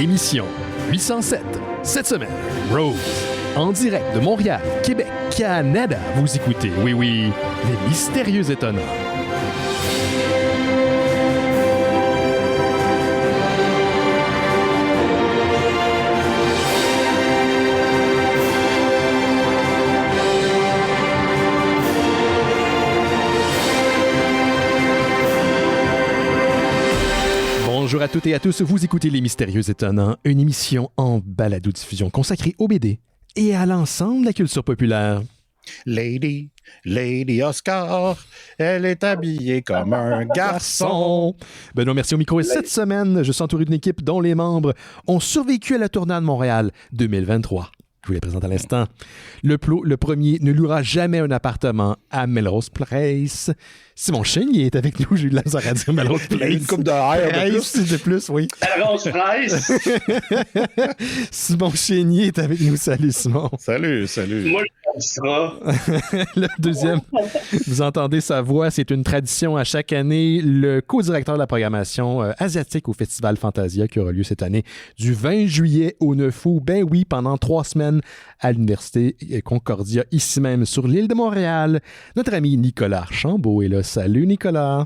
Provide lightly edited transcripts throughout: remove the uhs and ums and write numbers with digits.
Émission 807. Cette semaine, Rose. En direct de Montréal, Québec, Canada. Vous écoutez, oui, les Mystérieux Étonnants. Bonjour à toutes et à tous, vous écoutez Les Mystérieux Étonnants, une émission en balado-diffusion consacrée au BD et à l'ensemble de la culture populaire. Lady Oscar, elle est habillée comme un garçon. Benoît Mercier au micro et cette semaine, je suis entouré d'une équipe dont les membres ont survécu à la Tournade Montréal 2023. Je vous les présente à l'instant. Le premier ne louera jamais un appartement à Melrose Place. Simon Chénier est avec nous. J'ai eu de la misère à dire Melrose Place. Une coupe de air de plus, oui. Melrose Place! Simon Chénier est avec nous. Salut, Simon. Salut. Moi, je ça. Le deuxième, vous entendez sa voix, c'est une tradition à chaque année. Le co-directeur de la programmation asiatique au Festival Fantasia qui aura lieu cette année du 20 juillet au 9 août. Ben oui, pendant 3 semaines à l'Université Concordia, ici même sur l'île de Montréal. Notre ami Nicolas Archambault est là. Salut, Nicolas.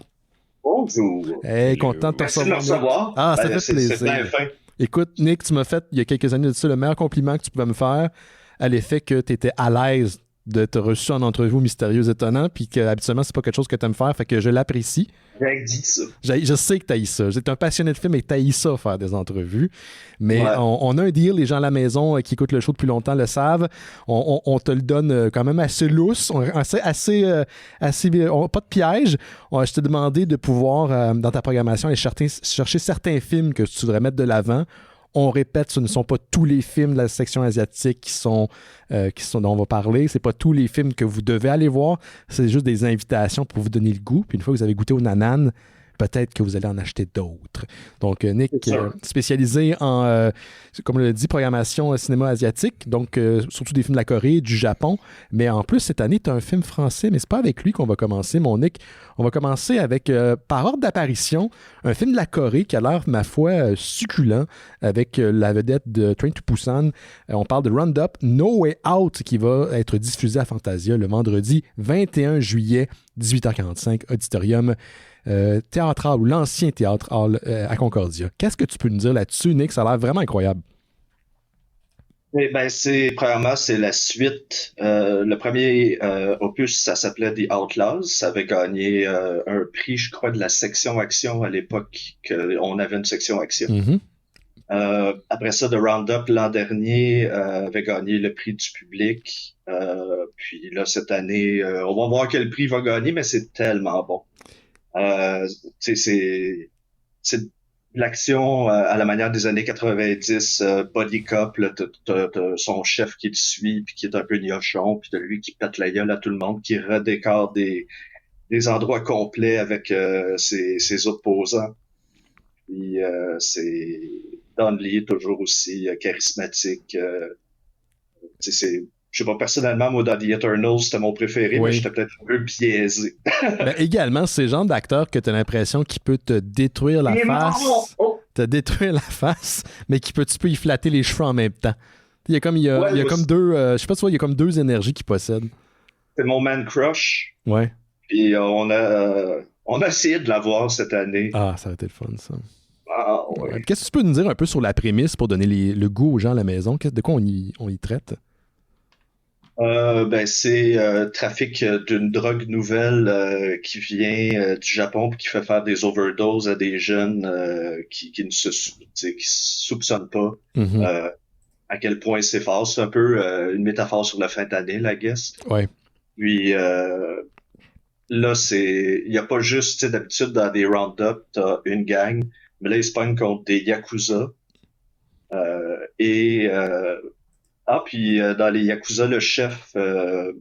Bonjour. Hey, content de te Merci de me recevoir. recevoir. Ah, ça fait plaisir. C'est bien fin. Écoute, Nick, tu m'as fait, il y a quelques années de ça, le meilleur compliment que tu pouvais me faire à l'effet que tu étais à l'aise de te reçu en entrevue Mystérieux Étonnant, puis que habituellement c'est pas quelque chose que tu aimes faire, fait que je l'apprécie. J'ai dit ça. Je sais que t'haïs ça. J'étais un passionné de film et t'haïs ça, faire des entrevues. Mais ouais. on a un deal, les gens à la maison qui écoutent le show depuis longtemps le savent. On te le donne quand même assez lousse, assez pas de piège. Je t'ai demandé de pouvoir, dans ta programmation, aller chercher certains films que tu voudrais mettre de l'avant. On répète, ce ne sont pas tous les films de la section asiatique qui sont dont on va parler. C'est pas tous les films que vous devez aller voir. C'est juste des invitations pour vous donner le goût. Puis une fois que vous avez goûté au nanan, peut-être que vous allez en acheter d'autres. Donc, Nick, spécialisé en, comme on l'a dit, programmation cinéma asiatique, donc surtout des films de la Corée, du Japon. Mais en plus, cette année, tu as un film français, mais c'est pas avec lui qu'on va commencer, mon Nick. On va commencer avec, par ordre d'apparition, un film de la Corée qui a l'air, ma foi, succulent, avec la vedette de Train to Busan. On parle de Roundup No Way Out, qui va être diffusé à Fantasia le vendredi 21 juillet, 18h45, auditorium Théâtre Hall ou l'ancien Théâtre Hall à Concordia. Qu'est-ce que tu peux nous dire là-dessus, Nick? Ça a l'air vraiment incroyable. Eh ben, premièrement, c'est la suite. Le premier opus, ça s'appelait The Outlaws. Ça avait gagné un prix, je crois, de la section action à l'époque qu'on avait une section action. Mm-hmm. Après ça, The Roundup, l'an dernier, avait gagné le prix du public. Puis là, cette année, on va voir quel prix il va gagner, mais c'est tellement bon. C'est de l'action à la manière des années 90, body cop, là, t'as son chef qui le suit puis qui est un peu gnochon, puis t'as lui qui pète la gueule à tout le monde, qui redécore des endroits complets avec ses opposants. Puis c'est Don Lee toujours aussi charismatique. Je sais pas, personnellement, moi, dans The Eternals, c'était mon préféré, oui. Mais j'étais peut-être un peu biaisé. Ben, également, c'est le genre d'acteur que tu as l'impression qu'il peut te détruire la face. Te détruire la face, mais tu peux y flatter les cheveux en même temps. Il y a comme deux... je sais pas, tu vois, il y a comme deux énergies qu'il possède. C'est mon man crush. Ouais. Puis on a essayé de l'avoir cette année. Ah, ça a été le fun, ça. Ah, ouais. Qu'est-ce que tu peux nous dire un peu sur la prémisse pour donner le goût aux gens à la maison? De quoi on y traite? C'est trafic d'une drogue nouvelle qui vient du Japon puis qui fait faire des overdoses à des jeunes qui ne se soupçonnent pas à quel point c'est fort. C'est un peu une métaphore sur le fentanyl, I guess. Ouais. Puis là, il y a pas juste, d'habitude dans des round-up, t'as une gang, mais là ils se pognent contre des yakuza puis dans les Yakuza, le chef, je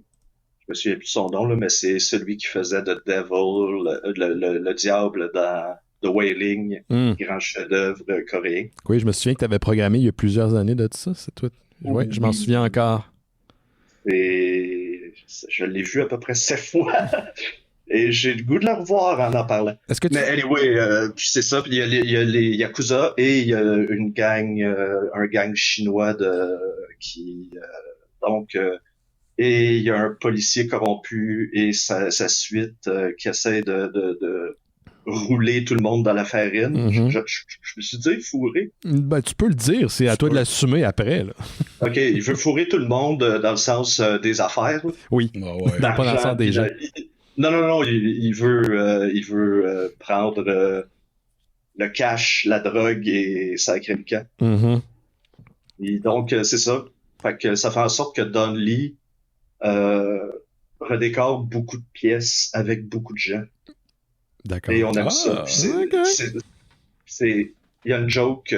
me souviens plus de son nom, là, mais c'est celui qui faisait The Devil, le diable dans The Wailing, grand chef-d'œuvre coréen. Oui, je me souviens que tu avais programmé il y a plusieurs années de ça, c'est toi. Oui, je m'en souviens encore. Et je l'ai vu à peu près 7 fois. Et j'ai le goût de la revoir en parlant. Est-ce que tu... Mais anyway, puis c'est ça. Puis il y a les Yakuza et il y a une gang, un gang chinois qui donc et il y a un policier corrompu et sa suite qui essaie de rouler tout le monde dans la farine. Mhm. Je me suis dit fourrer. Ben, tu peux le dire, c'est à toi de l'assumer après. Là. Ok, il veut fourrer tout le monde dans le sens des affaires, là. Oui, Ah ouais. pas dans le sens des gens. Non, il veut prendre le cash, la drogue et sacrer le camp. Mhm. Et donc, c'est ça. Fait que ça fait en sorte que Don Lee redécore beaucoup de pièces avec beaucoup de gens. D'accord. Et on aime ça. Puis ok. il y a une joke, tu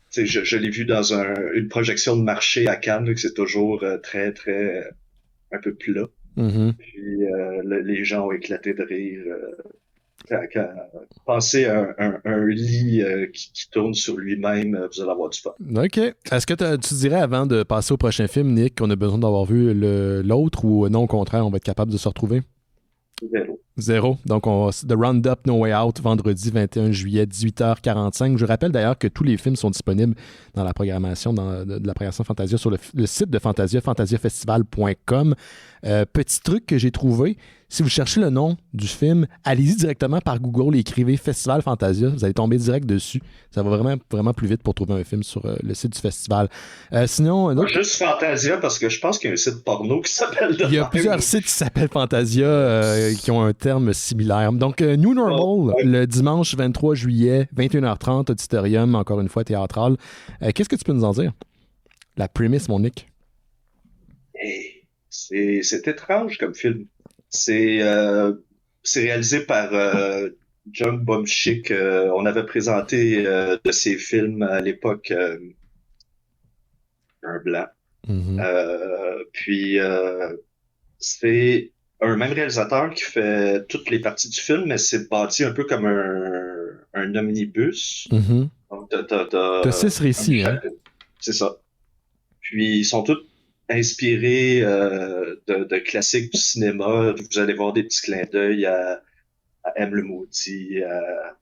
sais, je l'ai vu dans une projection de marché à Cannes, là, que c'est toujours très, très, un peu plat. Mhm. Puis les gens ont éclaté de rire. Pensez à un lit qui tourne sur lui-même, vous allez avoir du fun. OK. Est-ce que tu dirais, avant de passer au prochain film, Nick, qu'on a besoin d'avoir vu l'autre ou non, au contraire, on va être capable de se retrouver? Zéro. Donc, The Roundup No Way Out, vendredi 21 juillet, 18h45. Je rappelle d'ailleurs que tous les films sont disponibles dans la programmation de la programmation Fantasia sur le site de Fantasia, fantasiafestival.com. Petit truc que j'ai trouvé, si vous cherchez le nom du film, allez-y directement par Google et écrivez Festival Fantasia. Vous allez tomber direct dessus. Ça va vraiment, vraiment plus vite pour trouver un film sur le site du festival. Sinon, juste Fantasia, parce que je pense qu'il y a un site porno qui s'appelle de il y a même. plusieurs sites qui s'appellent Fantasia qui ont un terme similaire. Donc, New Normal, le dimanche 23 juillet, 21h30, auditorium, encore une fois, théâtral. Qu'est-ce que tu peux nous en dire? La prémisse, mon Nick. Hey, c'est étrange comme film. C'est réalisé par John Bumchick. On avait présenté de ses films à l'époque un blanc. Mm-hmm. Puis c'est un même réalisateur qui fait toutes les parties du film, mais c'est bâti un peu comme un omnibus. Mm-hmm. Donc, T'as 6 récits, hein? C'est ça. Puis ils sont tous inspirés de classiques du cinéma. Vous allez voir des petits clins d'œil à M. le Maudit, à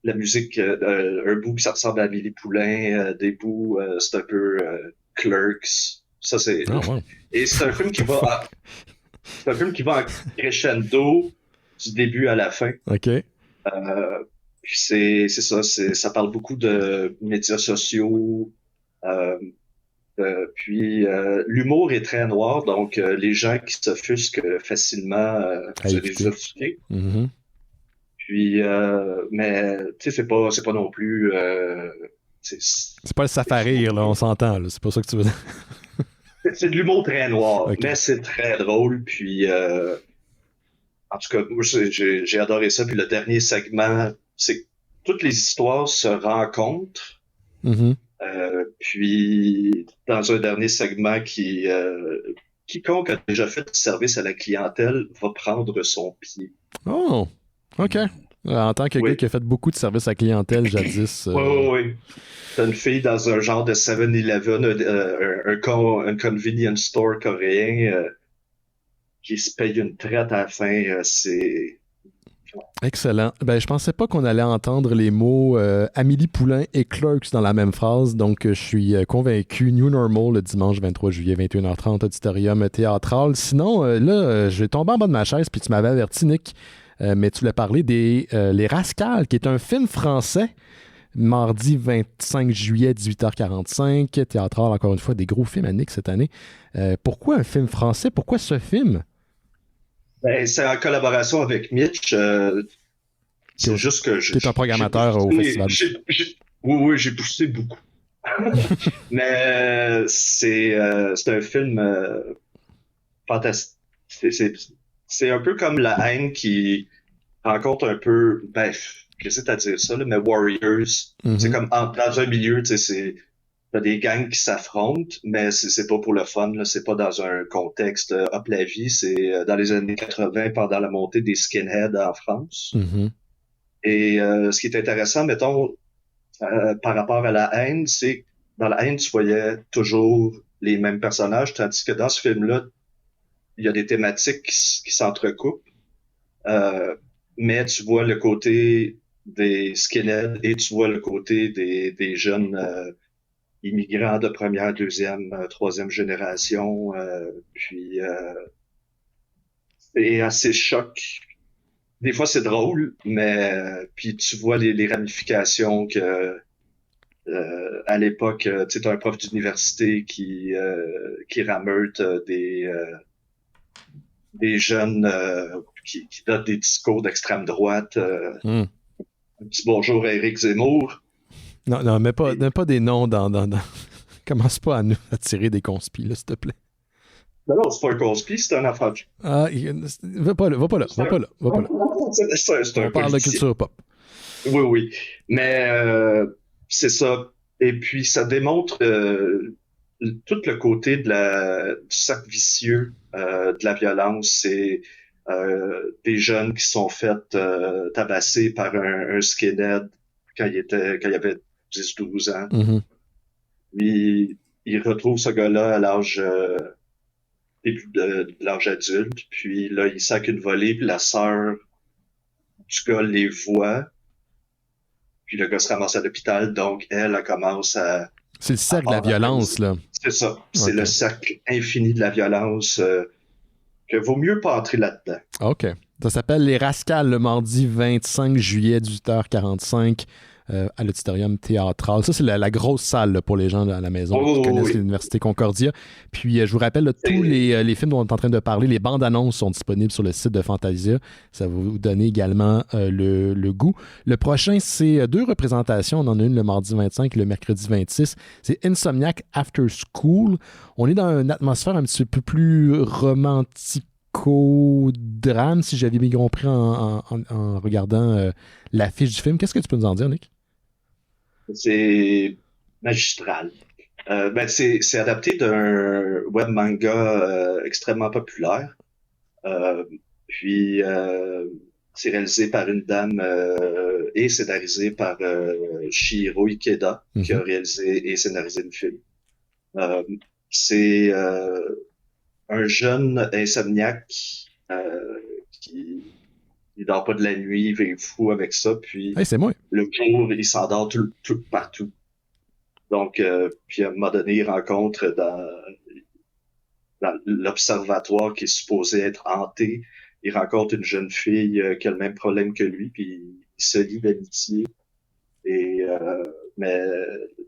la musique, un bout qui ça ressemble à Amélie Poulain, des bouts, c'est un peu Clerks. Ça, c'est... Oh, wow. Et c'est un film qui va c'est un film qui va en crescendo du début à la fin. OK. Puis c'est ça, ça parle beaucoup de médias sociaux. Puis l'humour est très noir, donc les gens qui s'offusquent facilement, vous allez vous offusquer. Mm-hmm. Puis, mais tu sais, c'est pas non plus. C'est pas le safari, là, on s'entend. Là. C'est pas ça que tu veux dire. C'est de l'humour très noir, Okay. mais c'est très drôle. Puis, en tout cas, moi, j'ai adoré ça. Puis le dernier segment, c'est que toutes les histoires se rencontrent. Mm-hmm. Puis, dans un dernier segment quiconque a déjà fait du service à la clientèle va prendre son pied. Oh, OK. En tant que gars qui a fait beaucoup de services à clientèle jadis. Oui. T'as une fille dans un genre de 7-Eleven, un convenience store coréen qui se paye une traite à la fin. C'est... Excellent. Ben, je pensais pas qu'on allait entendre les mots Amélie Poulain et Clerks dans la même phrase, donc je suis convaincu. New Normal, le dimanche 23 juillet, 21h30, auditorium théâtral. Sinon, là, je vais tomber en bas de ma chaise, puis tu m'avais averti, Nick, mais tu l'as parlé des Les Rascals, qui est un film français, mardi 25 juillet, 18h45, théâtral, encore une fois, des gros films à Nick cette année. Pourquoi un film français? Pourquoi ce film? Ben, c'est en collaboration avec Mitch. C'est juste que tu es un programmateur au festival. Oui, j'ai poussé beaucoup. Mais c'est un film fantastique. C'est un peu comme La Haine qui rencontre un peu, ben, j'hésite à dire ça, là, mais Warriors. Mm-hmm. C'est comme dans un milieu, tu sais, t'as des gangs qui s'affrontent, mais c'est pas pour le fun, là, c'est pas dans un contexte hop la vie, c'est dans les années 80 pendant la montée des skinheads en France. Mm-hmm. Et ce qui est intéressant, mettons, par rapport à La Haine, c'est que dans La Haine, tu voyais toujours les mêmes personnages, tandis que dans ce film-là, il y a des thématiques qui s'entrecoupent. Mais tu vois le côté des skinheads et tu vois le côté des jeunes immigrants de première, deuxième, troisième génération. Puis c'est assez choc. Des fois c'est drôle, mais puis tu vois les ramifications que à l'époque, tu sais, t'as un prof d'université qui rameute des jeunes qui donnent des discours d'extrême droite. Un petit bonjour à Éric Zemmour. Non, non, mets pas des noms dans... Commence pas à nous attirer des conspis, là, s'il te plaît. Non, c'est pas un conspi, c'est un enfant. Ah, va pas là, va pas là, va pas là, va pas là. C'est un On parle de politicien. culture pop. Oui, oui. Mais c'est ça. Et puis, ça démontre tout le côté du cercle vicieux de la violence. C'est des jeunes qui sont faits tabasser par un skinhead quand il avait 10-12 ans. Mm-hmm. Puis, il retrouve ce gars-là à l'âge début de l'âge adulte. Puis là, il sac une volée, puis la sœur du gars les voit. Puis le gars se ramasse à l'hôpital, donc elle commence à... C'est le cercle de la violence, là. C'est ça. C'est Okay. le cercle infini de la violence que vaut mieux pas entrer là-dedans. OK. Ça s'appelle Les Rascals, le mardi 25 juillet, 18h45, à l'Auditorium Théâtral. Ça, c'est la grosse salle là, pour les gens à la maison qui connaissent l'Université Concordia. Puis, je vous rappelle, là, tous les films dont on est en train de parler, les bandes annonces sont disponibles sur le site de Fantasia. Ça va vous donner également le goût. Le prochain, c'est 2 représentations. On en a une le mardi 25 et le mercredi 26. C'est Insomniac After School. On est dans une atmosphère un petit peu plus romantique drame, si j'avais bien compris en regardant l'affiche du film. Qu'est-ce que tu peux nous en dire, Nick? C'est magistral. C'est adapté d'un web manga extrêmement populaire. Puis c'est réalisé par une dame et scénarisé par Shihiro Ikeda, qui a réalisé et scénarisé le film. C'est un jeune insomniaque qui dort pas de la nuit, il est fou avec ça, puis c'est moi. le jour, il s'endort tout partout. Donc, puis à un moment donné, il rencontre dans l'observatoire qui est supposé être hanté, il rencontre une jeune fille qui a le même problème que lui, puis il se lie d'amitié. Et mais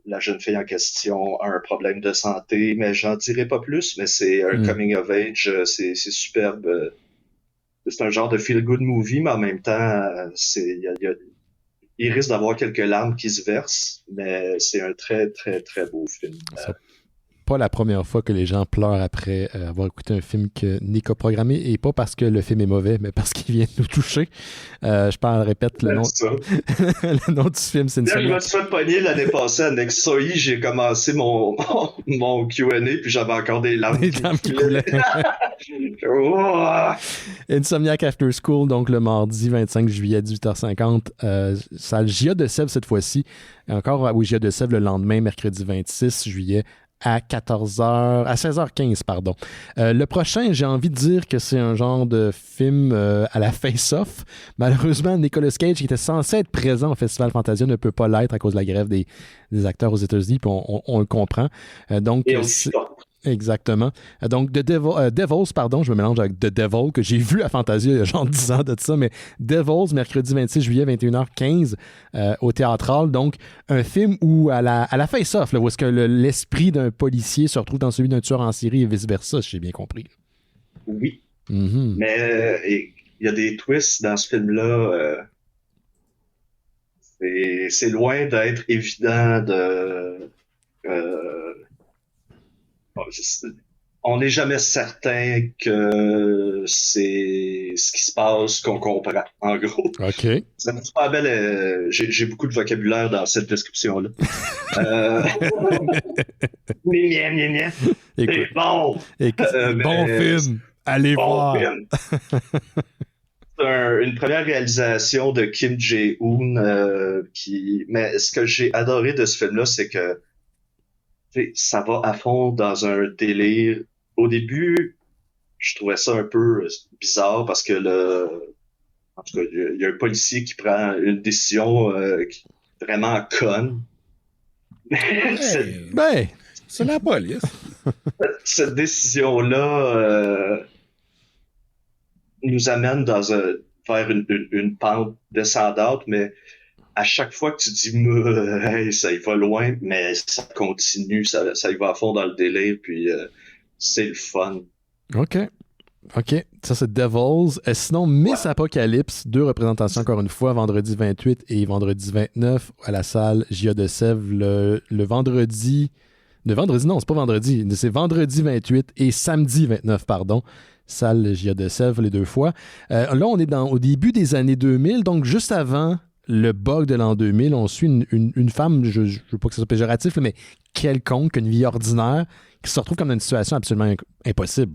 la jeune fille en question a un problème de santé, mais j'en dirai pas plus, mais c'est un coming of age, c'est superbe. C'est un genre de feel-good movie, mais en même temps, il risque d'avoir quelques larmes qui se versent, mais c'est un très, très, très beau film. Pas la première fois que les gens pleurent après avoir écouté un film que Nick a programmé, et pas parce que le film est mauvais, mais parce qu'il vient de nous toucher. Répète le nom. Le nom du film, c'est une Je me suis fait pogner l'année passée à Nexoï, j'ai commencé mon Q&A, puis j'avais encore des larmes qui coulaient. Insomniac After School, donc le mardi 25 juillet, 18h50. Salle Gia de Sèvres cette fois-ci. Encore, oui, Gia de Sèvres le lendemain, mercredi 26 juillet. À 16h15, pardon. Le prochain, j'ai envie de dire que c'est un genre de film à la face-off. Malheureusement, Nicolas Cage, qui était censé être présent au Festival Fantasia, ne peut pas l'être à cause de la grève des acteurs aux États-Unis, puis on le comprend. Exactement. Donc, Devils, pardon, je me mélange avec The Devil, que j'ai vu à Fantasia il y a genre 10 ans de ça, mais Devils, mercredi 26 juillet, 21h15, au Théâtral. Donc, un film où, à la face-off, là, où est-ce que l'esprit d'un policier se retrouve dans celui d'un tueur en série et vice-versa, si j'ai bien compris. Oui. Mm-hmm. Mais il y a des twists dans ce film-là. C'est loin d'être évident de... on n'est jamais certain que c'est ce qui se passe qu'on comprend, en gros. OK. C'est une super belle... j'ai beaucoup de vocabulaire dans cette description-là. C'est bon! Bon film! Allez voir! Film. C'est une première réalisation de Kim Jae-hoon mais ce que j'ai adoré de ce film-là, c'est que ça va à fond dans un délire. Au début, je trouvais ça un peu bizarre parce que En tout cas, il y a un policier qui prend une décision vraiment conne. Hey, Ben, c'est la police. Cette décision-là nous amène vers une pente descendante, mais à chaque fois que tu dis hey, ça y va loin, mais ça continue, ça y va à fond dans le délire, puis c'est le fun. OK. Ça, c'est Devils. Sinon, Miss Apocalypse, 2 représentations encore une fois, vendredi 28 et vendredi 29 à la salle J.A. de Sèvres le vendredi. Non, c'est pas vendredi. C'est vendredi 28 et samedi 29, pardon. Salle J.A. de Sèvres, les 2 fois. Là, on est au début des années 2000, donc juste avant le bug de l'an 2000, on suit une femme, je ne veux pas que ce soit péjoratif, mais quelconque, une vie ordinaire, qui se retrouve comme dans une situation absolument impossible.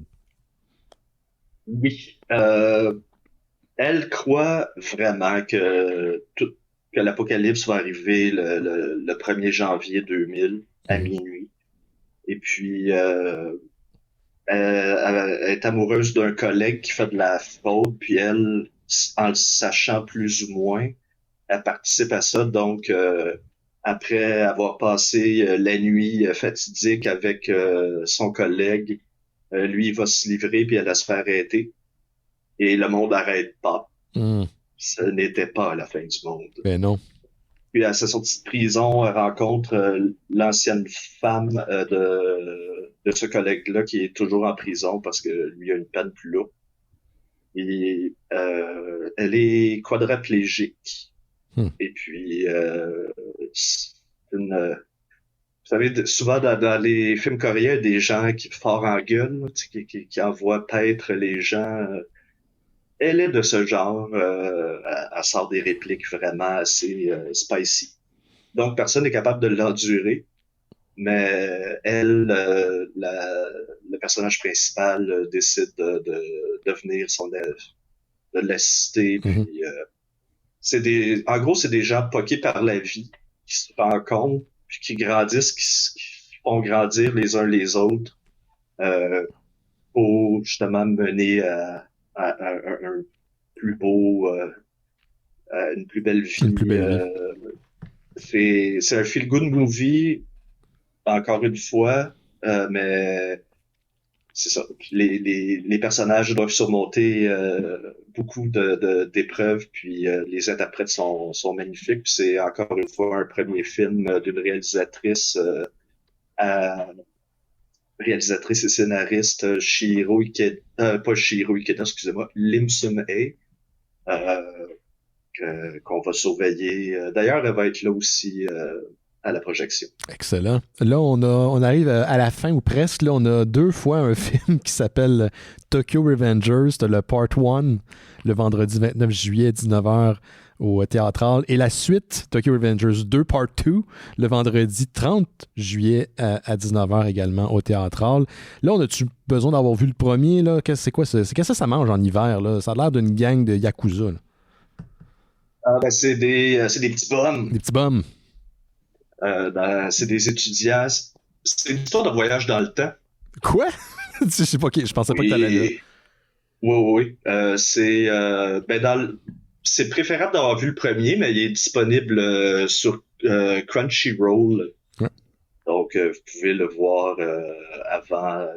Oui. Elle croit vraiment que l'apocalypse va arriver le 1er janvier 2000 à minuit. Et puis, elle est amoureuse d'un collègue qui fait de la fraude, puis elle, en le sachant plus ou moins, elle participe à ça. Donc, après avoir passé la nuit fatidique avec son collègue, lui, il va se livrer, puis elle va se faire arrêter. Et le monde n'arrête pas. Ce n'était pas la fin du monde. Ben non. Puis à sa sortie de prison, elle rencontre l'ancienne femme de ce collègue-là qui est toujours en prison parce que lui a une peine plus lourde. Et elle est quadraplégique. Et puis vous savez, souvent dans les films coréens, des gens qui forts en gueule, qui envoient paître les gens. Elle est de ce genre. Elle sort des répliques vraiment assez spicy. Donc, personne n'est capable de l'endurer. Mais elle, le personnage principal, décide de devenir de l'assister. Puis, en gros, c'est des gens poqués par la vie qui se rencontrent, puis qui grandissent, qui font grandir les uns les autres pour justement mener à un plus beau, une plus belle vie. Une plus belle vie. C'est un feel-good movie, encore une fois, mais c'est ça. Les personnages doivent surmonter beaucoup d'épreuves, puis les interprètes sont magnifiques. Puis c'est encore une fois un premier film d'une réalisatrice réalisatrice et scénariste Shihiro Ikeda, pas Shihiro Ikeda, excusez-moi, Lim Sun-hye, qu'on va surveiller. D'ailleurs, elle va être là aussi à la projection. Excellent. Là, on arrive à la fin ou presque. Là, on a 2 fois un film qui s'appelle Tokyo Revengers. C'est le Part 1, le vendredi 29 juillet, 19h au Théâtral. Et la suite, Tokyo Revengers 2, Part 2, le vendredi 30 juillet à 19h également au Théâtral. Là, on a-tu besoin d'avoir vu le premier? Là? C'est quoi ça? Qu'est-ce que ça mange en hiver? Là? Ça a l'air d'une gang de Yakuza. C'est des petits bums. Des petits bums. C'est des étudiants. C'est une histoire de voyage dans le temps. Quoi? Je sais pas, je pensais pas que t'allais là. Oui. C'est préférable d'avoir vu le premier, mais il est disponible sur Crunchyroll. Ouais. Donc, vous pouvez le voir avant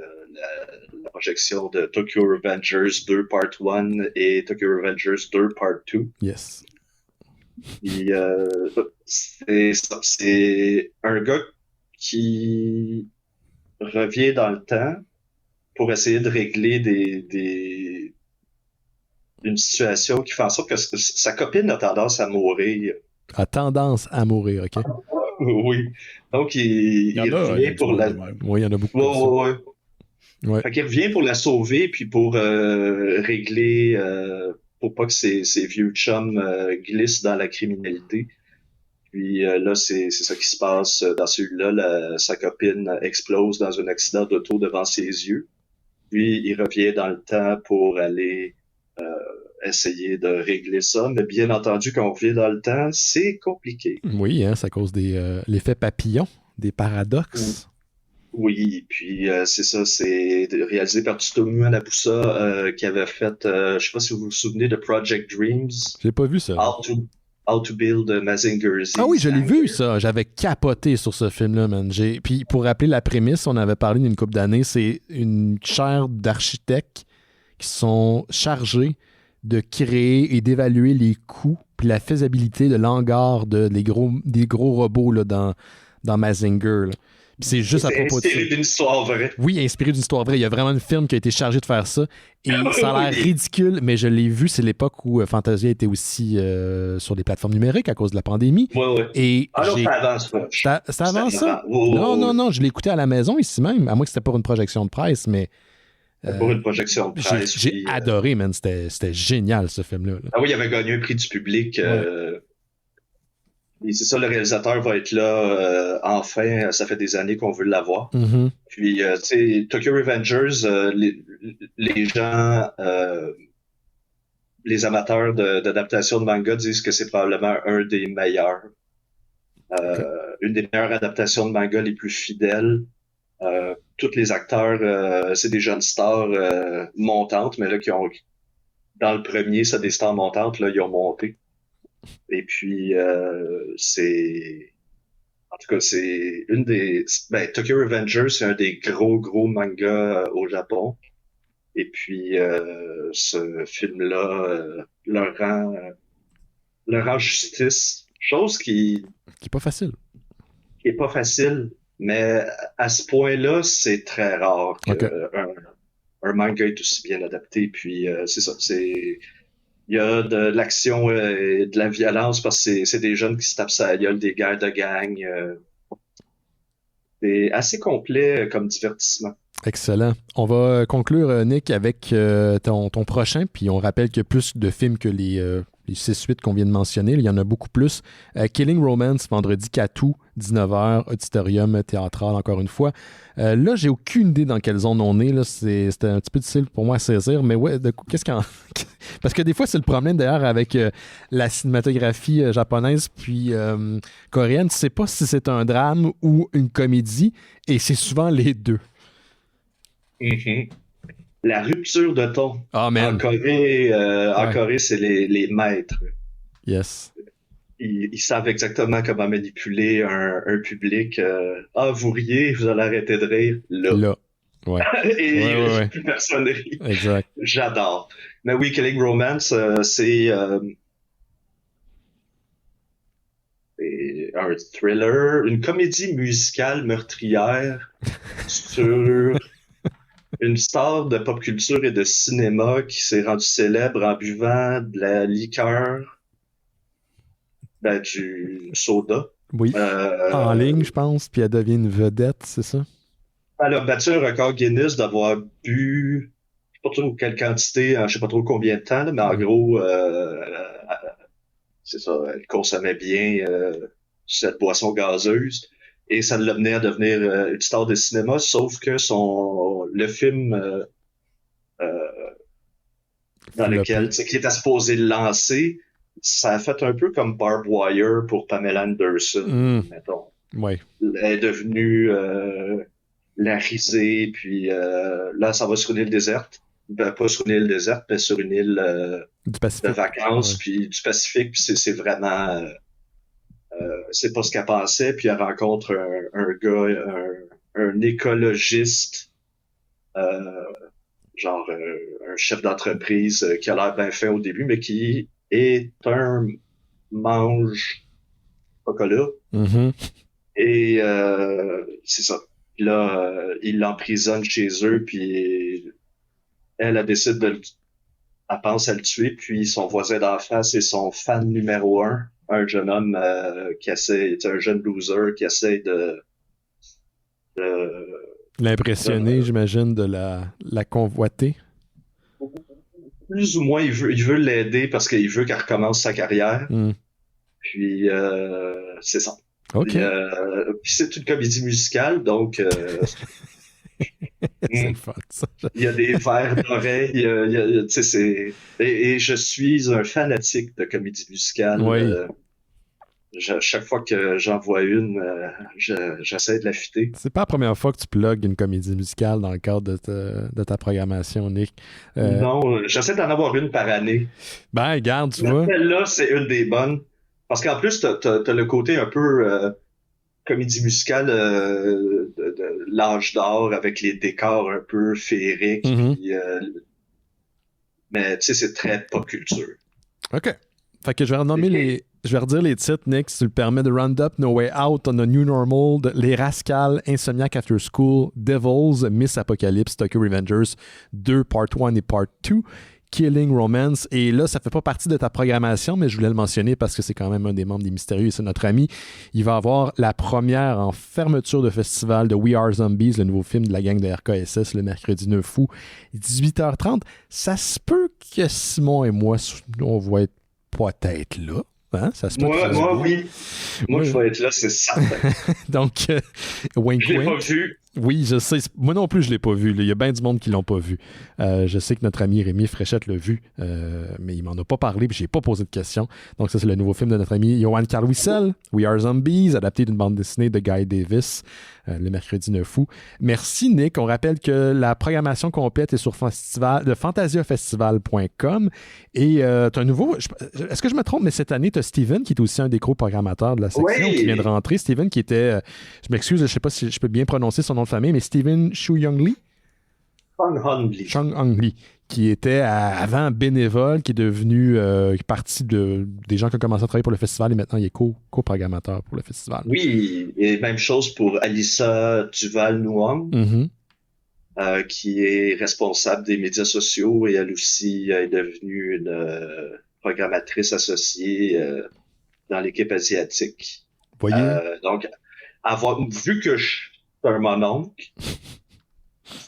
la projection de Tokyo Revengers 2 Part 1 et Tokyo Revengers 2 Part 2. Yes. Et, c'est un gars qui revient dans le temps pour essayer de régler une situation qui fait en sorte que sa copine a tendance à mourir. A tendance à mourir, OK. Oui. Donc, il revient pour la... Oui, il y en a beaucoup. Ouais. Fait qu'il revient pour la sauver, puis pour régler... pour pas que ses vieux chums glissent dans la criminalité. Puis là, c'est ça qui se passe dans celui-là. Sa copine explose dans un accident d'auto devant ses yeux. Puis il revient dans le temps pour aller essayer de régler ça. Mais bien entendu, quand on revient dans le temps, c'est compliqué. Oui, hein, c'est à cause des l'effet papillon, des paradoxes. Oui, puis c'est ça, c'est réalisé par Tsutomu Hanabusa qui avait fait, je sais pas si vous vous souvenez de Project Dreams, J'ai pas vu ça. How to, How to Build a Mazinger Z Ah oui, je l'ai vu, Hanger. ça. J'avais capoté sur ce film-là, man. Puis pour rappeler la prémisse, on avait parlé d'une couple d'années, c'est une chaire d'architectes qui sont chargés de créer et d'évaluer les coûts puis la faisabilité de l'hangar des gros robots là, dans Mazinger. Là. Puis c'est juste à C'est propos de ça. inspiré d'une histoire vraie. Oui, inspiré d'une histoire vraie. Il y a vraiment une firme qui a été chargée de faire ça. Et ça a l'air ridicule, mais je l'ai vu. C'est l'époque où Fantasia était aussi sur les plateformes numériques à cause de la pandémie. Ouais. Et Ah non, j'ai... ça avance pas. C'était avant ça? Oh, Non. Je l'ai écouté à la maison ici même, à moins que c'était pour une projection de presse, mais pour une projection de presse. j'ai puis, adoré, man. C'était génial, ce film-là. Là. Ah oui, il avait gagné un prix du public. Et c'est ça, le réalisateur va être là enfin. Ça fait des années qu'on veut l'avoir. Mm-hmm. Puis, tu sais, Tokyo Revengers, les gens, les amateurs d'adaptation de manga disent que c'est probablement un des meilleurs. Okay. Une des meilleures adaptations de manga les plus fidèles. Tous les acteurs, c'est des jeunes stars montantes, mais là, qui ont, dans le premier, c'est des stars montantes, là, ils ont monté. Et puis, c'est... En tout cas, c'est une des... Ben, Tokyo Revengers, c'est un des gros mangas au Japon. Et puis, ce film-là leur rend justice. Chose Qui est pas facile. qui est pas facile, mais à ce point-là, c'est très rare un manga est aussi bien adapté. Puis, c'est ça, c'est... Il y a de l'action et de la violence parce que c'est des jeunes qui se tapent sa gueule, des guerres de gang. C'est assez complet comme divertissement. Excellent. On va conclure, Nick, avec ton prochain, puis on rappelle qu'il y a plus de films que les 6-8 qu'on vient de mentionner. Il y en a beaucoup plus. Killing Romance, vendredi 4 août, 19h, auditorium théâtral, encore une fois. Là, j'ai aucune idée dans quelle zone on est. Là. C'était un petit peu difficile pour moi à saisir, mais ouais, qu'est-ce qu'en... Parce que des fois, c'est le problème d'ailleurs avec la cinématographie japonaise puis coréenne. Tu sais pas si c'est un drame ou une comédie, et c'est souvent les deux. Mm-hmm. La rupture de ton. Oh, man. En Corée, c'est les maîtres. Yes. Ils savent exactement comment manipuler un public. Vous riez, vous allez arrêter de rire. Là. Ouais. Et plus personne ne rit. Exact. J'adore. Mais oui, Killing Romance, c'est un thriller, une comédie musicale meurtrière sur une star de pop culture et de cinéma qui s'est rendue célèbre en buvant de la liqueur, du soda. Oui. En ligne, je pense, puis elle devient une vedette, c'est ça? Elle a battu un record Guinness d'avoir bu, je sais pas trop quelle quantité, je sais pas trop combien de temps, là, mais en gros, c'est ça, elle consommait bien cette boisson gazeuse. Et ça l'a mené à devenir une star de cinéma, sauf que le film dans lequel, qui était supposé le lancer, ça a fait un peu comme Barb Wire pour Pamela Anderson, mettons. Ouais. Elle est devenue la risée, puis là, ça va sur une île déserte. Ben, pas sur une île déserte, mais sur une île de vacances, puis du Pacifique, puis c'est vraiment... c'est pas ce qu'elle pensait, puis elle rencontre un gars, un écologiste, genre un chef d'entreprise qui a l'air bien fin au début, mais qui est un mange chocolat. Mm-hmm. Et c'est ça. Puis là, il l'emprisonne chez eux, puis elle décide elle pense à le tuer, puis son voisin d'en face est son fan numéro un jeune homme qui essaie, un jeune loser qui essaie de l'impressionner, j'imagine, de la convoiter. Plus ou moins, il veut l'aider parce qu'il veut qu'elle recommence sa carrière. Puis c'est ça. OK. Puis c'est une comédie musicale, donc c'est le fun, ça. Il y a des verres d'oreille, et je suis un fanatique de comédie musicale. Oui. chaque fois que j'en vois une, j'essaie de la fitter. C'est pas la première fois que tu plugues une comédie musicale dans le cadre de ta programmation, Nick. Non, j'essaie d'en avoir une par année. Ben, regarde, tu Mais vois. celle-là, c'est une des bonnes. Parce qu'en plus, t'as le côté un peu comédie musicale de l'âge d'or avec les décors un peu féeriques. Mhm. Puis, mais tu sais, c'est très pop culture. OK. Fait que je vais redire les titres, Nick, si tu le permets, de Roundup, No Way Out, On a New Normal, Les Rascals, Insomniac After School, Devils, Miss Apocalypse, Tokyo Revengers 2, Part 1 et Part 2, Killing Romance. Et là, ça fait pas partie de ta programmation, mais je voulais le mentionner parce que c'est quand même un des membres des Mystérieux et c'est notre ami. Il va avoir la première en fermeture de festival de We Are Zombies, le nouveau film de la gang de RKSS, le mercredi 9 août, 18h30. Ça se peut que Simon et moi, on va être peut-être là. Hein? Ça se peut Moi, oui. Moi, je vais être là, c'est certain. Donc, wink Je l'ai pas wink. vu. Oui, je sais. Moi non plus, je ne l'ai pas vu. Il y a bien du monde qui ne l'ont pas vu. Je sais que notre ami Rémi Fréchette l'a vu, mais il m'en a pas parlé et je n'ai pas posé de questions. Donc, ça, c'est le nouveau film de notre ami Johan Carl-Wissel, We Are Zombies, adapté d'une bande dessinée de Guy Davis, le mercredi 9 août. Merci, Nick. On rappelle que la programmation complète est sur de fantasiafestival.com. Et tu as un nouveau... Est-ce que je me trompe, mais cette année, tu as Steven, qui est aussi un des co-programmateurs de la section, Oui. qui vient de rentrer. Steven, qui était... je m'excuse, je ne sais pas si je peux bien prononcer son nom de famille, mais Steven Shu-Young Lee. Chung Hung Lee, qui était avant bénévole, qui est devenu partie des gens qui ont commencé à travailler pour le festival et maintenant il est co-programmateur pour le festival. Oui, et même chose pour Alissa Duval-Nouang, qui est responsable des médias sociaux et elle aussi est devenue une programmatrice associée dans l'équipe asiatique. Voyez? Donc, vu que je suis un mononcle,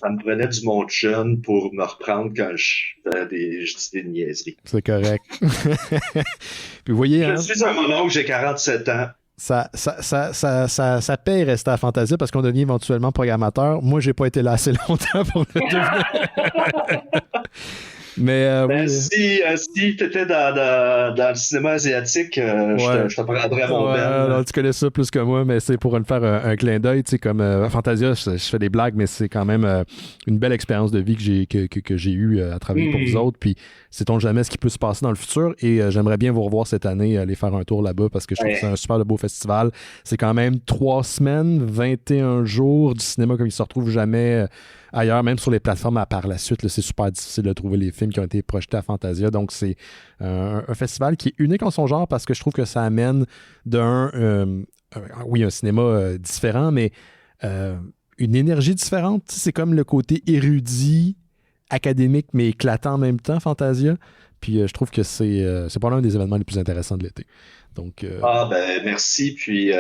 ça me prenait du monde jeune pour me reprendre quand je dis des niaiseries. C'est correct. Puis vous voyez, je suis un mononcle, j'ai 47 ans. Ça paye rester à Fantasia parce qu'on devient éventuellement programmateur. Moi, j'ai pas été là assez longtemps pour le devenir. Mais oui. Si tu étais dans le cinéma asiatique, je te prendrais mon ben. Tu connais ça plus que moi, mais c'est pour faire un clin d'œil. Comme Fantasia, je fais des blagues, mais c'est quand même une belle expérience de vie que j'ai eue à travailler pour vous autres. Puis, sait-on jamais ce qui peut se passer dans le futur. Et j'aimerais bien vous revoir cette année, aller faire un tour là-bas parce que je trouve que c'est un super beau festival. C'est quand même 3 semaines, 21 jours du cinéma comme il se retrouve jamais ailleurs, même sur les plateformes par la suite. Là, c'est super difficile de trouver les films qui ont été projetés à Fantasia. Donc, c'est un festival qui est unique en son genre parce que je trouve que ça amène un cinéma différent, mais une énergie différente. C'est comme le côté érudit, académique, mais éclatant en même temps, Fantasia. Puis je trouve que c'est pas l'un des événements les plus intéressants de l'été. Donc, merci. Puis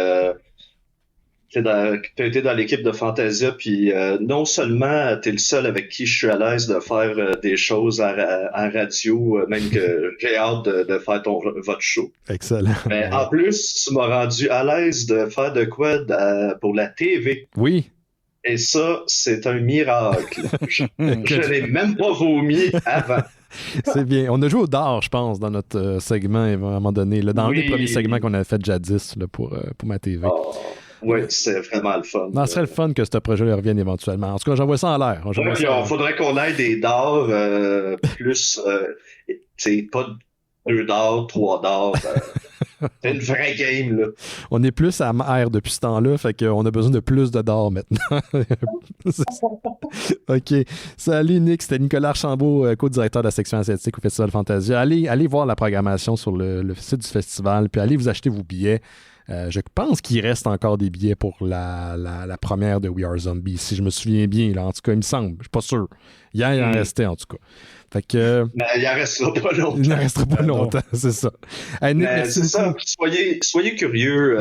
tu as été dans l'équipe de Fantasia, puis non seulement tu es le seul avec qui je suis à l'aise de faire des choses en radio, même que j'ai hâte de faire votre show. Excellent. Mais en plus, tu m'as rendu à l'aise de faire de quoi pour la TV. Oui. Et ça, c'est un miracle. Je n'ai même pas vomi avant. C'est bien. On a joué au dard, je pense, dans notre segment à un moment donné. Là, dans un des premiers segments qu'on avait fait jadis là, pour ma TV. Oui, c'est vraiment le fun. Non, ce serait le fun que ce projet revienne éventuellement. En tout cas, j'envoie ça en l'air. Il faudrait qu'on ait des dards plus, tu sais, pas 2 dards, 3 dards. C'est une vraie game, là. On est plus à mer depuis ce temps-là, fait qu'on a besoin de plus de dards maintenant. OK. Salut Nick, c'était Nicolas Archambault, co-directeur de la section asiatique au Festival Fantasia. Allez voir la programmation sur le site du festival, puis allez vous acheter vos billets. Je pense qu'il reste encore des billets pour la première de We Are Zombies, si je me souviens bien. Là, en tout cas, il me semble. Je suis pas sûr. Hier, il en restait, en tout cas. Fait que, mais il en restera pas longtemps. Il n'en restera pas longtemps, c'est ça. C'est ça. Soyez curieux.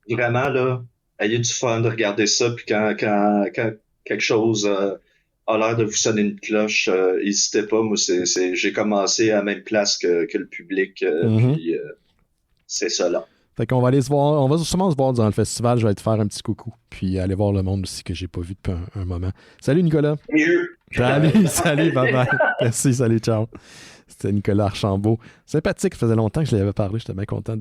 Vraiment, là. Ayez du fun de regarder ça. Puis quand quelque chose a l'air de vous sonner une cloche, n'hésitez pas. Moi, j'ai commencé à la même place que le public. Puis c'est ça, là. Fait qu'on va aller se voir, on va sûrement se voir dans le festival, je vais te faire un petit coucou, puis aller voir le monde aussi que j'ai pas vu depuis un moment. Salut Nicolas! Salut, bye-bye! Merci, salut, ciao! C'était Nicolas Archambault. Sympathique, ça faisait longtemps que je lui avais parlé, j'étais bien content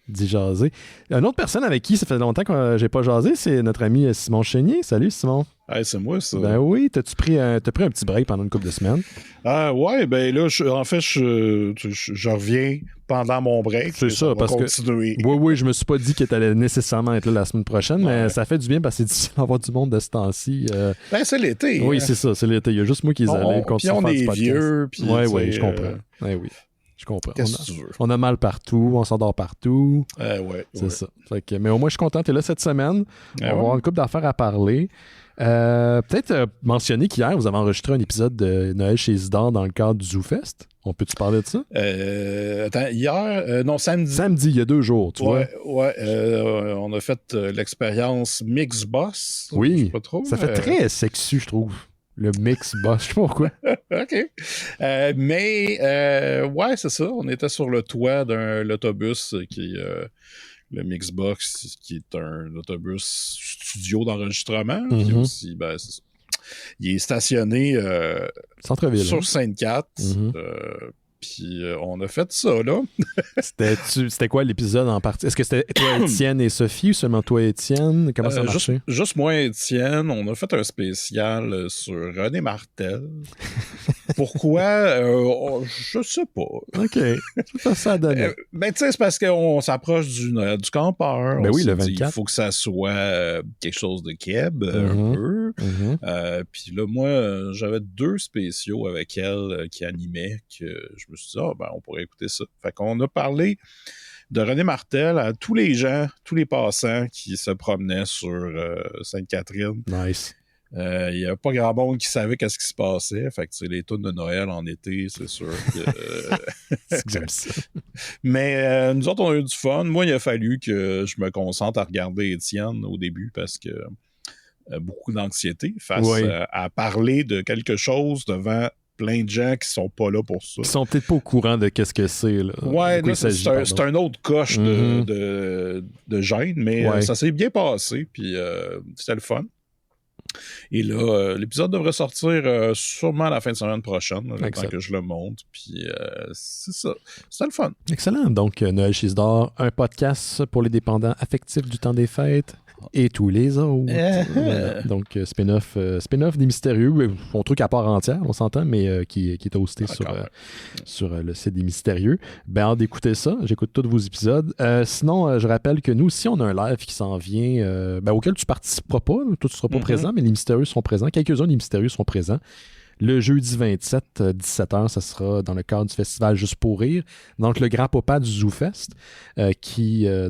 d'y jaser. Une autre personne avec qui ça fait longtemps que j'ai pas jasé, c'est notre ami Simon Chénier. Salut Simon! Hey, c'est moi, ça. Ben oui, t'as pris un petit break pendant une couple de semaines? Ouais, ben là, je reviens pendant mon break. C'est ça, parce continuer. que... Oui, je me suis pas dit que t'allais nécessairement être là la semaine prochaine, mais ça fait du bien parce que c'est difficile d'avoir du monde de ce temps-ci. Ben, c'est l'été. Oui, c'est ça, c'est l'été. Il y a juste moi qui les aime. Puis on est vieux. Oui, je comprends. Oui. Je comprends. Qu'est-ce que tu veux? On a mal partout, on s'endort partout. C'est ça. Mais au moins, je suis content. Tu es là cette semaine. On va avoir une couple d'affaires à parler. Peut-être mentionner qu'hier, vous avez enregistré un épisode de Noël chez Isidore dans le cadre du ZooFest. On peut-tu parler de ça? Attends, hier? Non, samedi. Samedi, il y a 2 jours, tu vois. Ouais, on a fait l'expérience Mix Boss. Oui, je sais pas trop, ça fait très sexy, je trouve. Le Mix Boss, je sais pas pourquoi. OK. Ouais, c'est ça. On était sur le toit d'un autobus qui le Mixbox, qui est un autobus studio d'enregistrement. Puis aussi, ben, c'est ça. Il est stationné Centre-ville, sur Sainte-Cat. Puis on a fait ça, là. C'était quoi l'épisode en partie? Est-ce que c'était toi, Étienne et Sophie ou seulement toi, Étienne? Comment ça marchait? Juste moi et Étienne. On a fait un spécial sur René Martel. Pourquoi? Je sais pas. OK. Ça a donné. Ben, tu sais, c'est parce qu'on s'approche du campeur. Ben oui, le 24. Il faut que ça soit quelque chose de keb, un peu. Puis là, moi, j'avais 2 spéciaux avec elle qui animaient que je me suis dit, on pourrait écouter ça. Fait qu'on a parlé de René Martel à tous les gens, tous les passants qui se promenaient sur Sainte-Catherine. Nice. Il n'y avait pas grand monde qui savait qu'est-ce qui se passait. Fait que les tunes de Noël en été, c'est sûr que... C'est que j'aime ça. Mais nous autres, on a eu du fun. Moi, il a fallu que je me concentre à regarder Étienne au début parce que beaucoup d'anxiété face à parler de quelque chose devant plein de gens qui sont pas là pour ça. Qui sont peut-être pas au courant de qu'est-ce que c'est. Là. Ouais, là, c'est un autre coche de gêne, mais ça s'est bien passé, puis c'était le fun. Et là, l'épisode devrait sortir sûrement à la fin de semaine prochaine, le temps que je le monte. Puis c'est ça. C'était le fun. Excellent. Donc, Noël chez Isidore, un podcast pour les dépendants affectifs du temps des fêtes et tous les autres. Donc, spin-off des Mystérieux. Un truc à part entière, on s'entend, mais qui est hosté sur le site des Mystérieux. Ben, hâte d'écouter ça. J'écoute tous vos épisodes. Sinon, je rappelle que nous aussi, on a un live qui s'en vient, auquel tu participeras pas. Toi, tu ne seras pas présent, mais les Mystérieux sont présents. Quelques-uns des Mystérieux sont présents. Le jeudi 27, 17h, ça sera dans le cadre du festival Juste pour rire. Donc, le grand papa du ZooFest,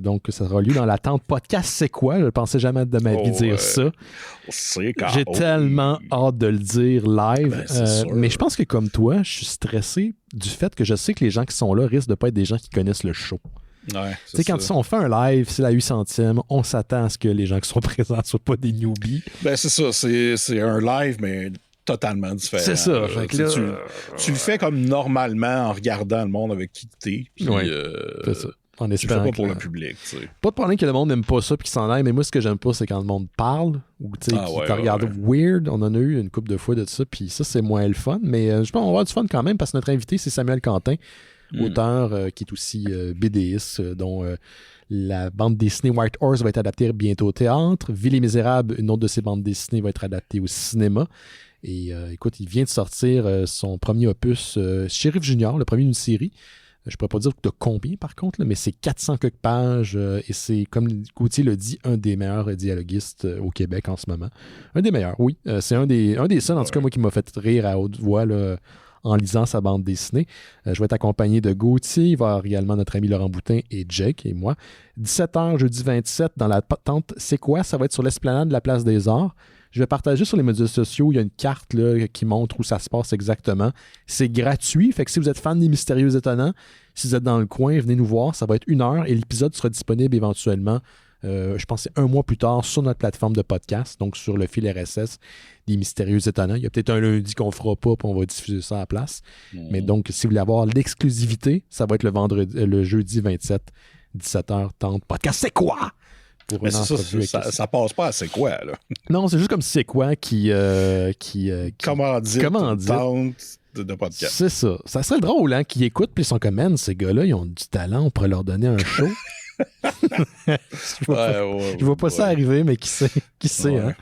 donc, ça aura lieu dans la tente podcast. C'est quoi? Je ne pensais jamais de ma vie dire ça. J'ai tellement hâte de le dire live. Mais je pense que comme toi, je suis stressé du fait que je sais que les gens qui sont là risquent de ne pas être des gens qui connaissent le show. Ouais, quand on fait un live, c'est la 800e, on s'attend à ce que les gens qui sont présents ne soient pas des newbies. Ben, c'est ça. C'est un live, mais totalement différent. C'est ça. Tu le fais comme normalement en regardant le monde avec qui t'es. Puis, c'est ça. En espérant tu le fais pas pour le public. T'sais. Pas de problème que le monde n'aime pas ça puis qu'il s'en aille, mais moi, ce que j'aime pas, c'est quand le monde parle ou qu'il te regarde weird. On en a eu une couple de fois de ça, puis ça, c'est moins le fun. Mais je pense qu'on va avoir du fun quand même parce que notre invité, c'est Samuel Quentin, auteur qui est aussi BDiste, dont la bande dessinée White Horse va être adaptée bientôt au théâtre. Ville et Misérable, une autre de ses bandes dessinées, va être adaptée au cinéma. Et écoute, il vient de sortir son premier opus, Sheriff Junior, le premier d'une série. Je ne pourrais pas dire de combien, par contre, là, mais c'est 400 quelques pages et c'est, comme Gauthier le dit, un des meilleurs dialoguistes au Québec en ce moment. Un des meilleurs, oui. C'est un des seuls, en tout cas, moi, qui m'a fait rire à haute voix là, en lisant sa bande dessinée. Je vais être accompagné de Gauthier. Il va y avoir également notre ami Laurent Boutin et Jake et moi. 17h, jeudi 27, dans la tente C'est quoi? Ça va être sur l'esplanade de la Place des Arts. Je vais partager sur les médias sociaux. Il y a une carte là, qui montre où ça se passe exactement. C'est gratuit. Fait que si vous êtes fan des Mystérieux Étonnants, si vous êtes dans le coin, venez nous voir. Ça va être 1 heure et l'épisode sera disponible éventuellement, je pense que c'est 1 mois plus tard, sur notre plateforme de podcast, donc sur le fil RSS des Mystérieux Étonnants. Il y a peut-être un lundi qu'on ne fera pas puis on va diffuser ça à la place. Mais donc, si vous voulez avoir l'exclusivité, ça va être le jeudi 27, 17h, tente podcast. C'est quoi? Pour Mais une entrevue ça passe pas à c'est quoi, là? Non, c'est juste comme c'est quoi qui Commandite. Tente de podcast. C'est ça. Ça serait drôle, hein, qu'ils écoutent, puis ils sont comme, man, ces gars-là, ils ont du talent, on pourrait leur donner un show. Je vois pas ça arriver, mais qui sait, hein?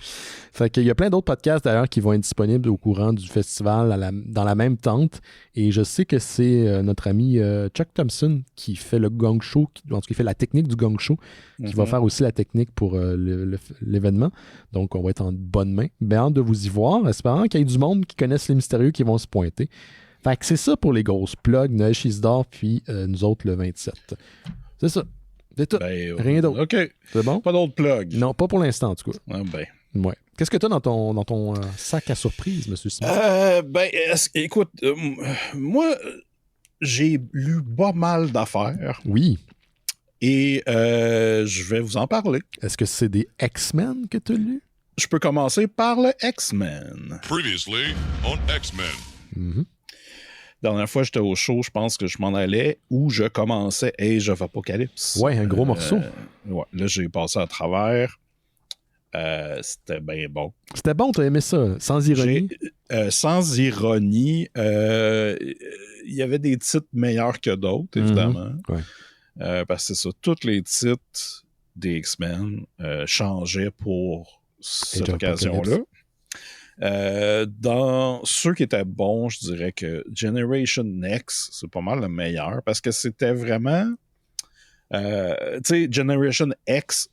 Fait qu'il y a plein d'autres podcasts d'ailleurs qui vont être disponibles au courant du festival dans la même tente. Et je sais que c'est notre ami Chuck Thompson qui fait le gong show, en tout cas qui fait la technique du gong show, qui va faire aussi la technique pour l'événement. Donc on va être en bonne main. Bien hâte de vous y voir, espérant qu'il y ait du monde qui connaissent les mystérieux qui vont se pointer. Fait que c'est ça pour les grosses plugs, Noël Chisdor, puis nous autres le 27. C'est ça. C'est tout. Rien d'autre. OK. C'est bon? Pas d'autres plugs. Non, pas pour l'instant, en tout cas. Ah ben. Ouais. Qu'est-ce que tu as dans ton sac à surprise, M. Smith? Écoute, moi, j'ai lu pas mal d'affaires. Oui. Et je vais vous en parler. Est-ce que c'est des X-Men que tu as lus? Je peux commencer par le X-Men. Previously on X-Men. Mm-hmm. Dernière fois, j'étais au show, je pense que je m'en allais, où je commençais Age of Apocalypse. Ouais, un gros morceau. Ouais, là, j'ai passé à travers. C'était bien bon. C'était bon, t'as aimé ça, sans ironie? Sans ironie, il y avait des titres meilleurs que d'autres, évidemment. Ouais. Parce que c'est ça, tous les titres des X-Men changeaient pour cette occasion-là. Dans ceux qui étaient bons, je dirais que Generation Next, c'est pas mal le meilleur, parce que c'était vraiment... tu sais, Generation X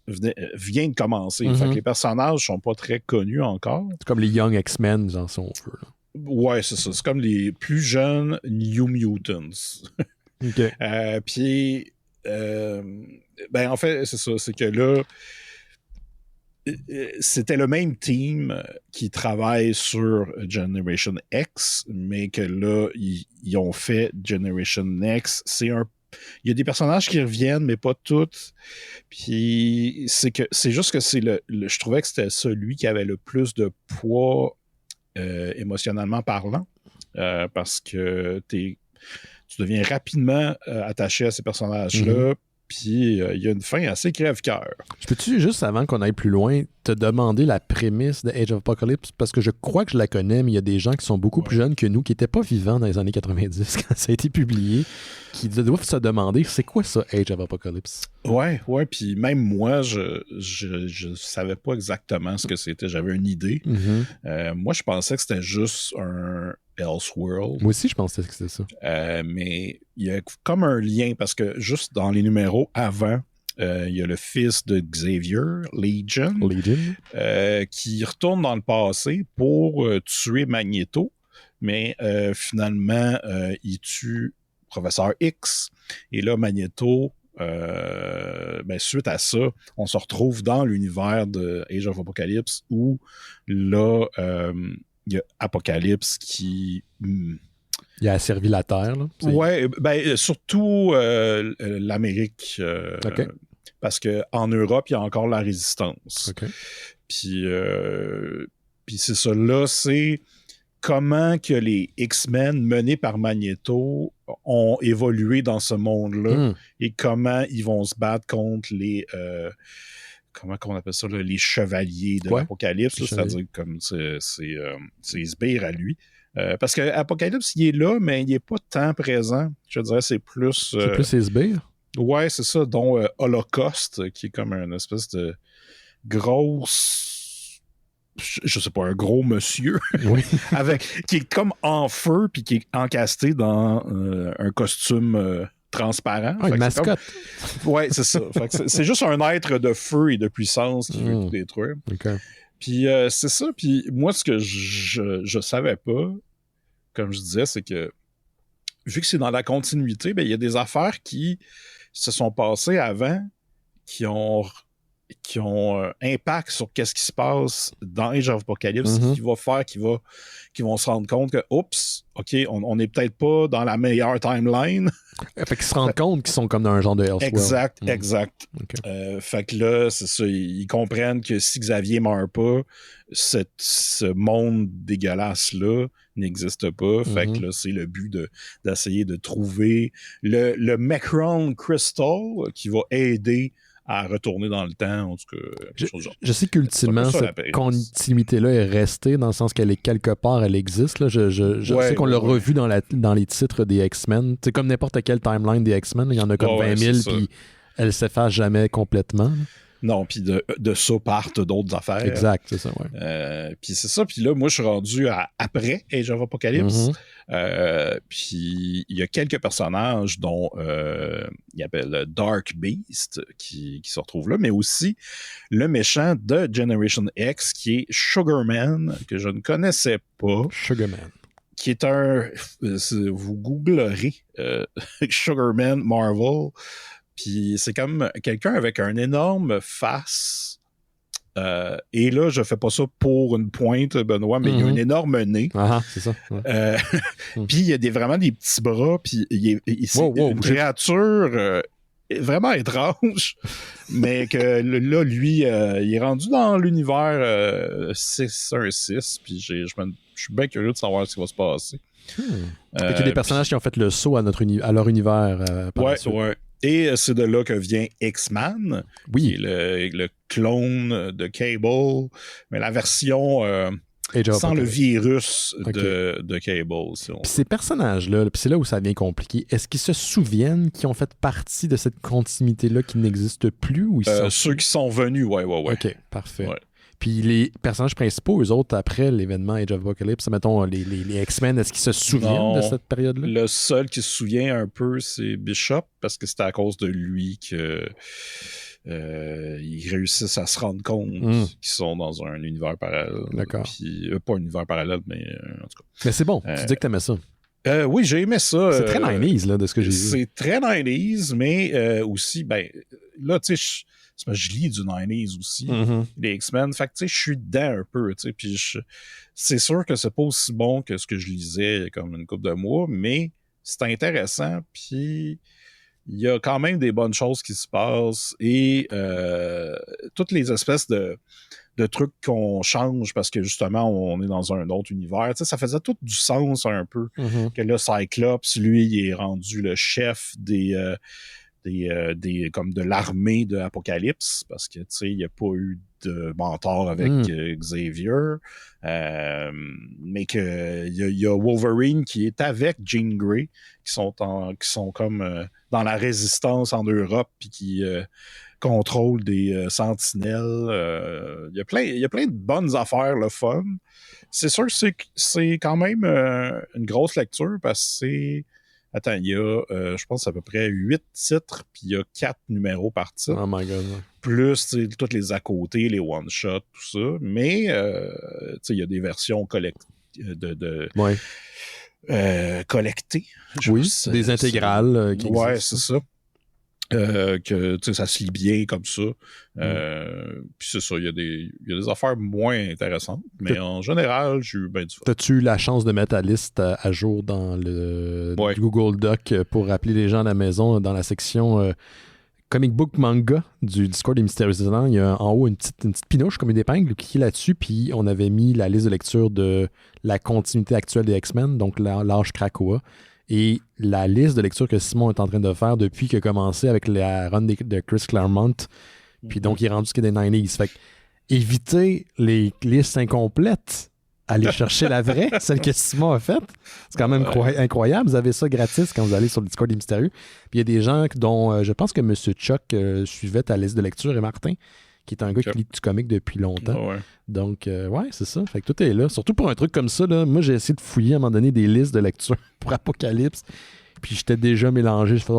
vient de commencer. Fait que les personnages sont pas très connus encore. C'est comme les Young X-Men, genre, si on veut. Là. Ouais, c'est ça. C'est comme les plus jeunes New Mutants. OK. Puis, en fait, c'est ça. C'est que là, c'était le même team qui travaille sur Generation X, mais que là, ils ont fait Generation Next. Il y a des personnages qui reviennent, mais pas toutes. Puis c'est juste que je trouvais que c'était celui qui avait le plus de poids émotionnellement parlant, parce que tu deviens rapidement attaché à ces personnages-là. Puis il y a une fin assez crève-cœur. Je peux-tu, juste avant qu'on aille plus loin, te demander la prémisse de Age of Apocalypse? Parce que je crois que je la connais, mais il y a des gens qui sont beaucoup plus jeunes que nous, qui n'étaient pas vivants dans les années 90 quand ça a été publié, qui doivent se demander, c'est quoi ça, Age of Apocalypse? Ouais, puis même moi, je savais pas exactement ce que c'était. J'avais une idée. Moi, je pensais que c'était juste un Elseworld. Moi aussi, je pensais que c'était ça. Mais il y a comme un lien, parce que juste dans les numéros avant, il y a le fils de Xavier, Legion. Qui retourne dans le passé pour tuer Magneto, mais finalement, il tue Professeur X. Et là, Magneto, suite à ça, on se retrouve dans l'univers de Age of Apocalypse où là, il y a Apocalypse qui... Il a asservi la Terre, là. Ouais, surtout l'Amérique. Okay. Parce qu'en Europe, il y a encore la résistance. Okay. Puis c'est ça. Là, c'est comment que les X-Men menés par Magneto ont évolué dans ce monde-là et comment ils vont se battre contre les... comment qu'on appelle ça, là, les chevaliers de l'Apocalypse. C'est-à-dire comme c'est sbires à lui. Parce que Apocalypse, il est là, mais il n'est pas tant présent. Je dirais c'est plus... c'est plus les sbires? Ouais, c'est ça, dont Holocaust, qui est comme une espèce de grosse... Je sais pas, un gros monsieur, oui. qui est comme en feu, puis qui est encasté dans un costume transparent. Une mascotte. Ouais, c'est ça. C'est juste un être de feu et de puissance qui veut tout détruire. Okay. Puis c'est ça. Puis moi, ce que je savais pas, comme je disais, c'est que vu que c'est dans la continuité, il y a des affaires qui se sont passées avant qui ont impact sur qu'est-ce qui se passe dans Age of Apocalypse, qui va faire qu'ils vont se rendre compte que, oups, OK, on n'est peut-être pas dans la meilleure timeline. Fait qu'ils se rendent compte qu'ils sont comme dans un genre de Elseworld. Exact. Okay. Fait que là, c'est ça, ils comprennent que si Xavier meurt pas, ce monde dégueulasse-là, n'existe pas. Fait que là, c'est le but d'essayer de trouver le Macron Crystal qui va aider à retourner dans le temps. En tout cas, je sais qu'ultimement, cette continuité-là est restée, dans le sens qu'elle est quelque part, elle existe. Là. Je sais qu'on l'a revu dans les titres des X-Men. C'est comme n'importe quelle timeline des X-Men. Il y en a comme 20 000, puis elle s'efface jamais complètement. Là. Non, puis de ça partent d'autres affaires. Exact, c'est ça, ouais. Puis c'est ça, puis là, moi, je suis rendu après Age of Apocalypse. Puis il y a quelques personnages dont il appelle Dark Beast qui se retrouve là, mais aussi le méchant de Generation X qui est Sugarman, que je ne connaissais pas. Sugarman. Qui est vous googlerez Sugarman Marvel. Puis c'est comme quelqu'un avec un énorme face. Et là, je fais pas ça pour une pointe, Benoît, mais il y a un énorme nez. C'est ça. Ouais. Puis il y a vraiment des petits bras. Puis c'est une créature vraiment étrange. Mais que là, lui, il est rendu dans l'univers 616. Puis je suis bien curieux de savoir ce qui va se passer. Il y a des personnages qui ont fait le saut à leur univers. Ouais. Et c'est de là que vient X-Man, qui est le clone de Cable, mais la version sans le virus de Cable. Si puis ces personnages-là, puis c'est là où ça devient compliqué, est-ce qu'ils se souviennent qu'ils ont fait partie de cette continuité-là qui n'existe plus? Ou ceux qui sont venus, ouais. OK, parfait. Ouais. Puis les personnages principaux, eux autres, après l'événement Age of Apocalypse, mettons les X-Men, est-ce qu'ils se souviennent de cette période-là? Le seul qui se souvient un peu, c'est Bishop, parce que c'était à cause de lui que ils réussissent à se rendre compte qu'ils sont dans un univers parallèle. D'accord. Puis, pas un univers parallèle, mais en tout cas. Mais c'est bon, tu dis que t'aimais ça. Oui, j'ai aimé ça. C'est très 90s, là, de ce que j'ai vu. C'est très 90s, mais aussi, là, tu sais, je lis du 90s aussi, les X-Men. Fait que, tu sais, je suis dedans un peu, tu sais. Puis, c'est sûr que c'est pas aussi bon que ce que je lisais comme une couple de mois, mais c'est intéressant. Puis, il y a quand même des bonnes choses qui se passent et toutes les espèces de trucs qu'on change parce que justement on est dans un autre univers, tu sais, ça faisait tout du sens un peu. Que là, Cyclops, lui, il est rendu le chef des comme de l'armée de Apocalypse parce que tu sais, il n'y a pas eu de mentor avec Xavier, mais que il y a Wolverine qui est avec Jean Grey, qui sont comme dans la résistance en Europe puis qui contrôle des sentinelles. Il y a plein de bonnes affaires, le fun. C'est sûr que c'est quand même une grosse lecture parce que c'est... Attends, il y a, je pense, à peu près 8 titres, puis il y a 4 numéros par titre. Oh my God. Plus, toutes les à côté, les one-shots, tout ça. Mais, il y a des versions collectées. Collectées. Oui, des intégrales. Qui ouais, c'est ça. Que ça se lit bien comme ça. Puis c'est ça, il y a des affaires moins intéressantes, mais en général, j'ai eu bien du fun. T'as-tu eu la chance de mettre la liste à jour dans le Google Doc pour rappeler les gens à la maison dans la section comic book manga du Discord des Mystérieux Étonnants? Il y a en haut une petite pinouche comme une épingle qui est là-dessus, puis on avait mis la liste de lecture de la continuité actuelle des X-Men, donc l'âge Krakoa. Et la liste de lecture que Simon est en train de faire depuis qu'il a commencé avec la run de Chris Claremont, puis donc il est rendu jusqu'à des 90s. Fait que éviter les listes incomplètes, aller chercher la vraie, celle que Simon a faite. C'est quand même incroyable. Vous avez ça gratis quand vous allez sur le Discord des Mystérieux. Puis il y a des gens dont je pense que M. Chuck suivait ta liste de lecture et Martin, qui est un gars qui lit du comic depuis longtemps. Ouais. Donc, c'est ça. Fait que tout est là. Surtout pour un truc comme ça, là, moi, j'ai essayé de fouiller à un moment donné des listes de lecture pour Apocalypse. Puis j'étais déjà mélangé. Je fais,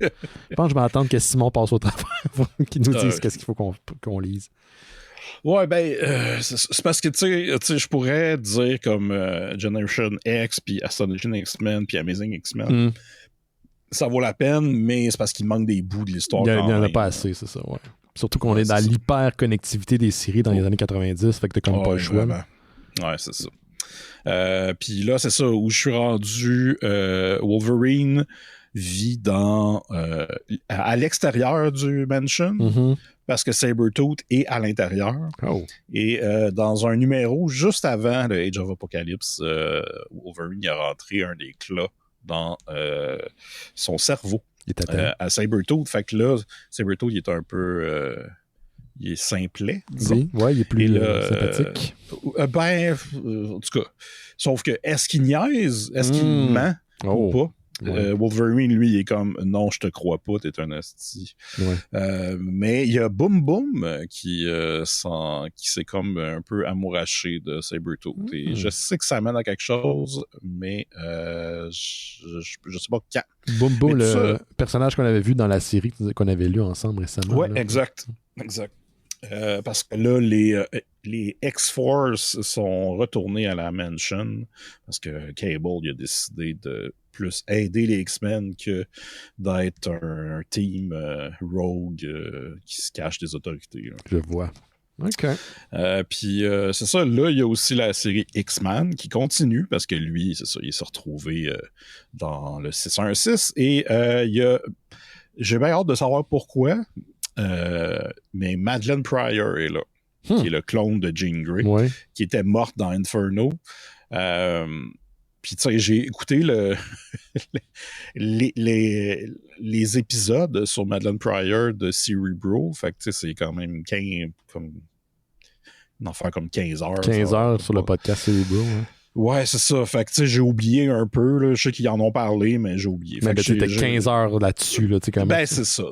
je pense que je vais attendre que Simon passe au travers pour qu'il nous dise qu'est-ce qu'il faut qu'on lise. Ouais, c'est parce que, tu sais, je pourrais dire comme Generation X, puis Astonishing X-Men, puis Amazing X-Men. Ça vaut la peine, mais c'est parce qu'il manque des bouts de l'histoire. Il n'y en a pas assez, c'est ça, ouais. Surtout qu'on est dans l'hyper-connectivité des séries dans les années 90, fait que t'as comme pas le choix. Vraiment. Ouais, c'est ça. Puis là, c'est ça, où je suis rendu Wolverine, vit à l'extérieur du mansion, parce que Sabretooth est à l'intérieur. Oh. Et dans un numéro juste avant le Age of Apocalypse, Wolverine a rentré un éclat dans son cerveau à Sabretooth. Fait que là, Sabretooth, il est un peu... il est simplet, disons. Oui, il est plus sympathique. En tout cas, sauf que est-ce qu'il niaise? Est-ce qu'il ment ou pas? Ouais. Wolverine, lui, il est comme « Non, je te crois pas, t'es un asti. Ouais. » mais il y a Boom Boom qui s'est comme un peu amouraché de Sabretooth. Et je sais que ça mène à quelque chose, mais je sais pas quand. Boom Boom, le personnage qu'on avait vu dans la série qu'on avait lu ensemble récemment. Ouais, exact. Parce que là, les X-Force sont retournés à la Mansion parce que Cable il a décidé de plus aider les X-Men que d'être un team rogue qui se cache des autorités. Là. Je vois. OK. Puis c'est ça, là, il y a aussi la série X-Men qui continue parce que lui, c'est ça, il s'est retrouvé dans le 616 et j'ai bien hâte de savoir pourquoi. Mais Madeleine Pryor est là, qui est le clone de Jean Grey, qui était morte dans Inferno. Puis, tu sais, j'ai écouté les épisodes sur Madeleine Pryor de Cerebro. Fait que, tu sais, c'est quand même une affaire comme 15 heures. 15 heures sur le podcast Cerebro, Ouais, c'est ça. Fait que, tu sais, j'ai oublié un peu. Là. Je sais qu'ils en ont parlé, mais j'ai oublié. Mais tu étais 15 heures là-dessus, là, tu sais, quand même. Ben, c'est ça.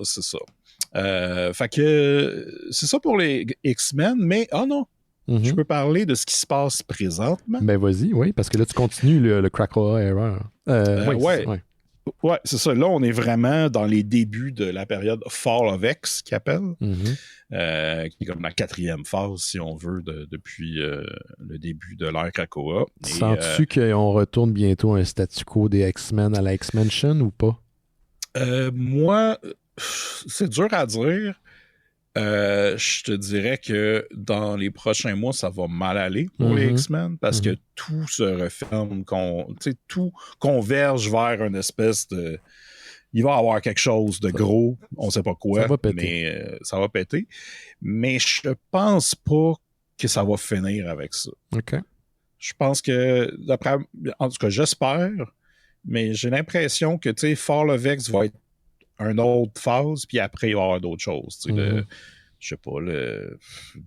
Fait que c'est ça pour les X-Men, mais non. Je peux parler de ce qui se passe présentement. Ben vas-y, oui, parce que là tu continues le Krakoa Era. Ouais, c'est ça. Là, on est vraiment dans les débuts de la période Fall of X, qu'ils appellent, qui est comme la 4e phase, si on veut, depuis le début de l'ère Krakoa. Sens-tu qu'on retourne bientôt à un statu quo des X-Men à la X-Mansion ou pas? Moi, c'est dur à dire. Je te dirais que dans les prochains mois, ça va mal aller pour les X-Men parce que tout se referme, tout converge vers une espèce de... Il va y avoir quelque chose de gros, on sait pas quoi, mais ça va péter. Mais je pense pas que ça va finir avec ça. OK. Je pense que, en tout cas, j'espère, mais j'ai l'impression que, Fall of X va être une autre phase, puis après, il va y avoir d'autres choses. Je sais pas, le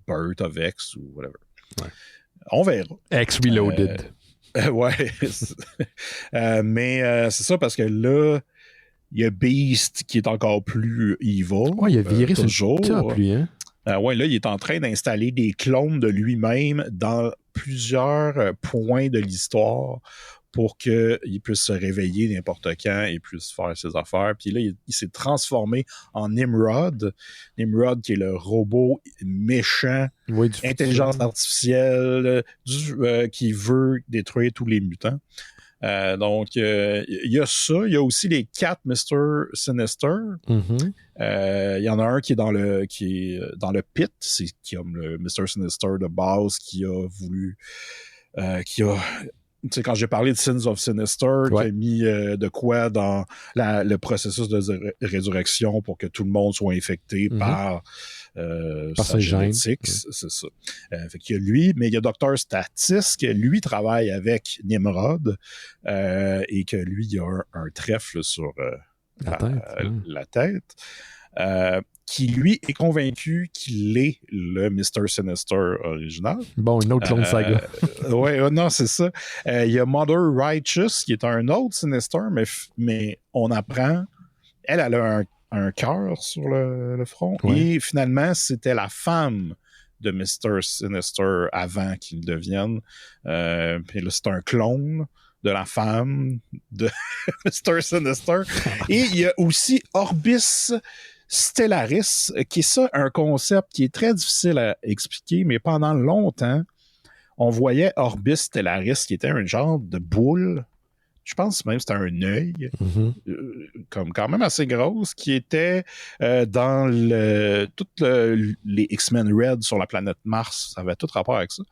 Birth of X ou whatever. Ouais. On verra. X Reloaded. Ouais. Mais c'est ça, parce que là, il y a Beast qui est encore plus evil. Ouais, il a viré toujours. Sur lui, hein? Ouais, là, il est en train d'installer des clones de lui-même dans plusieurs points de l'histoire pour qu'il puisse se réveiller n'importe quand et puisse faire ses affaires. Puis là, il s'est transformé en Nimrod. Nimrod, qui est le robot méchant, intelligence artificielle, qui veut détruire tous les mutants. Donc, il y a ça. Il y a aussi les 4 Mr. Sinister. Il y en a un qui est dans le pit. C'est comme le Mr. Sinister de base qui a voulu... Tu sais, quand j'ai parlé de Sins of Sinister, qui a mis de quoi dans le processus de résurrection pour que tout le monde soit infecté par sa génétique, c'est ça. Fait qu'il y a lui, mais il y a Dr. Statis qui, lui, travaille avec Nimrod et que lui, il a un trèfle sur la tête. Qui, lui, est convaincu qu'il est le Mr. Sinister original. Bon, une autre clone saga. Non, c'est ça. Il y a Mother Righteous, qui est un autre Sinister, mais on apprend... Elle a un cœur sur le front. Et finalement, c'était la femme de Mr. Sinister avant qu'il devienne. Puis là, c'est un clone de la femme de Mr. Sinister. Et il y a aussi Orbis Stellaris, qui est ça, un concept qui est très difficile à expliquer, mais pendant longtemps, on voyait Orbis Stellaris, qui était un genre de boule je pense même que c'était un œil, comme quand même assez grosse, qui était dans toutes les X-Men Red sur la planète Mars. Ça avait tout rapport avec ça.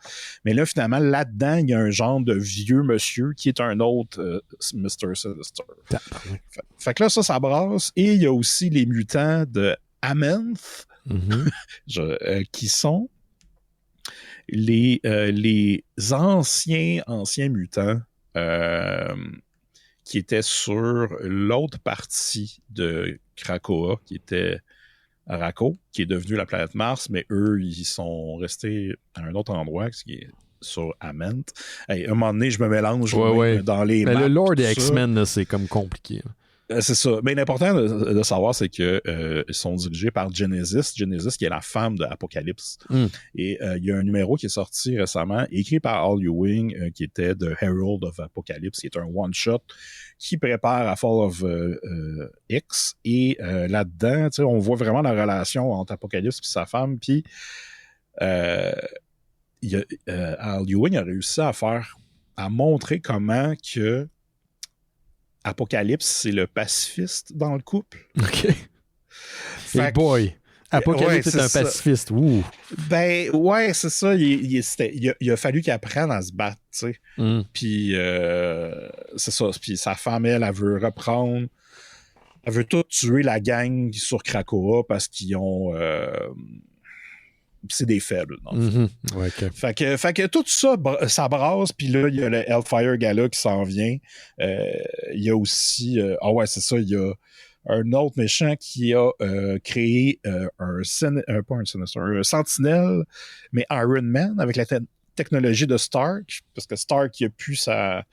Mais là, finalement, là-dedans, il y a un genre de vieux monsieur qui est un autre Mr. Sinister. Fait que là, ça brasse. Et il y a aussi les mutants de Amenth, qui sont les anciens mutants qui étaient sur l'autre partie de Krakoa, qui était Arakko, qui est devenu la planète Mars, mais eux, ils sont restés à un autre endroit, qui est sur Amenth. Hey, à un moment donné, je me mélange dans les maps. Le lore des X-Men, là, c'est comme compliqué. C'est ça. Mais l'important de savoir, c'est que ils sont dirigés par Genesis. Genesis, qui est la femme d'Apocalypse. Et il y a un numéro qui est sorti récemment, écrit par Al Ewing, qui était The Herald of Apocalypse, qui est un one-shot qui prépare à Fall of X. Et là-dedans, on voit vraiment la relation entre Apocalypse et sa femme. Puis Al Ewing a réussi à montrer comment que Apocalypse, c'est le pacifiste dans le couple. OK. Hey boy! Apocalypse, c'est un pacifiste. Ouh. Ben, ouais, c'est ça. Il a fallu qu'il apprenne à se battre, tu sais. Puis, c'est ça. Puis sa femme, elle veut reprendre. Elle veut tout tuer la gang sur Krakoa parce qu'ils ont... c'est des faibles, dans le fond. Ouais, okay. Fait que tout ça, ça brasse, puis là, il y a le Hellfire Gala qui s'en vient. Il y a aussi... c'est ça, il y a un autre méchant qui a créé un Sentinelle, mais Iron Man, avec la technologie de Stark, parce que Stark, il a plus sa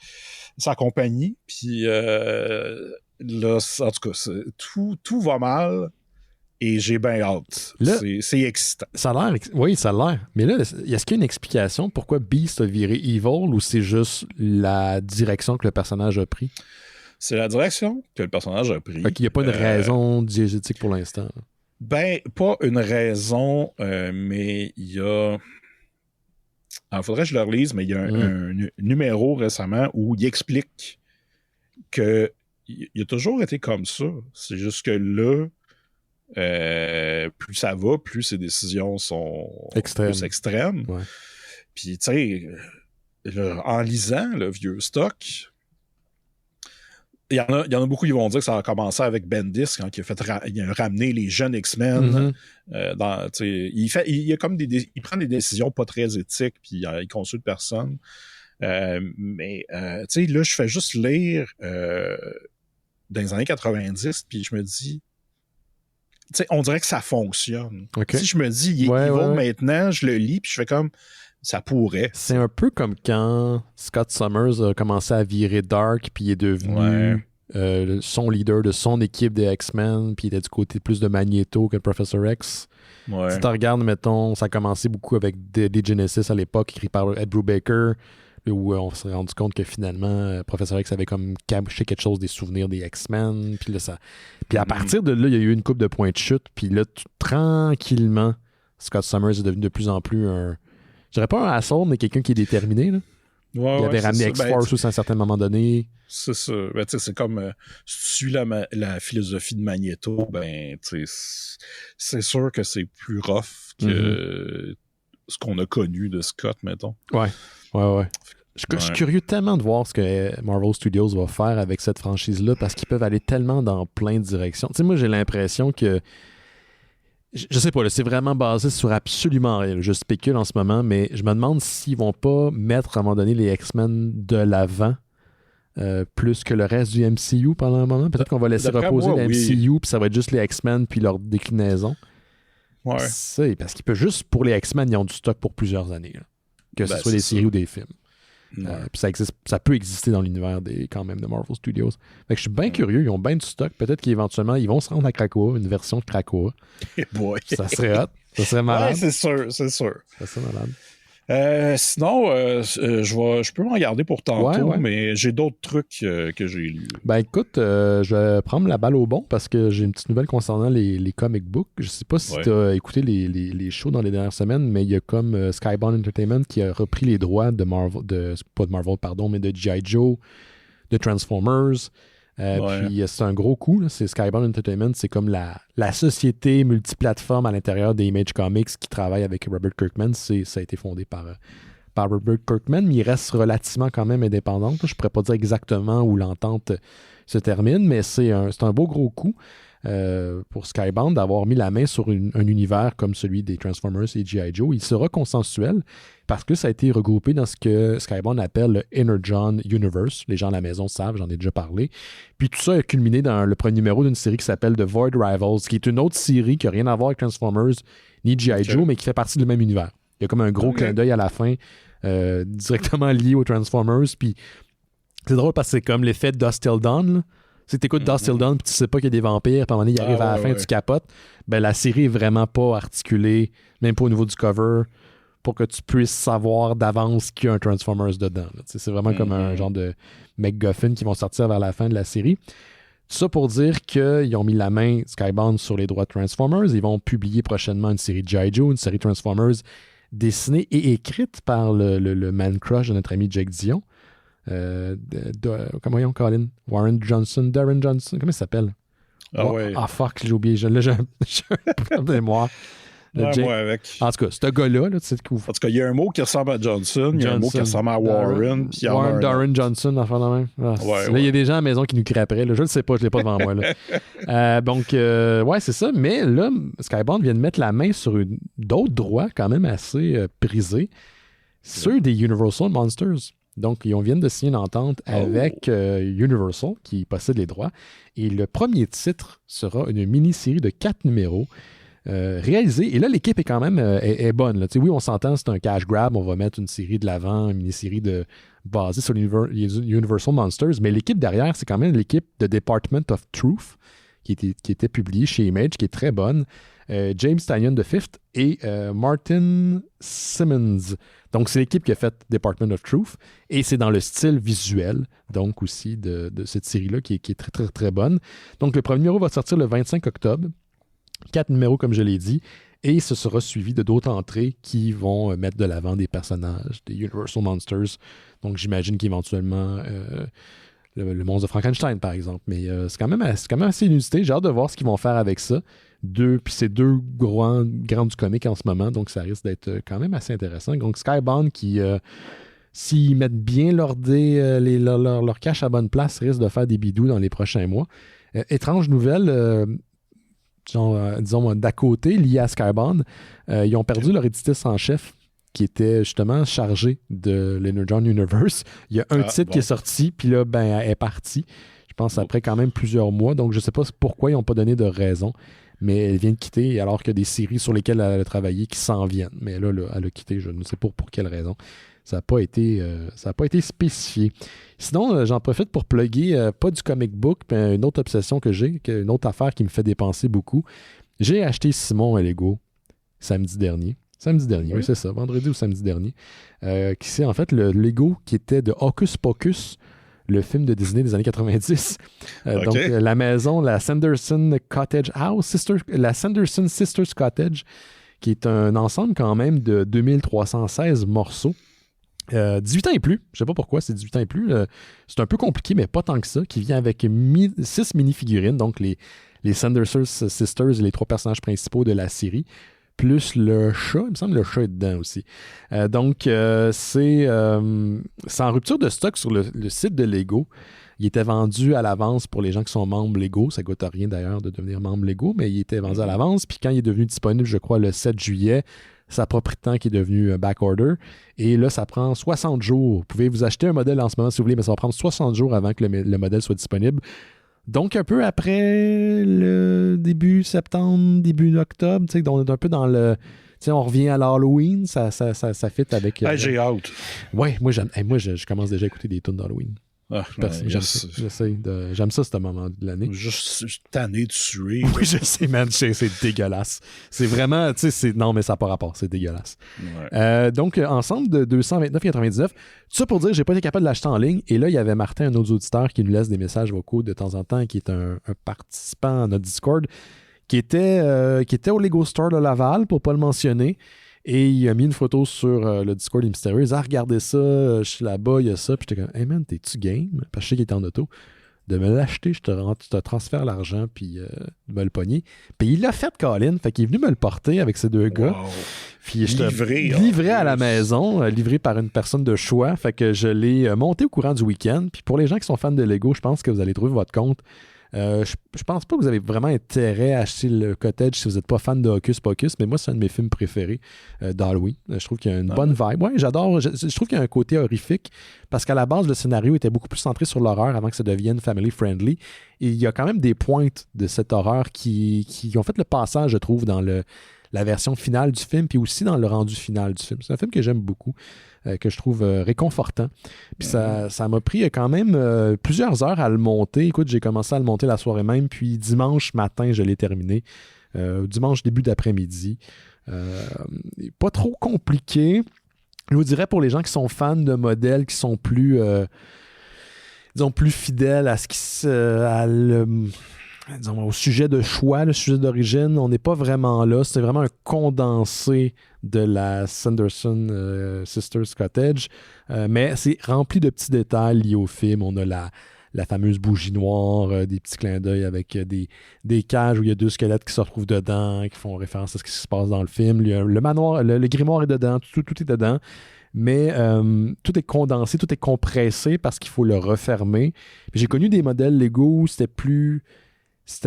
compagnie, puis là, en tout cas, tout va mal. Et j'ai bien hâte. Là, c'est excitant. Ça a l'air. Oui, ça a l'air. Mais là, est-ce qu'il y a une explication pourquoi Beast a viré Evil ou c'est juste la direction que le personnage a pris? C'est la direction que le personnage a pris. Il n'y a pas une raison diégétique pour l'instant. Ben, pas une raison, mais il y a... Alors, faudrait que je le relise, mais il y a un numéro récemment où il explique que il a toujours été comme ça. C'est juste que là, plus ça va, plus ses décisions sont plus extrêmes. Ouais. Puis, tu sais, en lisant le vieux stock, il y en a beaucoup qui vont dire que ça a commencé avec Bendis quand il a ramené les jeunes X-Men. Il prend des décisions pas très éthiques, puis il consulte personne. Mais, tu sais, là, je fais juste lire dans les années 90, puis je me dis... T'sais, on dirait que ça fonctionne. Okay. Si je me dis, il est evil maintenant, je le lis, puis je fais comme, ça pourrait. C'est un peu comme quand Scott Summers a commencé à virer Dark, puis il est devenu son leader de son équipe des X-Men, puis il était du côté plus de Magneto que Professor X. Si tu regardes, mettons, ça a commencé beaucoup avec des Genesis à l'époque, écrit par Ed Brubaker, où on s'est rendu compte que finalement, Professor X avait comme caché quelque chose des souvenirs des X-Men. Puis là, puis à partir de là, il y a eu une couple de points de chute. Puis là, tranquillement, Scott Summers est devenu de plus en plus je dirais pas un asshole, mais quelqu'un qui est déterminé. Là. Il avait ramené X-Force à un certain moment donné. C'est ça. Ben, c'est comme si tu suis la philosophie de Magneto, ben, c'est sûr que c'est plus rough que ce qu'on a connu de Scott, mettons. Ouais. Je suis curieux tellement de voir ce que Marvel Studios va faire avec cette franchise-là parce qu'ils peuvent aller tellement dans plein de directions. Tu sais, moi, j'ai l'impression que... Je sais pas, là, c'est vraiment basé sur absolument rien. Je spécule en ce moment, mais je me demande s'ils vont pas mettre à un moment donné les X-Men de l'avant plus que le reste du MCU pendant un moment. Peut-être qu'on va laisser reposer le MCU puis ça va être juste les X-Men puis leur déclinaison. Ouais. C'est parce qu'il peut juste, pour les X-Men, ils ont du stock pour plusieurs années. Là. Que ce soit des séries ou des films. Puis ça peut exister dans l'univers quand même de Marvel Studios. Fait que je suis bien curieux, ils ont bien du stock. Peut-être qu'éventuellement, ils vont se rendre à Krakoa, une version de Krakoa. Ça serait hot. Ça serait malade. Ouais, c'est sûr. Ça serait malade. Sinon, je peux m'en garder pour tantôt, mais j'ai d'autres trucs que j'ai lus. Ben écoute, je vais prendre la balle au bon parce que j'ai une petite nouvelle concernant les comic books. Je sais pas si tu as écouté les shows dans les dernières semaines, mais il y a comme Skybound Entertainment qui a repris les droits de Marvel, pas de Marvel, pardon, mais de G.I. Joe, de Transformers. Puis c'est un gros coup, là. C'est Skybound Entertainment, c'est comme la société multiplateforme à l'intérieur des Image Comics qui travaille avec Robert Kirkman. Ça a été fondé par Robert Kirkman, mais il reste relativement quand même indépendant. Je ne pourrais pas dire exactement où l'entente se termine, mais c'est un beau gros coup pour Skybound d'avoir mis la main sur un univers comme celui des Transformers et G.I. Joe. Il sera consensuel parce que ça a été regroupé dans ce que Skybound appelle le Energon Universe. Les gens à la maison savent, j'en ai déjà parlé. Puis tout ça a culminé dans le premier numéro d'une série qui s'appelle The Void Rivals, qui est une autre série qui n'a rien à voir avec Transformers ni G.I. Joe, mais qui fait partie du même univers. Il y a comme un gros clin d'œil à la fin, directement lié aux Transformers. Puis c'est drôle parce que c'est comme l'effet Dusk Till Dawn, là. Si tu écoutes Dusk Till Dawn puis tu sais pas qu'il y a des vampires, puis à un moment donné, il arrive à la fin, tu capotes, ben la série est vraiment pas articulée, même pas au niveau du cover, pour que tu puisses savoir d'avance qu'il y a un Transformers dedans. C'est vraiment comme un genre de MacGuffin qui vont sortir vers la fin de la série. Tout ça pour dire qu'ils ont mis la main, Skybound, sur les droits de Transformers. Ils vont publier prochainement une série de G.I. Joe, une série Transformers dessinée et écrite par le man crush de notre ami Jake Dion. Comment on Colin? Darren Johnson, comment il s'appelle? Fuck, j'ai oublié. Là, j'ai un problème de mémoire. Moi avec. En tout cas, ce gars-là, tu sais En tout cas, il y a un mot qui ressemble à Johnson, il y a un mot qui ressemble à Warren. Darren Johnson, enfin de même. Là, il y a des gens à la maison qui nous crient après. Là. Je ne le sais pas, je ne l'ai pas devant moi. Là. Donc, c'est ça. Mais là, Skybound vient de mettre la main sur d'autres droits quand même assez prisés, ceux des Universal Monsters. Donc, ils viennent de signer une entente avec Universal, qui possède les droits. Et le premier titre sera une mini-série de 4 numéros réalisée. Et là, l'équipe est quand même est bonne. Là. Oui, on s'entend, c'est un cash grab. On va mettre une série de l'avant, une mini-série basée sur les Universal Monsters. Mais l'équipe derrière, c'est quand même l'équipe de Department of Truth, qui était publiée chez Image, qui est très bonne. James Tynion de Fifth et Martin Simmons. Donc, c'est l'équipe qui a fait Department of Truth et c'est dans le style visuel, donc aussi de cette série-là qui est très, très, très bonne. Donc, le premier numéro va sortir le 25 octobre. 4 numéros, comme je l'ai dit, et ce sera suivi de d'autres entrées qui vont mettre de l'avant des personnages, des Universal Monsters. Donc, j'imagine qu'éventuellement, le monstre de Frankenstein, par exemple. Mais c'est quand même assez inusité. J'ai hâte de voir ce qu'ils vont faire avec ça. Puis c'est deux grands du comic en ce moment, donc ça risque d'être quand même assez intéressant. Donc Skybound qui, s'ils mettent bien leur cash à bonne place, risque de faire des bidous dans les prochains mois. Étrange nouvelle, disons d'à côté, liée à Skybound, ils ont perdu leur éditrice en chef qui était justement chargé de l'Energon Universe. Il y a un titre qui est sorti, puis là, elle est partie. Je pense après quand même plusieurs mois, donc je ne sais pas pourquoi ils n'ont pas donné de raison. Mais elle vient de quitter alors qu'il y a des séries sur lesquelles elle a travaillé qui s'en viennent. Mais là, elle a quitté, je ne sais pas pour quelle raison. Ça n'a pas été spécifié. Sinon, j'en profite pour plugger, pas du comic book, mais une autre obsession que j'ai, une autre affaire qui me fait dépenser beaucoup. J'ai acheté Simon et Lego samedi dernier. Oui, c'est ça, vendredi ou samedi dernier. Qui c'est en fait le Lego qui était de Hocus Pocus, le film de Disney des années 90. Donc, la maison, la Sanderson Cottage House, la Sanderson Sisters Cottage, qui est un ensemble quand même de 2316 morceaux. 18 ans et plus, je ne sais pas pourquoi, c'est 18 ans et plus. C'est un peu compliqué, mais pas tant que ça, qui vient avec 6 mini-figurines, donc les Sanderson Sisters, les 3 personnages principaux de la série, plus le chat, il me semble que le chat est dedans aussi. Donc, c'est en rupture de stock sur le site de Lego. Il était vendu à l'avance pour les gens qui sont membres Lego. Ça ne coûte rien d'ailleurs de devenir membre Lego, mais il était vendu à l'avance. Puis quand il est devenu disponible, je crois, le 7 juillet, ça n'a pas pris de temps qu'il est devenu backorder. Et là, ça prend 60 jours. Vous pouvez vous acheter un modèle en ce moment si vous voulez, mais ça va prendre 60 jours avant que le modèle soit disponible. Donc, un peu après le début septembre, début octobre, tu sais, on est un peu dans le... Tu sais, on revient à l'Halloween, ça fit avec... j'ai hâte. Ouais, moi, je commence déjà à écouter des tunes d'Halloween. J'aime ça, ce moment de l'année. Juste tanné de suer. Oui, je sais, man, c'est dégueulasse. C'est vraiment, tu sais, non, mais ça n'a pas rapport, c'est dégueulasse. Ouais. Donc, ensemble de 229,99. Tout ça pour dire que j'ai pas été capable de l'acheter en ligne. Et là, il y avait Martin, un autre auditeur, qui nous laisse des messages vocaux de temps en temps, qui est un participant à notre Discord, qui était au Lego Store de Laval, pour pas le mentionner. Et il a mis une photo sur le Discord des Mystérieux. Ah, regardez ça, je suis là-bas, il y a ça. Puis j'étais comme, hey man, t'es-tu game? Parce que je sais qu'il était en auto. De me l'acheter, je te transfère l'argent, puis de me le pogner. Puis il l'a fait, Colin. Fait qu'il est venu me le porter avec ces deux gars. Wow. Puis Livré à la maison, livré par une personne de choix. Fait que je l'ai monté au courant du week-end. Puis pour les gens qui sont fans de Lego, je pense que vous allez trouver votre compte. Je pense pas que vous avez vraiment intérêt à acheter le Cottage si vous n'êtes pas fan de Hocus Pocus, mais moi, c'est un de mes films préférés d'Halloween. Je trouve qu'il y a une bonne vibe. Ouais, j'adore. Je trouve qu'il y a un côté horrifique parce qu'à la base, le scénario était beaucoup plus centré sur l'horreur avant que ça devienne family-friendly. Et il y a quand même des pointes de cette horreur qui ont fait le passage, je trouve, dans la version finale du film, puis aussi dans le rendu final du film. C'est un film que j'aime beaucoup, que je trouve réconfortant. Puis ça m'a pris quand même plusieurs heures à le monter. Écoute, j'ai commencé à le monter la soirée même, puis dimanche matin, je l'ai terminé. Dimanche début d'après-midi. Pas trop compliqué. Je vous dirais pour les gens qui sont fans de modèles qui sont plus, disons, plus fidèles à ce qui disons, au sujet de choix, le sujet d'origine, on n'est pas vraiment là. C'est vraiment un condensé de la Sanderson Sisters Cottage. Mais c'est rempli de petits détails liés au film. On a la fameuse bougie noire, des petits clins d'œil avec des cages où il y a deux squelettes qui se retrouvent dedans, qui font référence à ce qui se passe dans le film. Le manoir, le grimoire est dedans, tout est dedans. Mais tout est condensé, tout est compressé parce qu'il faut le refermer. Puis j'ai connu des modèles Lego où c'était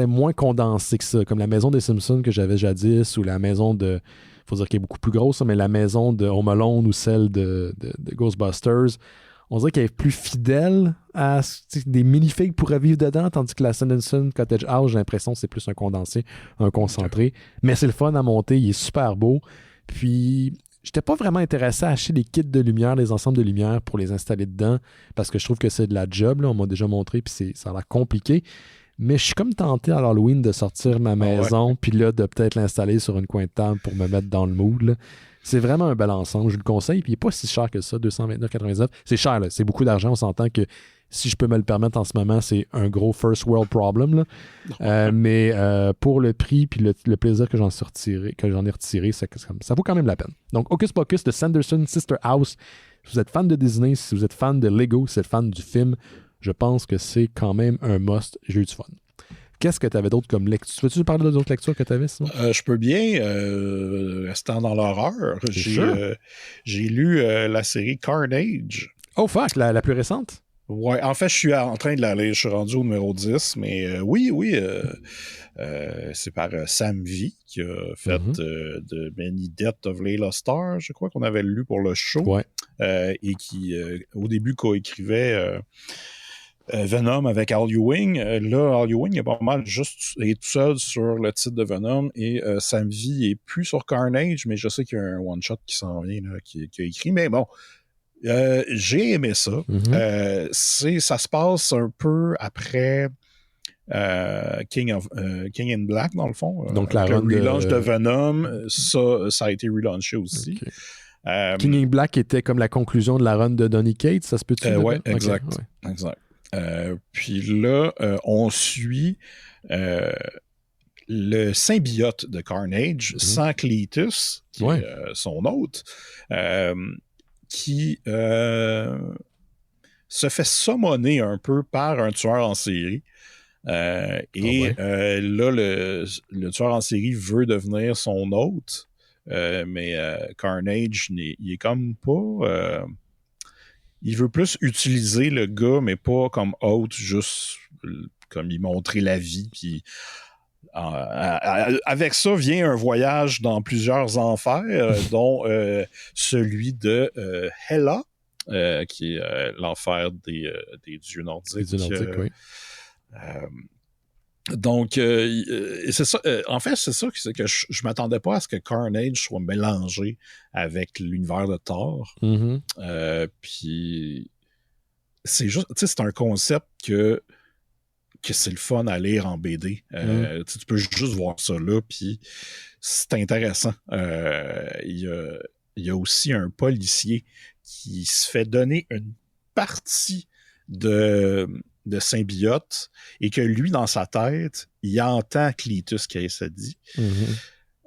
moins condensé que ça, comme la maison des Simpsons que j'avais jadis, ou la maison de, faut dire qu'elle est beaucoup plus grosse, mais la maison de Home Alone ou celle de Ghostbusters, on dirait qu'elle est plus fidèle à des minifigs pourraient vivre dedans, tandis que la Sanderson Cottage House, j'ai l'impression que c'est plus un condensé, un concentré. Okay. Mais c'est le fun à monter, il est super beau. Puis, j'étais pas vraiment intéressé à acheter des kits de lumière, des ensembles de lumière pour les installer dedans, parce que je trouve que c'est de la job, là, on m'a déjà montré, puis ça a l'air compliqué. Mais je suis comme tenté à l'Halloween de sortir ma maison, puis là, de peut-être l'installer sur une coin de table pour me mettre dans le mood. Là. C'est vraiment un bel ensemble, je le conseille, puis il n'est pas si cher que ça, 229,99. C'est cher, là. C'est beaucoup d'argent, on s'entend que si je peux me le permettre en ce moment, c'est un gros first world problem. Là. Mais pour le prix puis le plaisir que j'en ai retiré, ça vaut quand même la peine. Donc, Hocus Pocus de Sanderson Sister House. Si vous êtes fan de Disney, si vous êtes fan de Lego, si vous êtes fan du film, je pense que c'est quand même un must. J'ai eu du fun. Qu'est-ce que tu avais d'autre comme lecture? Veux-tu parler d'autres lectures que tu avais, sinon? Je peux bien, restant dans l'horreur. J'ai lu la série Carnage. Oh, fuck, la plus récente? Ouais, en fait, je suis en train de la lire. Je suis rendu au numéro 10, mais oui, c'est par Sam V qui a fait de Many Deaths of Layla Starr, je crois qu'on avait lu pour le show. Ouais. Et qui, au début, coécrivait Venom avec Al Ewing. Là, Al Ewing est pas mal juste est tout seul sur le titre de Venom et Sam V est plus sur Carnage, mais je sais qu'il y a un one-shot qui s'en vient, là, qui a écrit. Mais bon, j'ai aimé ça. Ça se passe un peu après King in Black, dans le fond. Donc, la run relaunch de Venom, ça a été relaunché aussi. Okay. King in Black était comme la conclusion de la run de Donny Cates, ça se peut-tu? Oui, exact. Okay, ouais. Exact. Puis là, on suit le symbiote de Carnage, sans Cletus, qui est son hôte, qui se fait summoner un peu par un tueur en série. Là, le tueur en série veut devenir son hôte, mais Carnage, il est comme pas... il veut plus utiliser le gars, mais pas comme hôte, juste comme y montrer la vie. Puis avec ça vient un voyage dans plusieurs enfers, dont celui de Hela, qui est l'enfer des dieux nordiques. Les dieux nordiques, oui. Donc, c'est ça. En fait, c'est ça que je m'attendais pas à ce que Carnage soit mélangé avec l'univers de Thor. Puis, c'est juste, tu sais, c'est un concept que c'est le fun à lire en BD. Tu peux juste voir ça là, puis c'est intéressant. Il y a aussi un policier qui se fait donner une partie de symbiote et que lui, dans sa tête, il entend Cletus qui ça dit.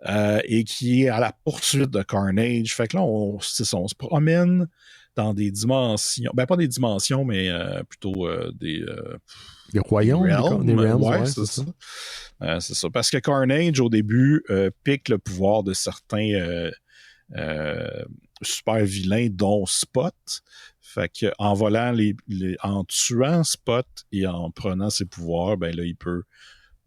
et qui est à la poursuite de Carnage. Fait que là, on se promène dans des dimensions, ben pas des dimensions, mais plutôt des royaumes, des realms, ouais, c'est ça. C'est ça. Parce que Carnage, au début, pique le pouvoir de certains super vilains, dont Spot. Fait que en volant en tuant Spot et en prenant ses pouvoirs, ben là, il peut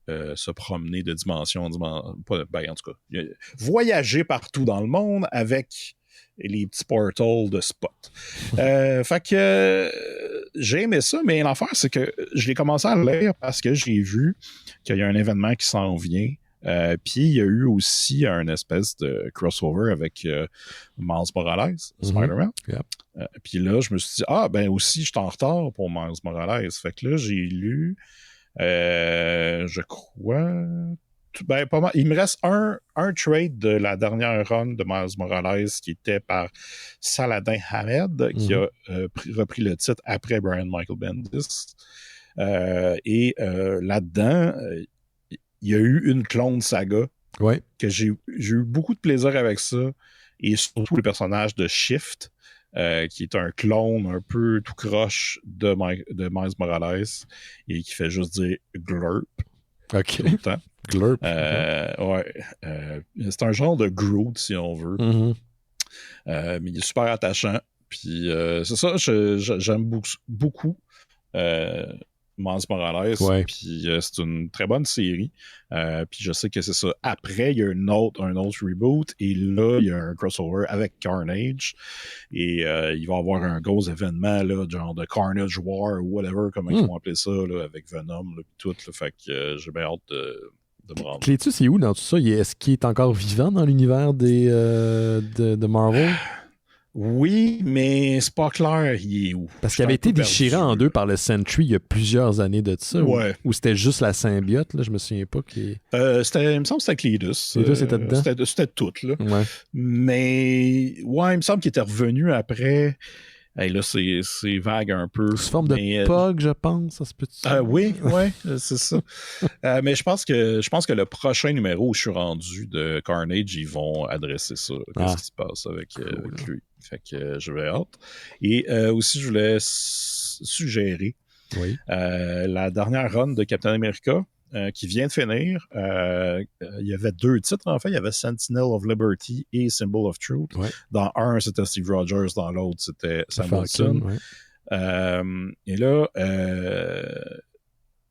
se promener de dimension en dimension. Ben, en tout cas, voyager partout dans le monde avec les petits portals de Spot. Fait que j'ai aimé ça, mais l'affaire, c'est que je l'ai commencé à lire parce que j'ai vu qu'il y a un événement qui s'en vient. Puis il y a eu aussi un espèce de crossover avec Miles Morales, Spider-Man. Yep. Puis là, je me suis dit, ben aussi, je suis en retard pour Miles Morales. Fait que là, j'ai lu, je crois, pas mal. Il me reste un trade de la dernière run de Miles Morales qui était par Saladin Ahmed, qui a repris le titre après Brian Michael Bendis. Et là-dedans, il y a eu une clone saga que j'ai eu beaucoup de plaisir avec ça, et surtout le personnage de Shift, qui est un clone un peu tout croche de Miles Morales et qui fait juste dire glurp tout le temps. Glurp. C'est un genre de Groot, si on veut. Mais il est super attachant. Puis c'est ça, j'aime beaucoup Miles Morales. Puis c'est une très bonne série. Puis je sais que c'est ça. Après, il y a un autre reboot. Et là, il y a un crossover avec Carnage. Et il va y avoir un gros événement, là, genre de Carnage War ou whatever, comment ils vont appeler ça, là, avec Venom, là, tout. Là, fait que j'ai bien hâte de me rendre. Clétus, c'est où dans tout ça? Est-ce qu'il est encore vivant dans l'univers de Marvel? Oui, mais c'est pas clair, il est où. Parce qu'il avait été déchiré en deux par le Sentry il y a plusieurs années de ça. Ouais. Ou c'était juste la symbiote, là, je me souviens pas. Il me semble que c'était Cletus. Cletus était dedans? C'était tout, là. Ouais. Mais, ouais, il me semble qu'il était revenu après. Hey, là, c'est vague un peu. Sous forme de POG, je pense, ça se peut. Oui, c'est ça. Mais je pense que le prochain numéro où je suis rendu de Carnage, ils vont adresser ça. Qu'est-ce qui se passe avec lui. Fait que je vais hâte. Et aussi, je voulais suggérer la dernière run de Captain America qui vient de finir. Il y avait 2 titres, en fait. Il y avait Sentinel of Liberty et Symbol of Truth. Ouais. Dans un, c'était Steve Rogers. Dans l'autre, c'était Sam Wilson. Et là,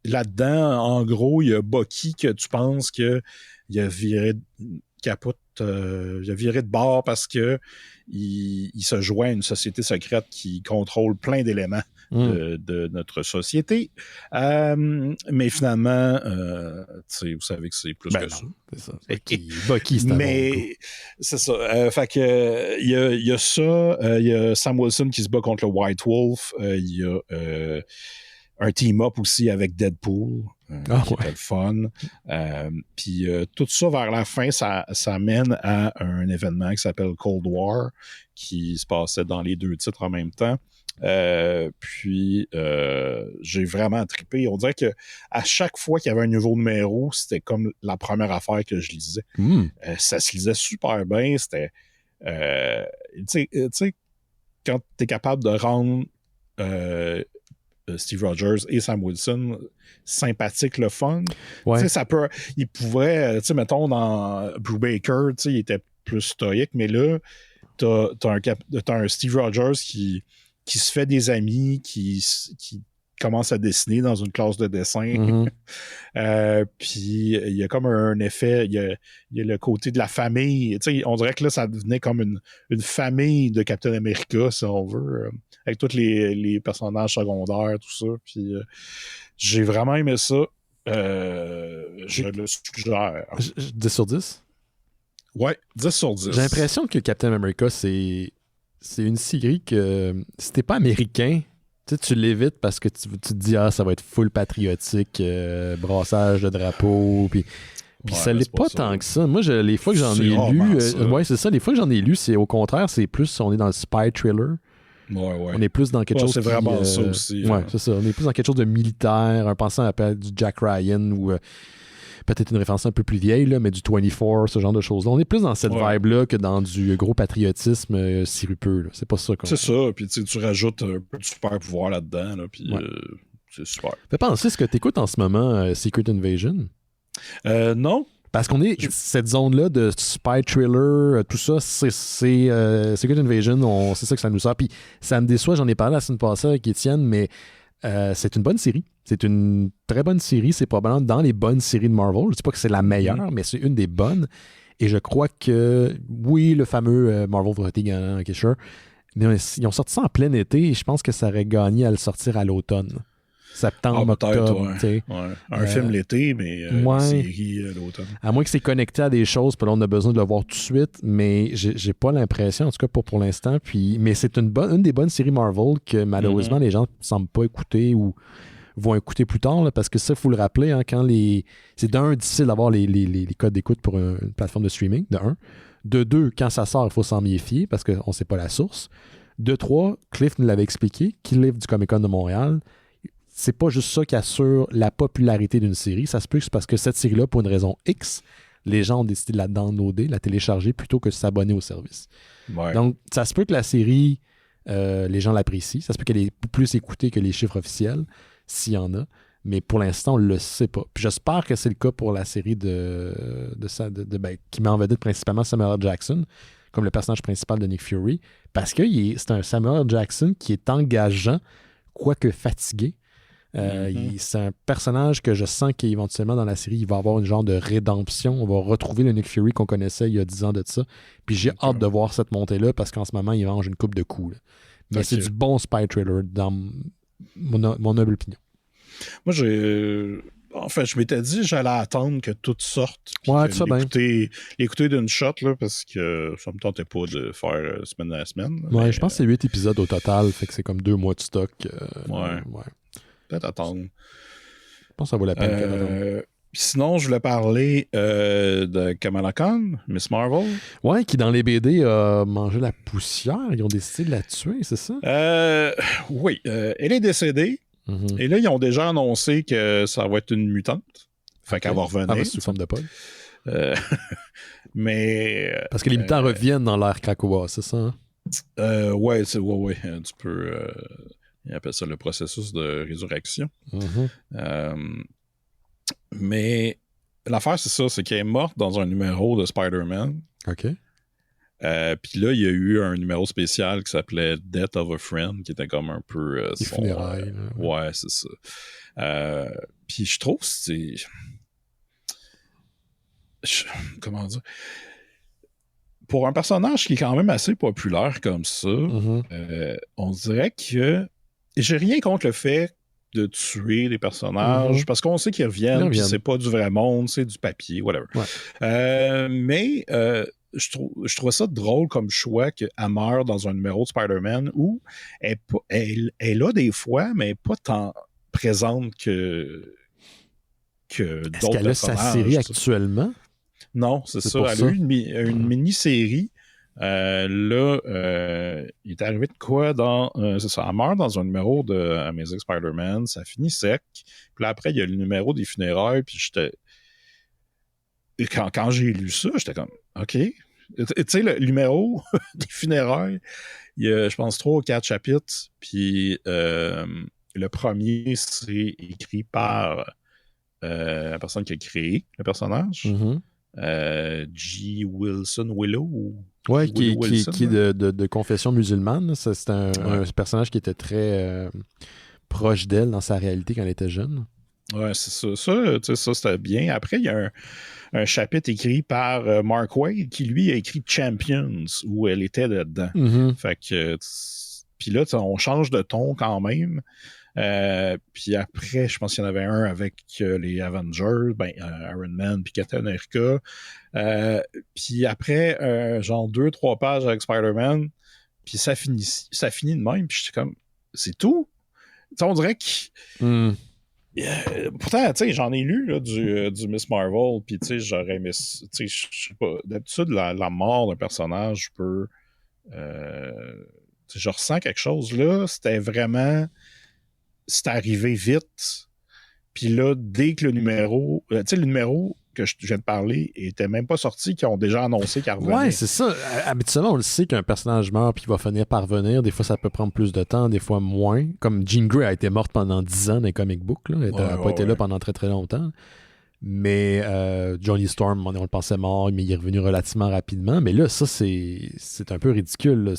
là-dedans, en gros, il y a Bucky que tu penses qu'il a viré il a viré de bord parce que il se joint à une société secrète qui contrôle plein d'éléments de notre société. Mais finalement, vous savez que c'est plus que ça. C'est ça. Bucky, c'est mais c'est ça. Fait que il y a ça. Il y a Sam Wilson qui se bat contre le White Wolf. Il y a un team-up aussi avec Deadpool. Qui était le fun. Puis tout ça, vers la fin, ça mène à un événement qui s'appelle Cold War, qui se passait dans les 2 titres en même temps. Puis j'ai vraiment trippé. On dirait que à chaque fois qu'il y avait un nouveau numéro, c'était comme la première affaire que je lisais. Ça se lisait super bien. C'était tu sais, quand t'es capable de rendre Steve Rogers et Sam Wilson sympathique, le fun. Tu sais, ça peut. Il pouvait, tu sais, mettons, dans Brubaker, tu sais, il était plus stoïque, mais là, t'as un Steve Rogers qui se fait des amis, qui commence à dessiner dans une classe de dessin. Puis il y a comme un effet, il y a le côté de la famille. Tu sais, on dirait que là, ça devenait comme une famille de Captain America, si on veut, avec tous les personnages secondaires, tout ça. Puis j'ai vraiment aimé ça. Je le suggère. 10 sur 10? Ouais, 10 sur 10. J'ai l'impression que Captain America, c'est une série que si t'es pas américain, tu l'évites parce que tu te dis ça va être full patriotique, brassage de drapeaux, puis ça l'est pas tant que ça. Moi, les fois que j'en ai lu, c'est ça, les fois que j'en ai lu, c'est au contraire, c'est plus, on est dans le spy thriller. On est plus dans quelque chose c'est vraiment ça aussi. Ouais, c'est ça. On est plus dans quelque chose de militaire, un pensant à du Jack Ryan ou peut-être une référence un peu plus vieille, là, mais du 24, ce genre de choses-là. On est plus dans cette vibe-là que dans du gros patriotisme sirupeux. Là. C'est pas ça. C'est ça, puis tu rajoutes un peu de super pouvoir là-dedans, là, puis c'est super. Fais penser ce que tu écoutes en ce moment, Secret Invasion. Non. Parce qu'on est cette zone-là de spy thriller, tout ça, c'est Secret Invasion, c'est ça que ça nous sert. Puis ça me déçoit, j'en ai parlé la semaine passée avec Étienne, mais c'est une bonne série. C'est une très bonne série. C'est probablement dans les bonnes séries de Marvel. Je ne dis pas que c'est la meilleure, mais c'est une des bonnes. Et je crois que, oui, le fameux Marvel Fatigue en Kisher, mais ils ont sorti ça en plein été et je pense que ça aurait gagné à le sortir à l'automne. Septembre, octobre. Un film l'été, mais une série l'automne. À moins que c'est connecté à des choses, puis là, on a besoin de le voir tout de suite, mais j'ai pas l'impression, en tout cas pas pour l'instant. Mais c'est une des bonnes séries Marvel que malheureusement les gens ne semblent pas écouter ou vont écouter plus tard, là, parce que ça, il faut le rappeler, hein, c'est d'un, difficile d'avoir les codes d'écoute pour une plateforme de streaming, de un. De deux, quand ça sort, il faut s'en méfier parce qu'on ne sait pas la source. De trois, Cliff nous l'avait expliqué, Cliff du Comic-Con de Montréal, c'est pas juste ça qui assure la popularité d'une série. Ça se peut que c'est parce que cette série-là, pour une raison X, les gens ont décidé de la downloader, la télécharger, plutôt que de s'abonner au service. Ouais. Donc, ça se peut que la série, les gens l'apprécient. Ça se peut qu'elle est plus écoutée que les chiffres officiels, s'il y en a. Mais pour l'instant, on ne le sait pas. Puis j'espère que c'est le cas pour la série qui met en vedette principalement Samuel L. Jackson, comme le personnage principal de Nick Fury, parce que c'est un Samuel L. Jackson qui est engageant, quoique fatigué. C'est un personnage que je sens qu'éventuellement dans la série, il va avoir une genre de rédemption. On va retrouver le Nick Fury qu'on connaissait il y a 10 ans de ça. Puis j'ai hâte de voir cette montée-là parce qu'en ce moment, il mange une coupe de coups. Là. Mais c'est du bon spy thriller dans mon humble opinion. Moi, je m'étais dit j'allais attendre que tout sorte. Ouais, tu sais bien. L'écouter d'une shot, là, parce que ça me tentait pas de faire semaine à semaine. Ouais, mais je pense que c'est 8 épisodes au total, fait que c'est comme 2 mois de stock. Ouais. Peut-être attendre. Je pense que ça vaut la peine. Sinon, je voulais parler de Kamala Khan, Miss Marvel. Ouais, qui dans les BD a mangé la poussière. Ils ont décidé de la tuer, c'est ça? Oui. Elle est décédée. Et là, ils ont déjà annoncé que ça va être une mutante. Fait qu'elle va revenir. Sous forme de Paul. Mais. Parce que les mutants reviennent dans l'ère Krakoa, c'est ça? Hein? Ouais. Tu peux. Ils appellent ça le processus de résurrection. Mais l'affaire, c'est ça, c'est qu'elle est morte dans un numéro de Spider-Man. OK. Puis là, il y a eu un numéro spécial qui s'appelait Death of a Friend, qui était comme un peu... Les funérailles. Ouais, c'est ça. Puis je trouve que c'est... Comment dire? Pour un personnage qui est quand même assez populaire comme ça, on dirait que... J'ai rien contre le fait de tuer des personnages, parce qu'on sait qu'ils reviennent, puis c'est pas du vrai monde, c'est du papier, whatever. Ouais. Mais je trouve ça drôle comme choix qu'elle meurt dans un numéro de Spider-Man où elle est là des fois, mais pas tant présente que d'autres personnages. Est-ce qu'elle a sa série actuellement? Non, c'est ça. Elle a eu une mini-série. Là, il est arrivé de quoi dans... c'est ça, elle meurt dans un numéro de Amazing Spider-Man, ça finit sec. Puis là, après, il y a le numéro des funérailles, puis j'étais... Quand j'ai lu ça, j'étais comme, OK. Tu sais, le numéro des funérailles, il y a, je pense, 3 ou 4 chapitres, puis le premier, c'est écrit par la personne qui a créé le personnage. G. Willow. Oui, qui est de confession musulmane. C'est un personnage qui était très proche d'elle dans sa réalité quand elle était jeune. Ouais, c'est ça. Ça, c'était bien. Après, il y a un chapitre écrit par Mark Waid qui, lui, a écrit Champions, où elle était là-dedans. Fait que... Puis là, on change de ton quand même. Puis après, je pense qu'il y en avait un avec les Avengers, Iron Man, puis Captain America. Puis après, genre 2-3 pages avec Spider-Man, puis ça finit de même, puis j'étais comme, c'est tout? T'sais, on dirait que... pourtant, tu sais, j'en ai lu là, du Miss Marvel, puis tu sais, j'aurais aimé... Tu sais, je sais pas, d'habitude, la mort d'un personnage, je peux... je ressens quelque chose là, c'était vraiment... C'est arrivé vite, Puis là, dès que le numéro... tu sais, le numéro que je viens de parler était même pas sorti, qu'ils ont déjà annoncé qu'il revenait. Ouais, c'est ça. Habituellement, on le sait qu'un personnage meurt puis il va finir par revenir. Des fois, ça peut prendre plus de temps, des fois moins. Comme Jean Grey a été morte pendant 10 ans dans les comic books. Là. Elle n'a pas été là pendant très, très longtemps. Mais Johnny Storm, on le pensait mort, mais il est revenu relativement rapidement. Mais là, ça, c'est un peu ridicule. Là.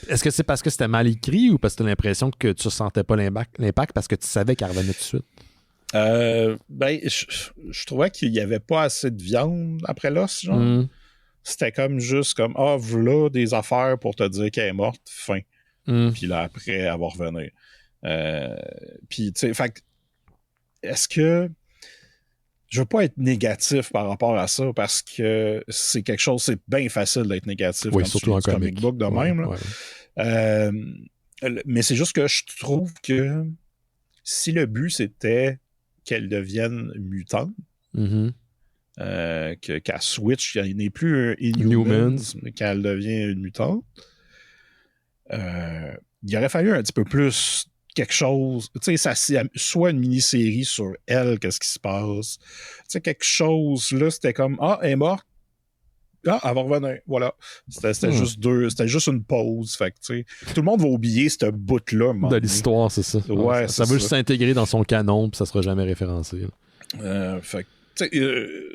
Est-ce que c'est parce que c'était mal écrit ou parce que tu as l'impression que tu ne sentais pas l'impact parce que tu savais qu'elle revenait tout de suite? Je trouvais qu'il n'y avait pas assez de viande après l'os, genre. C'était comme juste comme, voilà des affaires pour te dire qu'elle est morte, fin. Puis là, après, elle va revenir. Puis, tu sais, fait est-ce que... Je veux pas être négatif par rapport à ça parce que c'est quelque chose, c'est bien facile d'être négatif quand surtout tu lis un comic book de même. Là. Mais c'est juste que je trouve que si le but c'était qu'elle devienne mutante, qu'elle switch, qu'elle n'est plus un Inhumans, mais qu'elle devient une mutante, il aurait fallu un petit peu plus quelque chose, tu sais, soit une mini-série sur elle, qu'est-ce qui se passe, tu sais, quelque chose, là, c'était comme, elle est morte, elle va revenir, voilà. C'était juste une pause, fait que, tu sais, tout le monde va oublier ce bout-là. De l'histoire, c'est ça. Ouais, ça va juste s'intégrer dans son canon, puis ça sera jamais référencé. Fait que,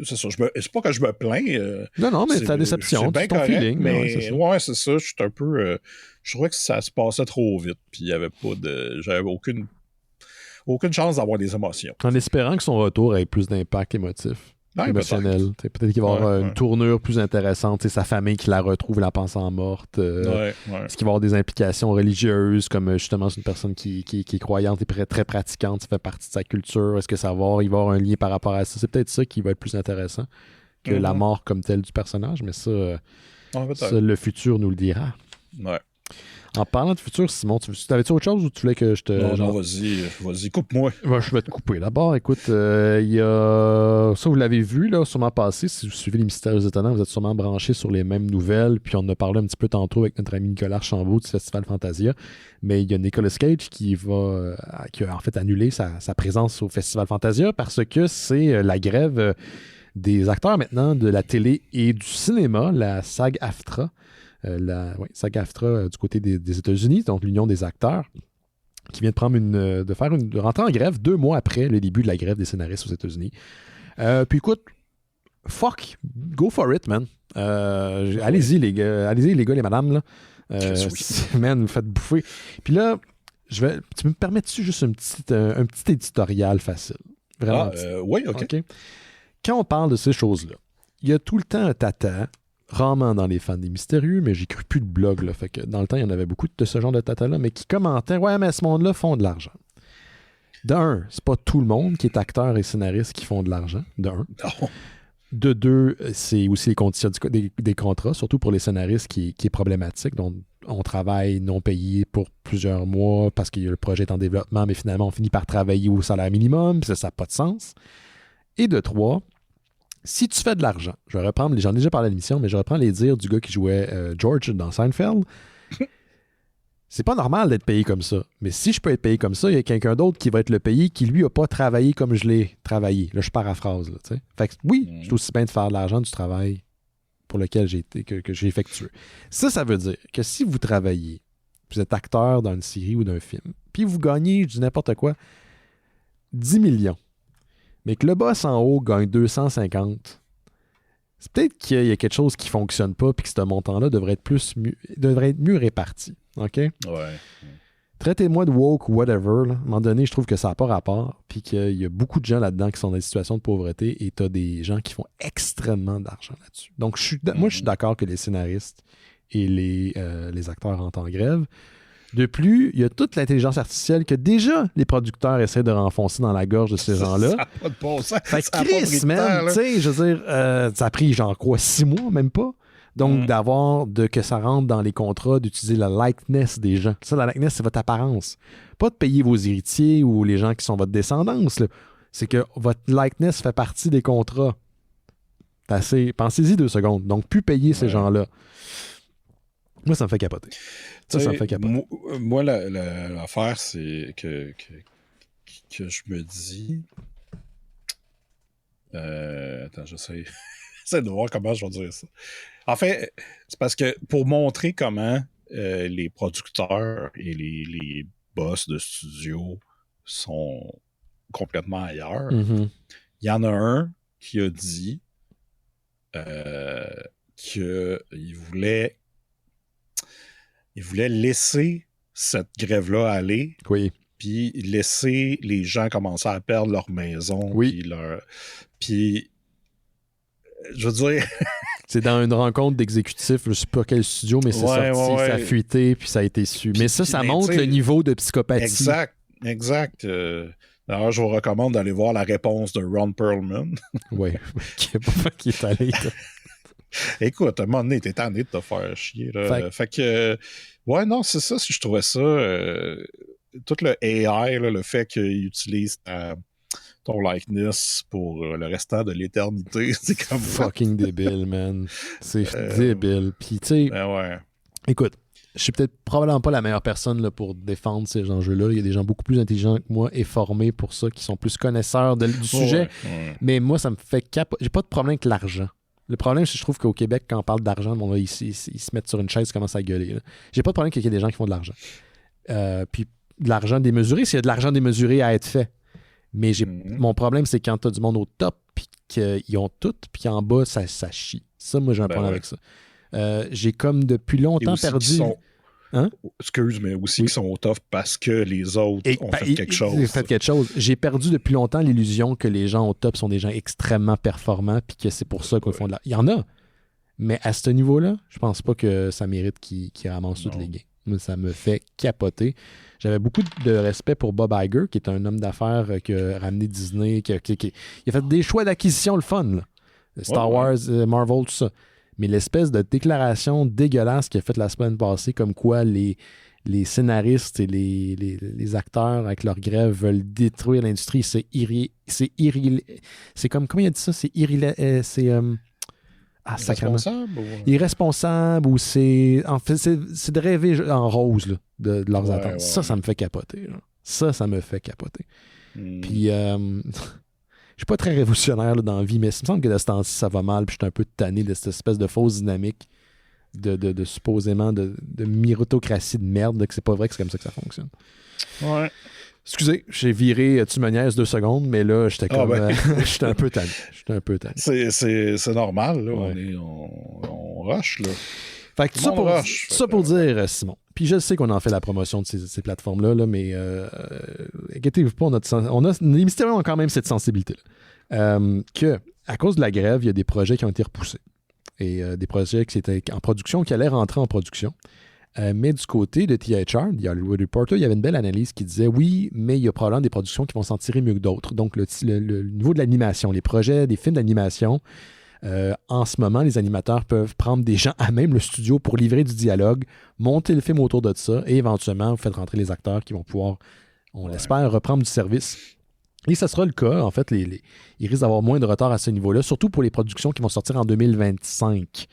c'est ça, c'est pas que je me plains. Non, mais c'est ta déception, c'est ton correct, feeling. Mais ouais, c'est ça, je suis un peu... je trouvais que ça se passait trop vite, puis il y avait pas de... J'avais aucune chance d'avoir des émotions. En espérant que son retour ait plus d'impact émotif, émotionnel. Peut-être qu'il va y avoir une tournure plus intéressante, sa famille qui la retrouve la pensant morte. Est-ce qu'il va y avoir des implications religieuses, comme justement c'est une personne qui est croyante et très pratiquante, ça fait partie de sa culture. Est-ce que il va y avoir un lien par rapport à ça? C'est peut-être ça qui va être plus intéressant que la mort comme telle du personnage, mais ça, le futur nous le dira. Ouais. En parlant de futur, Simon, t'avais-tu autre chose ou tu voulais que je te... Non, vas-y, coupe-moi. Je vais te couper. D'abord, écoute, il y a... Ça, vous l'avez vu, là, sûrement passé. Si vous suivez les Mystères Étonnants, vous êtes sûrement branchés sur les mêmes nouvelles. Puis on en a parlé un petit peu tantôt avec notre ami Nicolas Archambault du Festival Fantasia. Mais il y a Nicolas Cage qui a en fait annulé sa présence au Festival Fantasia parce que c'est la grève des acteurs maintenant de la télé et du cinéma, la SAG-AFTRA. SAG-AFTRA du côté des États-Unis, donc l'Union des acteurs, qui vient de rentrer en grève 2 mois après le début de la grève des scénaristes aux États-Unis. Puis écoute, go for it, man. Allez-y, les gars, les madames, là. Man, vous faites bouffer. Puis là, tu me permets-tu juste un petit éditorial facile? Vraiment. Oui, OK. Quand on parle de ces choses-là, il y a tout le temps un tata, rarement dans les fans des mystérieux, mais j'écris plus de blog, là, fait que dans le temps, il y en avait beaucoup de ce genre de tata-là, mais qui commentaient « Ouais, mais ce monde-là font de l'argent. » De c'est pas tout le monde qui est acteur et scénariste qui font de l'argent, de un. Non. De deux, c'est aussi les conditions des contrats, surtout pour les scénaristes qui est problématique. Donc, on travaille non payé pour plusieurs mois parce que le projet est en développement, mais finalement, on finit par travailler au salaire minimum, puis ça n'a pas de sens. Et de trois, si tu fais de l'argent, j'en ai déjà parlé à l'émission, mais je reprends les dires du gars qui jouait George dans Seinfeld. C'est pas normal d'être payé comme ça. Mais si je peux être payé comme ça, il y a quelqu'un d'autre qui va être le payé qui, lui, n'a pas travaillé comme je l'ai travaillé. Là, je paraphrase. Là, fait que oui, c'est aussi bien de faire de l'argent du travail pour lequel que j'ai effectué. Ça veut dire que si vous travaillez, vous êtes acteur dans une série ou d'un film, puis vous gagnez, je dis n'importe quoi, 10 millions, mais que le boss en haut gagne 250, c'est peut-être qu'il y a quelque chose qui ne fonctionne pas puis que ce montant-là devrait être mieux réparti. OK? Ouais. Traitez-moi de woke ou whatever. Là. À un moment donné, je trouve que ça n'a pas rapport puis qu'il y a beaucoup de gens là-dedans qui sont dans des situations de pauvreté et tu as des gens qui font extrêmement d'argent là-dessus. Donc, moi, je suis d'accord que les scénaristes et les acteurs rentrent en grève. De plus, il y a toute l'intelligence artificielle que déjà les producteurs essaient de renfoncer dans la gorge de ces gens-là. Ça n'a pas de bon sens. Fait que Chris, man, tu sais, je veux dire, ça a pris genre quoi, 6 mois, même pas? Donc, que ça rentre dans les contrats, d'utiliser la likeness des gens. Ça, la likeness, c'est votre apparence. Pas de payer vos héritiers ou les gens qui sont votre descendance. Là. C'est que votre likeness fait partie des contrats. Pensez-y 2 secondes. Donc, plus payer ces gens-là. Moi, ça me fait capoter. Ça me fait capoter. Moi, l'affaire, c'est que je me dis... Attends, j'essaie de voir comment je vais dire ça. En fait, c'est parce que pour montrer comment les producteurs et les boss de studio sont complètement ailleurs, il y en a un qui a dit qu'il voulait laisser cette grève-là aller, puis laisser les gens commencer à perdre leur maison, puis je veux dire... C'est dans une rencontre d'exécutifs, je sais pas quel studio, mais c'est sorti, ça a fuité, puis ça a été su. Mais ça montre le niveau de psychopathie. Exact. D'ailleurs, je vous recommande d'aller voir la réponse de Ron Perlman. Oui, qui est allé. Écoute, à un moment donné, t'es tanné de te faire chier. Là. Fait que, ouais, non, c'est ça, si je trouvais ça... tout le AI, là, le fait qu'il utilise ton likeness pour le restant de l'éternité, c'est comme... Fucking débile, man. C'est débile. Puis, tu sais... Écoute, je suis peut-être probablement pas la meilleure personne là, pour défendre ces enjeux-là. Il y a des gens beaucoup plus intelligents que moi et formés pour ça, qui sont plus connaisseurs du sujet. Mais moi, ça me fait J'ai pas de problème avec l'argent. Le problème, c'est que je trouve qu'au Québec, quand on parle d'argent, bon, là, ils se mettent sur une chaise et commencent à gueuler. Là. J'ai pas de problème qu'il y ait des gens qui font de l'argent. Puis de l'argent démesuré, s'il y a de l'argent démesuré à être fait. Mais mon problème, c'est quand t'as du monde au top, puis qu'ils ont tout, puis en bas, ça chie. Ça, moi, j'ai un problème avec ça. J'ai comme depuis longtemps perdu... Excuse, mais aussi qu'ils sont au top parce que les autres ont fait quelque chose. J'ai perdu depuis longtemps l'illusion que les gens au top sont des gens extrêmement performants, puis que c'est pour ça qu'ils font de la... Il y en a, mais à ce niveau-là, je pense pas que ça mérite qu'ils ramassent toutes les gains. Ça me fait capoter. J'avais beaucoup de respect pour Bob Iger, qui est un homme d'affaires qui a ramené Disney, il a fait des choix d'acquisition le fun. Là. Star Wars, Marvel, tout ça. Mais l'espèce de déclaration dégueulasse qu'il a faite la semaine passée, comme quoi les scénaristes et les acteurs avec leur grève veulent détruire l'industrie, c'est comme, comment il a dit ça? C'est irresponsable ou c'est... En fait, c'est de rêver en rose là, de leurs attentes. Ça me fait capoter. Là. Ça me fait capoter. Puis, je suis pas très révolutionnaire là, dans la vie, mais il me semble que de ce temps-ci, ça va mal, puis je suis un peu tanné de cette espèce de fausse dynamique de supposément de méritocratie de merde, que c'est pas vrai que c'est comme ça que ça fonctionne. Ouais. Excusez, j'ai viré tu me niaises 2 secondes, mais là, j'étais comme... j'étais un peu tanné. C'est normal, là. On rush, là. Fait que ça pour dire, Simon. Puis je sais qu'on en fait la promotion de ces plateformes-là, là, mais inquiétez-vous pas, les mystérieux ont quand même cette sensibilité-là. Que, à cause de la grève, il y a des projets qui ont été repoussés. Et des projets qui étaient en production, qui allaient rentrer en production. Mais du côté de THR, il y a le Hollywood Reporter, il y avait une belle analyse qui disait oui, mais il y a probablement des productions qui vont s'en tirer mieux que d'autres. Donc, le niveau de l'animation, les projets, des films d'animation, en ce moment, les animateurs peuvent prendre des gens à même le studio pour livrer du dialogue, monter le film autour de ça et éventuellement, vous faites rentrer les acteurs qui vont pouvoir, on l'espère, reprendre du service. Et ça sera le cas. En fait, il risque d'avoir moins de retard à ce niveau-là, surtout pour les productions qui vont sortir en 2025.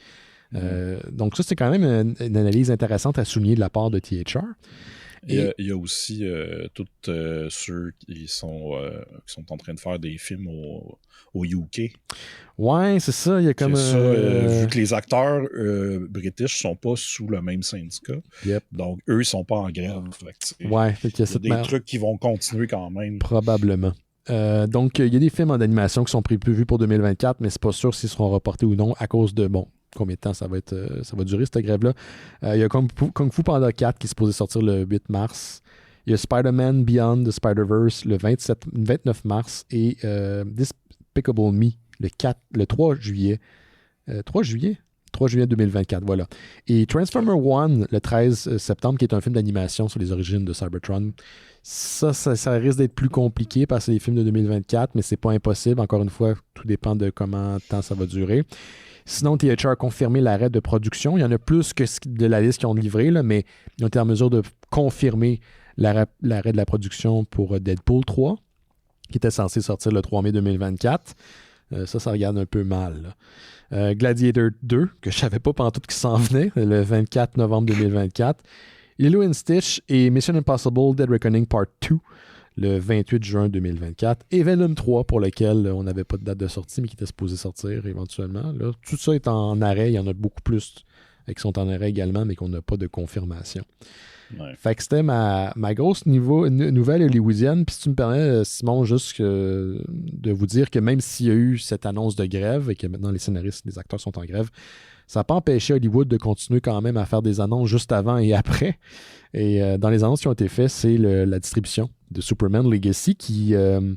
Donc ça, c'est quand même une analyse intéressante à souligner de la part de THR. Il y a aussi tous ceux qui sont en train de faire des films au UK. Ouais, c'est ça. Il y a comme... vu que les acteurs british sont pas sous le même syndicat, donc eux, ils sont pas en grève. Il y a des trucs qui vont continuer quand même. Probablement. Donc, il y a des films d'animation qui sont prévus pour 2024, mais c'est pas sûr s'ils seront reportés ou non à cause de, combien de temps ça va durer cette grève-là. Il y a Kung Fu Panda 4 qui est supposé sortir le 8 mars. Il y a Spider-Man Beyond the Spider-Verse le 29 mars et Despicable Me le 3 juillet. 3 juillet 2024, voilà. Et Transformer One le 13 septembre, qui est un film d'animation sur les origines de Cybertron. Ça risque d'être plus compliqué parce que c'est des films de 2024, mais c'est pas impossible. Encore une fois, tout dépend de comment de temps ça va durer. Sinon, THR a confirmé l'arrêt de production. Il y en a plus que de la liste qui ont livré, là, mais ils ont été en mesure de confirmer l'arrêt de la production pour Deadpool 3, qui était censé sortir le 3 mai 2024. Ça regarde un peu mal. Gladiator 2, que je savais pas pantoute qui s'en venait, le 24 novembre 2024. Lilo & Stitch et Mission Impossible Dead Reckoning Part 2, le 28 juin 2024. Et Venom 3, pour lequel on n'avait pas de date de sortie, mais qui était supposé sortir éventuellement. Là, tout ça est en arrêt. Il y en a beaucoup plus qui sont en arrêt également, mais qu'on n'a pas de confirmation. Ouais. Fait que c'était ma grosse nouvelle hollywoodienne. Puis si tu me permets, Simon, juste de vous dire que même s'il y a eu cette annonce de grève et que maintenant les scénaristes, les acteurs sont en grève, ça n'a pas empêché Hollywood de continuer quand même à faire des annonces juste avant et après. Et dans les annonces qui ont été faites, c'est la distribution de Superman Legacy qui me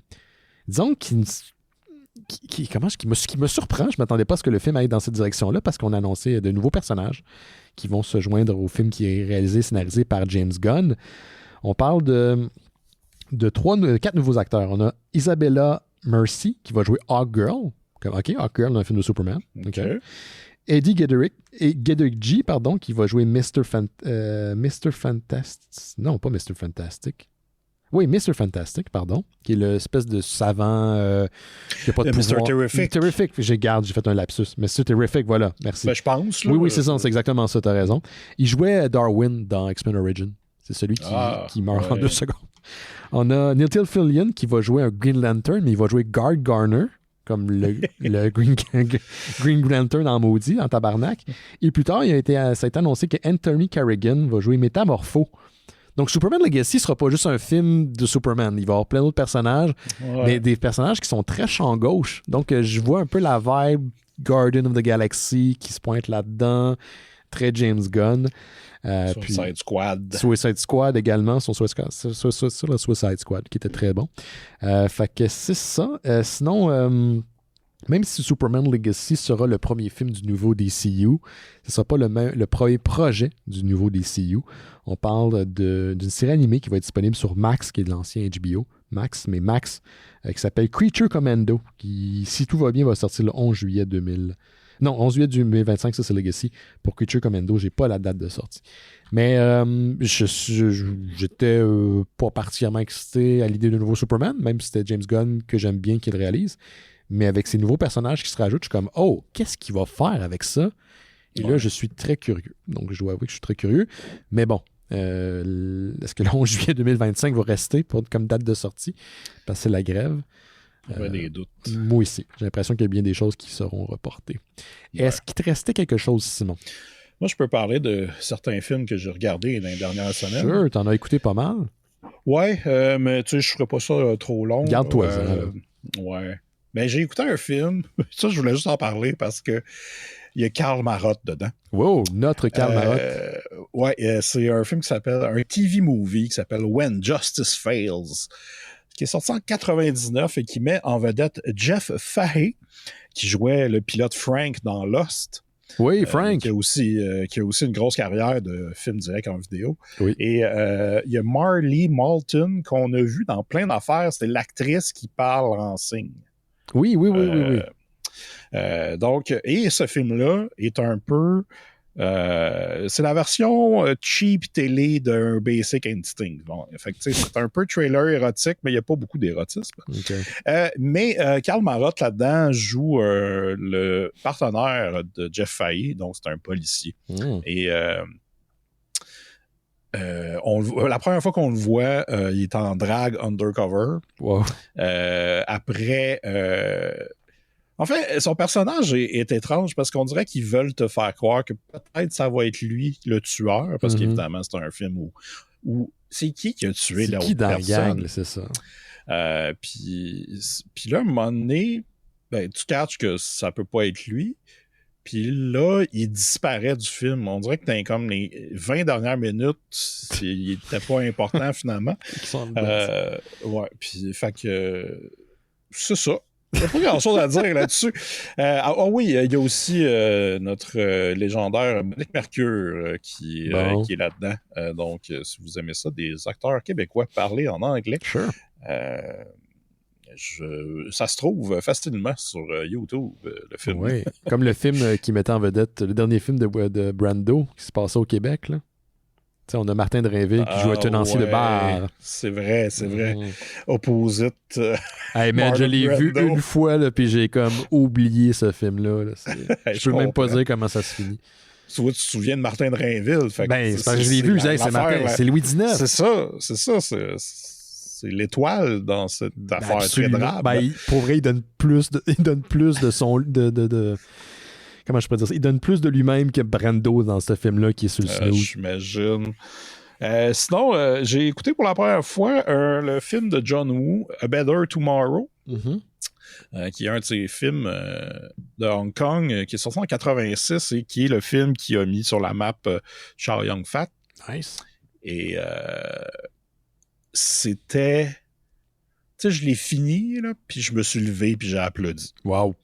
surprend. Je ne m'attendais pas à ce que le film aille dans cette direction-là parce qu'on a annoncé de nouveaux personnages qui vont se joindre au film qui est réalisé, scénarisé par James Gunn. On parle de 4 nouveaux acteurs. On a Isabella Mercy qui va jouer Hawkgirl. Hawkgirl dans un film de Superman. Okay. Eddie Gedrick qui va jouer Mr. Fantastic. Non, pas Mr. Fantastic. Oui, Mr. Fantastic, qui est l'espèce de savant qui n'a pas de pouvoir. Mr. Terrific. Terrific, j'ai fait un lapsus. Mr. Terrific, voilà, merci. Ben, je pense. Là, oui, c'est ça, c'est exactement ça, t'as raison. Il jouait Darwin dans X-Men Origins. C'est celui qui meurt en 2 secondes. On a Nathan Fillion qui va jouer un Green Lantern, mais il va jouer Guard Garner, comme le Green Lantern en maudit, en tabarnak. Et plus tard, ça a été annoncé que Anthony Carrigan va jouer Métamorpho. Donc, Superman Legacy ne sera pas juste un film de Superman. Il va y avoir plein d'autres personnages, mais des personnages qui sont très champ gauche. Donc, je vois un peu la vibe Guardian of the Galaxy qui se pointe là-dedans. Très James Gunn. Suicide Squad. Suicide Squad également. Sur le Suicide Squad, qui était très bon. Fait que c'est ça. Sinon... même si Superman Legacy sera le premier film du nouveau DCU, ce ne sera pas le premier projet du nouveau DCU. On parle d'une série animée qui va être disponible sur Max, qui est de l'ancien HBO. Max, qui s'appelle Creature Commando, qui, si tout va bien, va sortir le 11 juillet 2025, ça c'est Legacy. Pour Creature Commando, j'ai pas la date de sortie. Mais j'étais pas particulièrement excité à l'idée de nouveau Superman, même si c'était James Gunn que j'aime bien qu'il le réalise. Mais avec ces nouveaux personnages qui se rajoutent, je suis comme « Oh, qu'est-ce qu'il va faire avec ça? » Et là, je suis très curieux. Donc, je dois avouer que je suis très curieux. Mais bon, est-ce que le 11 juillet 2025 va rester comme date de sortie? Parce que c'est la grève. Des doutes. Moi aussi. J'ai l'impression qu'il y a bien des choses qui seront reportées. Ouais. Est-ce qu'il te restait quelque chose, Simon? Moi, je peux parler de certains films que j'ai regardés dans les dernières semaines. Sure, t'en as écouté pas mal. Ouais, mais tu sais, je ferai pas ça trop long. Garde-toi ça. Ouais. Mais j'ai écouté un film, ça je voulais juste en parler parce que il y a Karl Marotte dedans. Wow, notre Karl Marotte. Ouais, c'est un film qui s'appelle, un TV movie qui s'appelle When Justice Fails, qui est sorti en 99 et qui met en vedette Jeff Fahey, qui jouait le pilote Frank dans Lost. Oui, Frank. Qui a aussi une grosse carrière de film direct en vidéo. Oui. Et il y a Marlee Matlin qu'on a vu dans plein d'affaires. C'est l'actrice qui parle en signe. Oui. Donc, et ce film-là est un peu... c'est la version cheap télé d'un Basic Instinct. Bon, fait que, c'est un peu trailer érotique, mais il n'y a pas beaucoup d'érotisme. Okay. Mais Karl Marotte, là-dedans, joue le partenaire de Jeff Fahey, donc c'est un policier. Et la première fois qu'on le voit, il est en drag undercover. Wow. Après... en fait, son personnage est étrange parce qu'on dirait qu'ils veulent te faire croire que peut-être ça va être lui le tueur, parce qu'évidemment, c'est un film où c'est qui a tué l'autre personne? C'est qui dans la gang, c'est ça. Puis là, à un moment donné, tu catches que ça peut pas être lui. Puis là, il disparaît du film. On dirait que dans comme les 20 dernières minutes, il était pas important finalement. Ouais, puis fait que c'est ça. Il n'y a pas grand-chose à dire là-dessus. Oui, il y a aussi notre légendaire Monique Mercure qui est là-dedans. Donc, si vous aimez ça, des acteurs québécois parler en anglais. Sure. Ça se trouve facilement sur YouTube, le film. Oui, comme le film qui mettait en vedette, le dernier film de Brando qui se passait au Québec, là. T'sais, on a Martin de Rainville qui joue un tenancier de bar. C'est vrai. Opposite. Hey, man, je l'ai vu une fois, là, puis j'ai comme oublié ce film-là. Là. Je peux même pas dire comment ça se finit. Tu vois, tu te souviens de Martin de Rainville. C'est parce que je l'ai vu, c'est Louis XIX. C'est ça. c'est l'étoile dans cette affaire Absolument. très drabe. Pour vrai, il donne plus de son... Comment je peux dire ça? Il donne plus de lui-même que Brando dans ce film-là qui est sur le snooze. J'imagine. Sinon, j'ai écouté pour la première fois le film de John Woo, A Better Tomorrow, qui est un de ses films de Hong Kong, qui est sorti en 86 et qui est le film qui a mis sur la map Chow Yun-fat. Nice. Et c'était... Tu sais, je l'ai fini, là, puis je me suis levé, puis j'ai applaudi. Wow.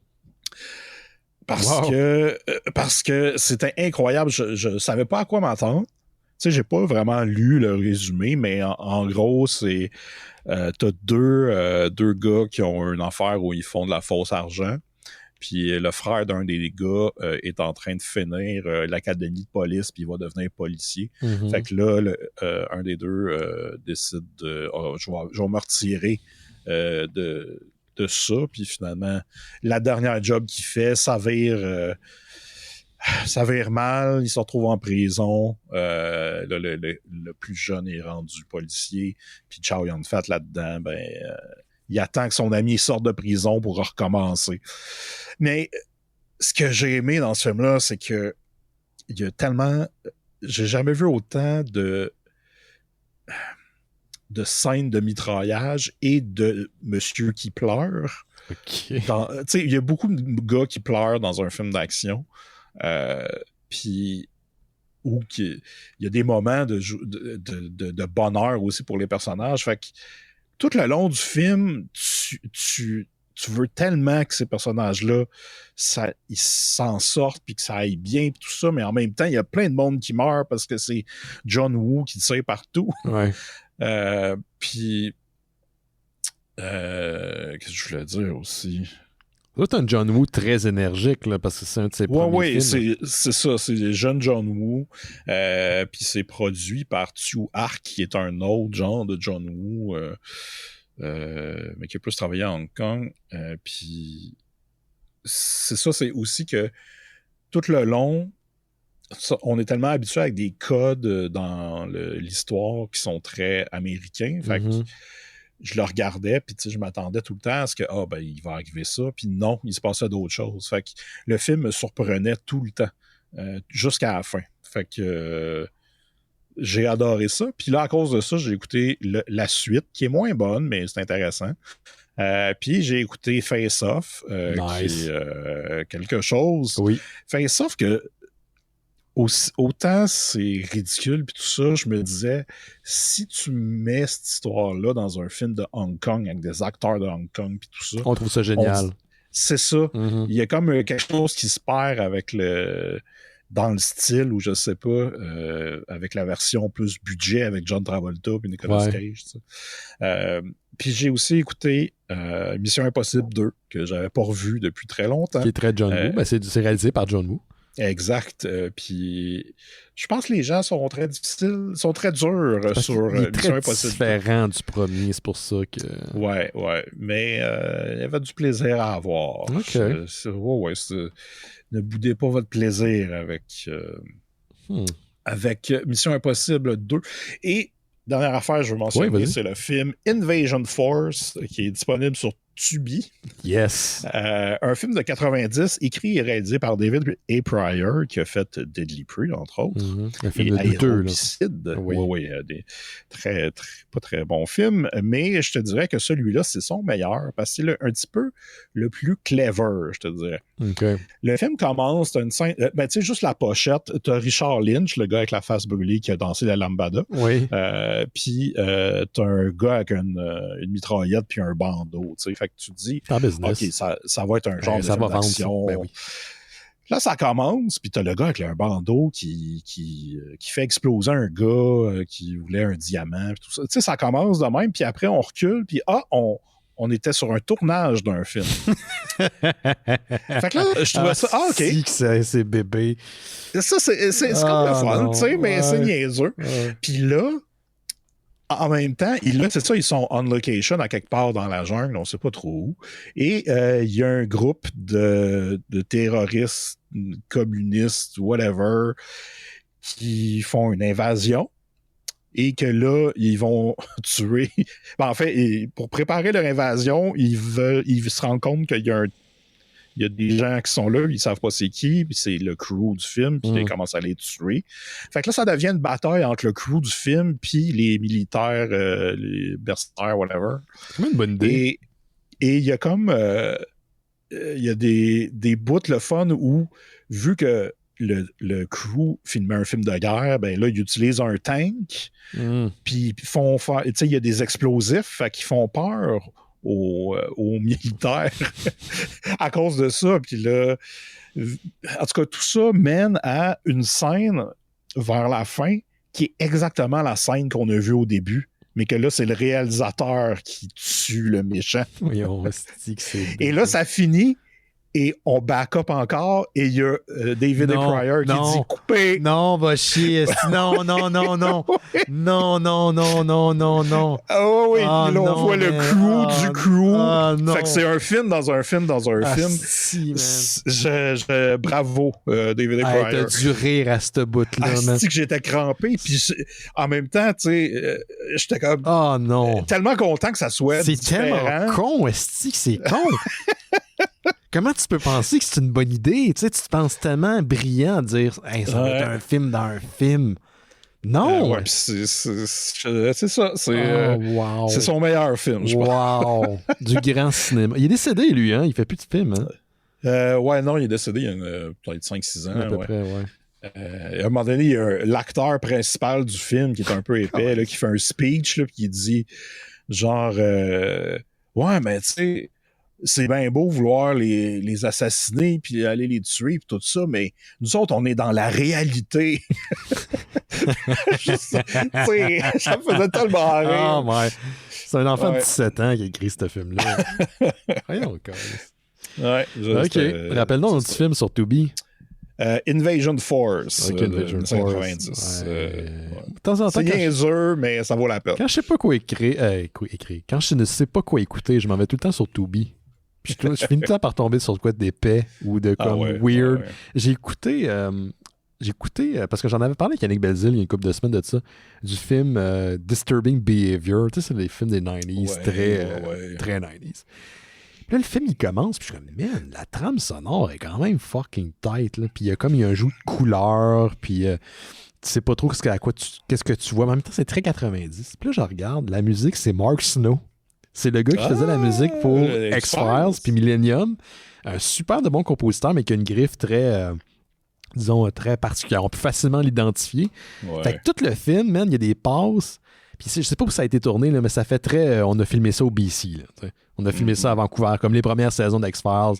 Parce que c'était incroyable. Je savais pas à quoi m'attendre. Tu sais, j'ai pas vraiment lu le résumé, mais en gros, c'est... t'as deux gars qui ont une affaire où ils font de la fausse argent. Puis le frère d'un des gars est en train de finir l'académie de police, puis il va devenir policier. Fait que là, un des deux décide de je vais me retirer de ça. Puis finalement, la dernière job qu'il fait s'avère mal. Il se retrouve en prison. Le plus jeune est rendu policier. Puis Chow Yun-fat là-dedans, il attend que son ami sorte de prison pour recommencer. Mais ce que j'ai aimé dans ce film-là, c'est que il y a tellement... J'ai jamais vu autant de scènes de mitraillage et de monsieur qui pleure. Okay. Il y a beaucoup de gars qui pleurent dans un film d'action. Puis où il y a des moments de bonheur aussi pour les personnages. Fait que tout le long du film, tu veux tellement que ces personnages-là, ils s'en sortent puis que ça aille bien pis tout ça, mais en même temps, il y a plein de monde qui meurt parce que c'est John Woo qui tire partout. Ouais. Puis qu'est-ce que je voulais dire aussi? Là, t'as un John Woo très énergique, là, parce que c'est un de ses premiers films. Oui, c'est ça. C'est le jeune John Woo. Puis c'est produit par Tsui Hark, qui est un autre genre de John Woo, mais qui a plus travaillé à Hong Kong. Puis c'est ça, c'est aussi que tout le long, on est tellement habitué avec des codes dans l'histoire qui sont très américains. Fait que je le regardais, puis je m'attendais tout le temps à ce que il va arriver ça, puis non, il se passait d'autres choses. Fait que le film me surprenait tout le temps, jusqu'à la fin. Fait que j'ai adoré ça. Puis là, à cause de ça, j'ai écouté la suite, qui est moins bonne, mais c'est intéressant. Puis j'ai écouté Face Off, qui est quelque chose. Oui. Face Off que autant c'est ridicule puis tout ça, je me disais, si tu mets cette histoire-là dans un film de Hong Kong avec des acteurs de Hong Kong puis tout ça, on trouve ça génial. C'est ça. Il y a comme quelque chose qui se perd avec dans le style, ou je sais pas, avec la version plus budget avec John Travolta et Nicolas Cage. Puis j'ai aussi écouté Mission Impossible 2, que j'avais pas revu depuis très longtemps. Qui est très John Woo. C'est réalisé par John Woo. Exact. Puis je pense que les gens sont très difficiles, sont très durs sur Mission Impossible. C'est différent du premier, c'est pour ça que... Ouais. Mais il y avait du plaisir à avoir. OK. Ne boudez pas votre plaisir avec Mission Impossible 2. Et dernière affaire, je veux mentionner, c'est le film Invasion Force, qui est disponible sur Tubi. Yes. Un film de 90, écrit et réalisé par David A. Pryor, qui a fait Deadly Prey, entre autres. Un film de Aéropicide. Oui. Pas très bon film, mais je te dirais que celui-là, c'est son meilleur, parce que c'est un petit peu le plus clever, je te dirais. Okay. Le film commence, t'as une scène, tu sais, juste la pochette, t'as Richard Lynch, le gars avec la face brûlée qui a dansé la lambada. Oui. Puis t'as un gars avec une mitraillette puis un bandeau, tu sais. Fait que tu te dis, OK, ça va être un genre de film d'action. Ben oui. Là, ça commence, puis t'as le gars avec un bandeau qui fait exploser un gars qui voulait un diamant, tout ça. Tu sais, ça commence de même, puis après, on recule, puis on était sur un tournage d'un film. Fait que là, je trouvais ça... OK. C'est bébé. Ça, c'est comme le fun, tu sais, mais c'est niaiseux. Puis là, en même temps, c'est ça, ils sont on location à quelque part dans la jungle, on sait pas trop où. Et il y a un groupe de terroristes, communistes, whatever, qui font une invasion. et que là, ils vont tuer. Ben, en fait, pour préparer leur invasion, ils se rendent compte qu'il y a des gens qui sont là, ils savent pas c'est qui, puis c'est le crew du film, puis ils commencent à les tuer. Fait que là, ça devient une bataille entre le crew du film puis les militaires, les berserkers, whatever. C'est une bonne idée. Et il y a comme... il y a des bouts le fun où, vu que le crew filmait un film de guerre, ben là, ils utilisent un tank, puis font faire... Tu sais, il y a des explosifs, fait qu'ils font peur aux militaires à cause de ça. Puis là, en tout cas, tout ça mène à une scène vers la fin qui est exactement la scène qu'on a vue au début, mais que là, c'est le réalisateur qui tue le méchant. Oui, on dit que c'est... Et là, ça finit, et on back up encore, et il y a David Pryor qui dit « Coupé! » Non, va chier. Non. Non. Ah oui, là, on voit le crew du crew. Fait que c'est un film dans un film dans un film. Si, bravo, David Pryor. T'as dû rire à ce bout-là, man. Que j'étais crampé, puis en même temps, tu sais, j'étais comme... Oh non. Tellement content que ça soit différent. Tellement con, esti, que c'est con. Comment tu peux penser que c'est une bonne idée? Tu sais, tu te penses tellement brillant à dire hey, ça va être un film dans un film. Non! Ouais, c'est ça. Wow. C'est son meilleur film, je pense. Wow! Du grand cinéma. Il est décédé, lui, hein? Il fait plus de films, hein? Ouais, non, il est décédé il y a peut-être 5-6 ans. À peu près, ouais. À un moment donné, il y a l'acteur principal du film qui est un peu épais, là, qui fait un speech, là, puis qui dit genre ouais, mais tu sais, c'est bien beau vouloir les assassiner puis aller les tuer puis tout ça, mais nous autres, on est dans la réalité. Ça me faisait tellement rire. Oh, ouais. C'est un enfant de 17 ans qui a écrit ce film-là. Voyons, ouais, OK. Rappelle-nous un petit film sur Tubi. Invasion Force. Invasion Force. 90. De temps en temps, c'est niaiseux, mais ça vaut la peine. Quand je sais pas quoi écrire, quand je ne sais pas quoi écouter, je m'en vais tout le temps sur Tubi. Puis je finis tout le temps par tomber sur quoi d'épais ou de comme weird. Ouais. J'ai écouté, parce que j'en avais parlé avec Yannick Belzil il y a une couple de semaines de ça, du film Disturbing Behavior. Tu sais, c'est des films des 90s, très 90s. Puis là, le film, il commence, puis je suis comme, man, la trame sonore est quand même fucking tight, là. Puis il y a comme, il y a un joue de couleurs, puis tu sais pas trop qu'est-ce que tu vois. Mais en même temps, c'est très 90. Puis là, je regarde, la musique, c'est Mark Snow. C'est le gars qui faisait la musique pour X-Files puis Millennium. Un super de bon compositeur, mais qui a une griffe très, disons, très particulière. On peut facilement l'identifier. Ouais. Fait que tout le film, man, il y a des passes. Puis je sais pas où ça a été tourné, là, mais ça fait très... on a filmé ça au BC. Là, on a filmé ça à Vancouver, comme les premières saisons d'X-Files.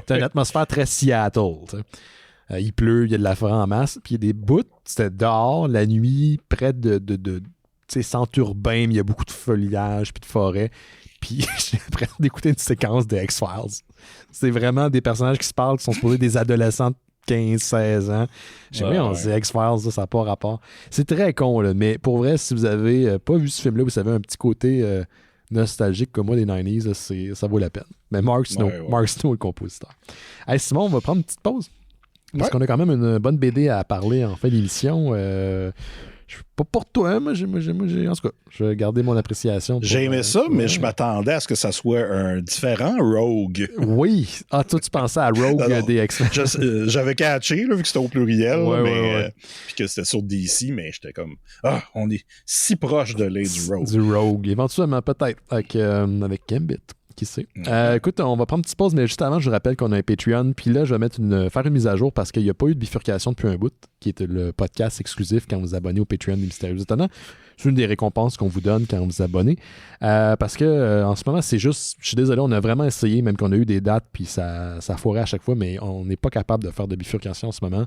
T'as une atmosphère très Seattle. Il pleut, il y a de la forêt en masse. Puis il y a des bouts, c'était dehors, la nuit, près de centre urbain, mais il y a beaucoup de feuillage puis de forêt. Puis j'ai l'impression d'écouter une séquence de X-Files. C'est vraiment des personnages qui se parlent, qui sont supposés des adolescents de 15-16 ans. Je sais pas, on se dit X-Files, ça n'a pas rapport. C'est très con, là, mais pour vrai, si vous avez pas vu ce film-là, vous savez un petit côté nostalgique comme moi des 90s, ça vaut la peine. Mais Mark Snow est le compositeur. Hey, Simon, on va prendre une petite pause. Parce qu'on a quand même une bonne BD à parler en fin d'émission. Je suis pas pour toi, mais en tout cas, je vais garder mon appréciation. J'ai aimé ça, mais je m'attendais à ce que ça soit un différent Rogue. Oui. Ah, toi, tu pensais à Rogue des X-Men. J'avais catché, là, vu que c'était au pluriel, puis que c'était sur DC, mais j'étais comme, on est si proche de l'être du Rogue. Du Rogue, éventuellement, peut-être, avec Gambit. Qui sait. Écoute, on va prendre une petite pause, mais juste avant, je vous rappelle qu'on a un Patreon. Puis là, je vais faire une mise à jour parce qu'il n'y a pas eu de bifurcation depuis un bout, qui est le podcast exclusif quand vous abonnez au Patreon des Mystérieux Étonnants. C'est une des récompenses qu'on vous donne quand vous vous abonnez. Parce que en ce moment, c'est juste, je suis désolé, on a vraiment essayé, même qu'on a eu des dates, puis ça foirait à chaque fois, mais on n'est pas capable de faire de bifurcation en ce moment.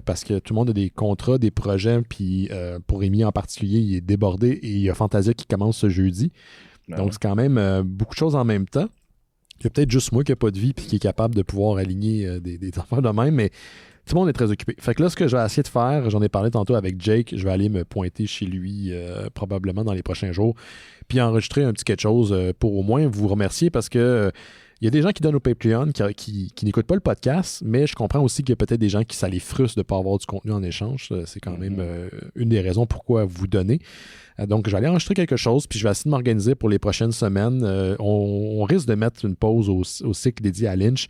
Parce que tout le monde a des contrats, des projets, puis pour Rémi en particulier, il est débordé et il y a Fantasia qui commence ce jeudi. Donc, c'est quand même beaucoup de choses en même temps. Il y a peut-être juste moi qui n'ai pas de vie et qui est capable de pouvoir aligner des affaires de même, mais tout le monde est très occupé. Fait que là, ce que je vais essayer de faire, j'en ai parlé tantôt avec Jake, je vais aller me pointer chez lui probablement dans les prochains jours, puis enregistrer un petit quelque chose pour au moins vous remercier parce que Il y a des gens qui donnent au Patreon qui n'écoutent pas le podcast, mais je comprends aussi qu'il y a peut-être des gens qui ça les frustre de ne pas avoir du contenu en échange. C'est quand même une des raisons pourquoi vous donnez. Donc, je vais aller enregistrer quelque chose, puis je vais essayer de m'organiser pour les prochaines semaines. On risque de mettre une pause au cycle dédié à Lynch,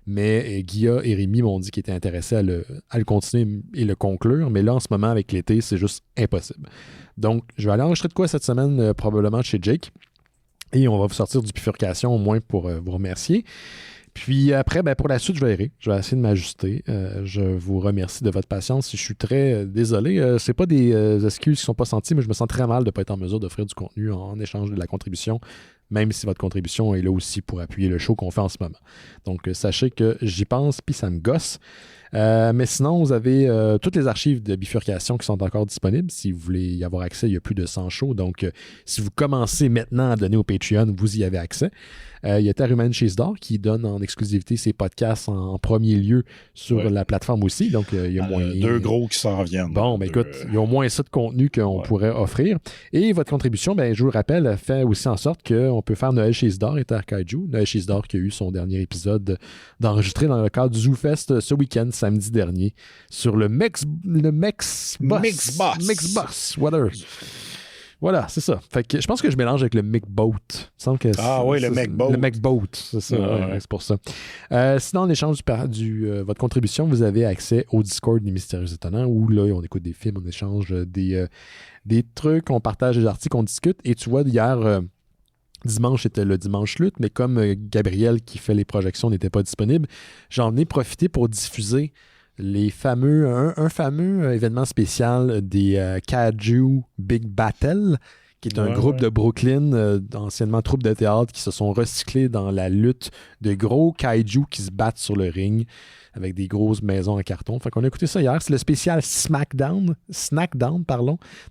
mais Guilla et Rémi m'ont dit qu'ils étaient intéressés à le continuer et le conclure. Mais là, en ce moment, avec l'été, c'est juste impossible. Donc, je vais aller enregistrer de quoi cette semaine, probablement chez Jake. Et on va vous sortir du bifurcation au moins pour vous remercier. Puis après, pour la suite, je vais essayer de m'ajuster. Je vous remercie de votre patience. Je suis très désolé. C'est pas des excuses qui sont pas senties, mais je me sens très mal de ne pas être en mesure d'offrir du contenu en échange de la contribution, même si votre contribution est là aussi pour appuyer le show qu'on fait en ce moment. Donc, sachez que j'y pense, puis ça me gosse. Mais sinon, vous avez toutes les archives de bifurcation qui sont encore disponibles. Si vous voulez y avoir accès, il y a plus de 100 shows. Donc, si vous commencez maintenant à donner au Patreon, vous y avez accès. Il y a Terre humaine chez Isdor qui donne en exclusivité ses podcasts en premier lieu sur la plateforme aussi. Donc, il y a moyen. Deux gros qui s'en viennent. Bon, écoute, il y a au moins ça de contenu qu'on pourrait offrir. Et votre contribution, je vous le rappelle, fait aussi en sorte qu'on peut faire Noël chez Isdor et Terre Kaiju. Noël chez Isdor qui a eu son dernier épisode d'enregistré dans le cadre du ZooFest ce week-end, samedi dernier, sur le Mixboss. Voilà, c'est ça. Fait que je pense que je mélange avec le McBoat. Le McBoat. Le McBoat, c'est ça. Ouais, c'est pour ça. Sinon, en échange votre contribution, vous avez accès au Discord des Mystérieux Étonnants où là, on écoute des films, on échange des trucs, on partage des articles, on discute. Et tu vois, hier, dimanche, c'était le dimanche lutte, mais comme Gabriel qui fait les projections n'était pas disponible, j'en ai profité pour diffuser un fameux événement spécial des Kaiju Big Battle, qui est un groupe de Brooklyn, anciennement troupe de théâtre, qui se sont recyclés dans la lutte de gros kaiju qui se battent sur le ring avec des grosses maisons en carton. Fait qu'on a écouté ça hier. C'est le spécial Snackdown,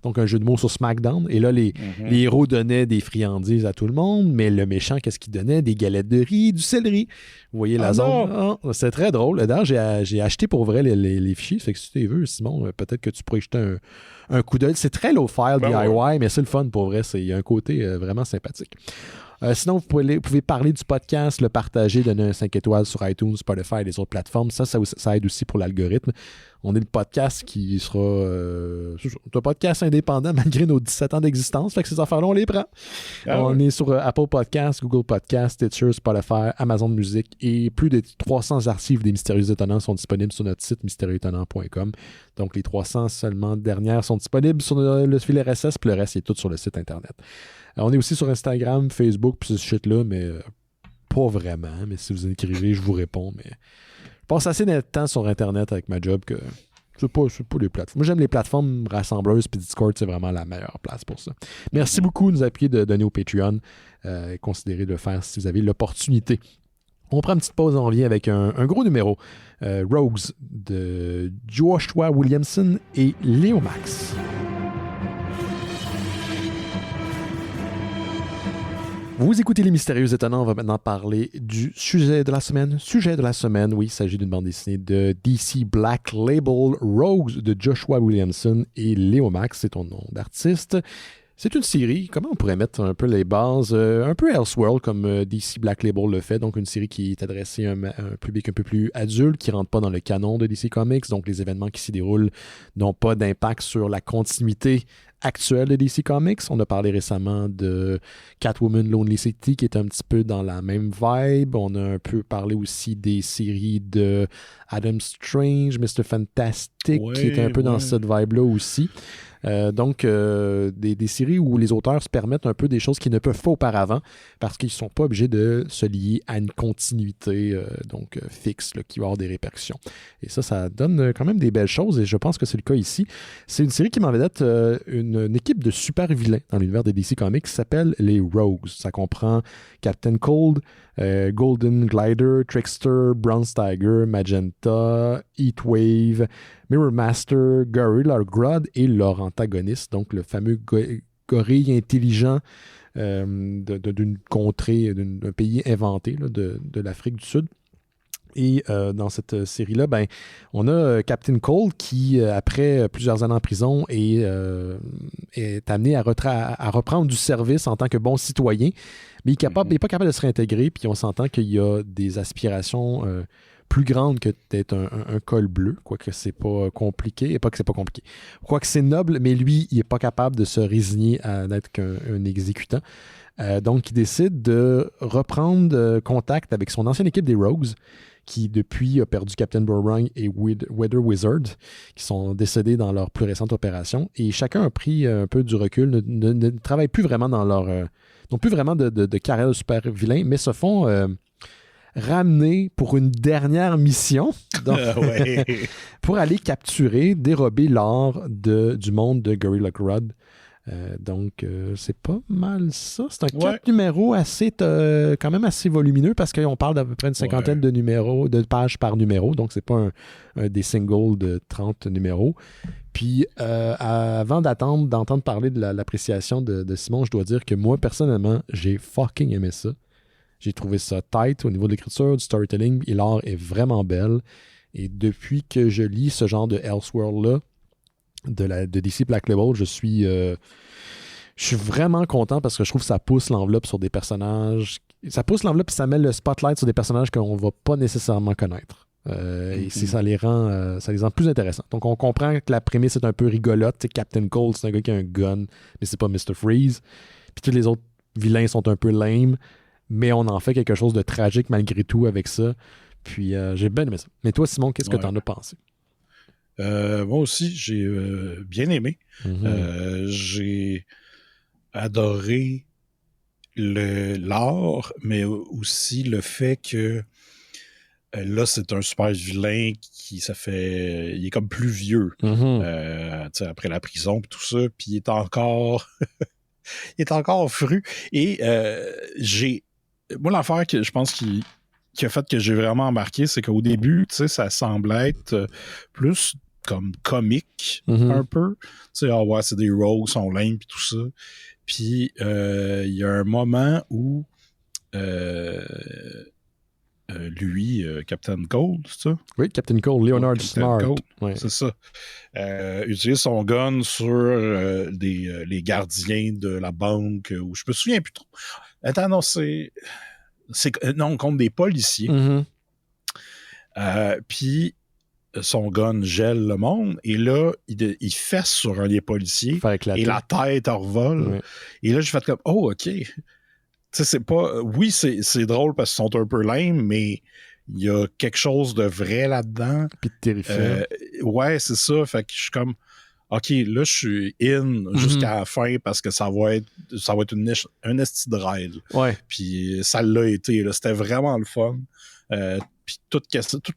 donc un jeu de mots sur SmackDown. Et là, les héros donnaient des friandises à tout le monde, mais le méchant, qu'est-ce qu'il donnait? Des galettes de riz, du céleri. Vous voyez la zone? C'est très drôle. D'ailleurs, j'ai acheté pour vrai les fichiers. Fait que si tu les veux, Simon, peut-être que tu pourrais jeter un coup d'œil. C'est très low-file DIY, mais c'est le fun pour vrai. Il y a un côté vraiment sympathique. Sinon, vous pouvez parler du podcast, le partager, donner un 5 étoiles sur iTunes, Spotify et les autres plateformes. Ça aide aussi pour l'algorithme. On est le podcast qui sera un podcast indépendant malgré nos 17 ans d'existence. Fait que ces affaires-là, on les prend. On est sur Apple Podcasts, Google Podcasts, Stitcher, Spotify, Amazon Music et plus de 300 archives des Mystérieux Étonnants sont disponibles sur notre site mystérieuxétonnants.com. Donc, les 300 seulement dernières sont disponibles sur le fil RSS, puis le reste est tout sur le site Internet. On est aussi sur Instagram, Facebook, puis ce shit-là, mais pas vraiment. Mais si vous écrivez, je vous réponds. Mais je passe assez de temps sur Internet avec ma job que c'est pas les plateformes. Moi, j'aime les plateformes rassembleuses, puis Discord, c'est vraiment la meilleure place pour ça. Merci beaucoup de nous appuyer, de donner au Patreon. Considérez de le faire si vous avez l'opportunité. On prend une petite pause, on revient avec un gros numéro. Rogues de Joshua Williamson et Léo Max. Vous écoutez Les Mystérieux Étonnants, on va maintenant parler du sujet de la semaine. Sujet de la semaine, oui, il s'agit d'une bande dessinée de DC Black Label, Rogues de Joshua Williamson et Léo Max, c'est ton nom d'artiste. C'est une série, comment on pourrait mettre un peu les bases, un peu Elseworld comme DC Black Label le fait, donc une série qui est adressée à un public un peu plus adulte, qui ne rentre pas dans le canon de DC Comics, donc les événements qui s'y déroulent n'ont pas d'impact sur la continuité actuelle de DC Comics. On a parlé récemment de Catwoman Lonely City qui est un petit peu dans la même vibe. On a un peu parlé aussi des séries de Adam Strange, Mr. Fantastic qui est un peu dans cette vibe-là aussi. Donc, des séries où les auteurs se permettent un peu des choses qu'ils ne peuvent pas auparavant parce qu'ils ne sont pas obligés de se lier à une continuité fixe là, qui va avoir des répercussions. Et ça donne quand même des belles choses et je pense que c'est le cas ici. C'est une série qui m'en vedette une équipe de super vilains dans l'univers des DC Comics qui s'appelle les Rogues. Ça comprend Captain Cold, Golden Glider, Trickster, Bronze Tiger, Magenta, Heatwave, Mirror Master, Gorilla Grodd et leur antagoniste, donc le fameux gorille intelligent d'une contrée, d'un pays inventé là, de l'Afrique du Sud. Et dans cette série-là, ben, on a Captain Cold qui, après plusieurs années en prison, est amené à reprendre du service en tant que bon citoyen, mais il n'est pas capable de se réintégrer, puis on s'entend qu'il y a des aspirations plus grandes que d'être un col bleu, quoique c'est pas compliqué, et pas que c'est pas compliqué. Quoique c'est noble, mais lui, il n'est pas capable de se résigner à n'être qu'un exécutant. Donc, il décide de reprendre contact avec son ancienne équipe des Rogues, qui depuis a perdu Captain Boomerang et Weather Wizard, qui sont décédés dans leur plus récente opération. Et chacun a pris un peu du recul, ne travaille plus vraiment dans leur... n'ont plus vraiment de carrière de super vilain, mais se font ramener pour une dernière mission donc, pour aller capturer, dérober l'or du monde de Gorilla Grodd. Donc, c'est pas mal ça. C'est un 4 numéros quand même assez volumineux parce qu'on parle d'à peu près une cinquantaine de numéros, de pages par numéro. Donc, c'est pas un des singles de 30 numéros. Puis, avant d'entendre parler de l'appréciation de Simon, je dois dire que moi, personnellement, j'ai fucking aimé ça. J'ai trouvé ça tight au niveau de l'écriture, du storytelling, et l'art est vraiment belle. Et depuis que je lis ce genre de Elseworld-là, de DC Black Label, je suis vraiment content parce que je trouve que ça pousse l'enveloppe sur des personnages. Ça pousse l'enveloppe et ça met le spotlight sur des personnages qu'on ne va pas nécessairement connaître. Et ça les rend plus intéressants. Donc, on comprend que la prémisse est un peu rigolote. T'sais, Captain Cold, c'est un gars qui a un gun, mais c'est pas Mr. Freeze. Puis tous les autres vilains sont un peu lame, mais on en fait quelque chose de tragique malgré tout avec ça. Puis, j'ai bien aimé ça. Mais toi, Simon, qu'est-ce que t'en as pensé? Moi aussi, j'ai bien aimé. J'ai adoré l'art, mais aussi le fait que là, c'est un super vilain il est comme plus vieux après la prison et tout ça, puis il est encore il est encore fru. Et moi, l'affaire que je pense qui a fait que j'ai vraiment embarqué, c'est qu'au début, ça semblait être plus comme comique un peu. Tu sais, c'est des rogues, sont lame puis tout ça. Puis il y a un moment où lui, Captain Cold, c'est ça? Oui, Captain Cold, Leonard Smart. C'est ça. Utilise son gun sur les gardiens de la banque, où je me souviens plus trop. Attends, non, non, contre des policiers. Puis son gun gèle le monde, et là, il fesse sur un des policiers, et la tête en revole. Ouais. Et là, j'ai fait comme, oh, OK. Tu sais, c'est pas... Oui, c'est drôle parce qu'ils sont un peu lame, mais il y a quelque chose de vrai là-dedans. Puis de terrifiant. Ouais, c'est ça. Fait que je suis comme, OK, là, je suis in jusqu'à la fin parce que ça va être un esti de ride. Ouais. Puis ça l'a été. Là. C'était vraiment le fun. Puis tout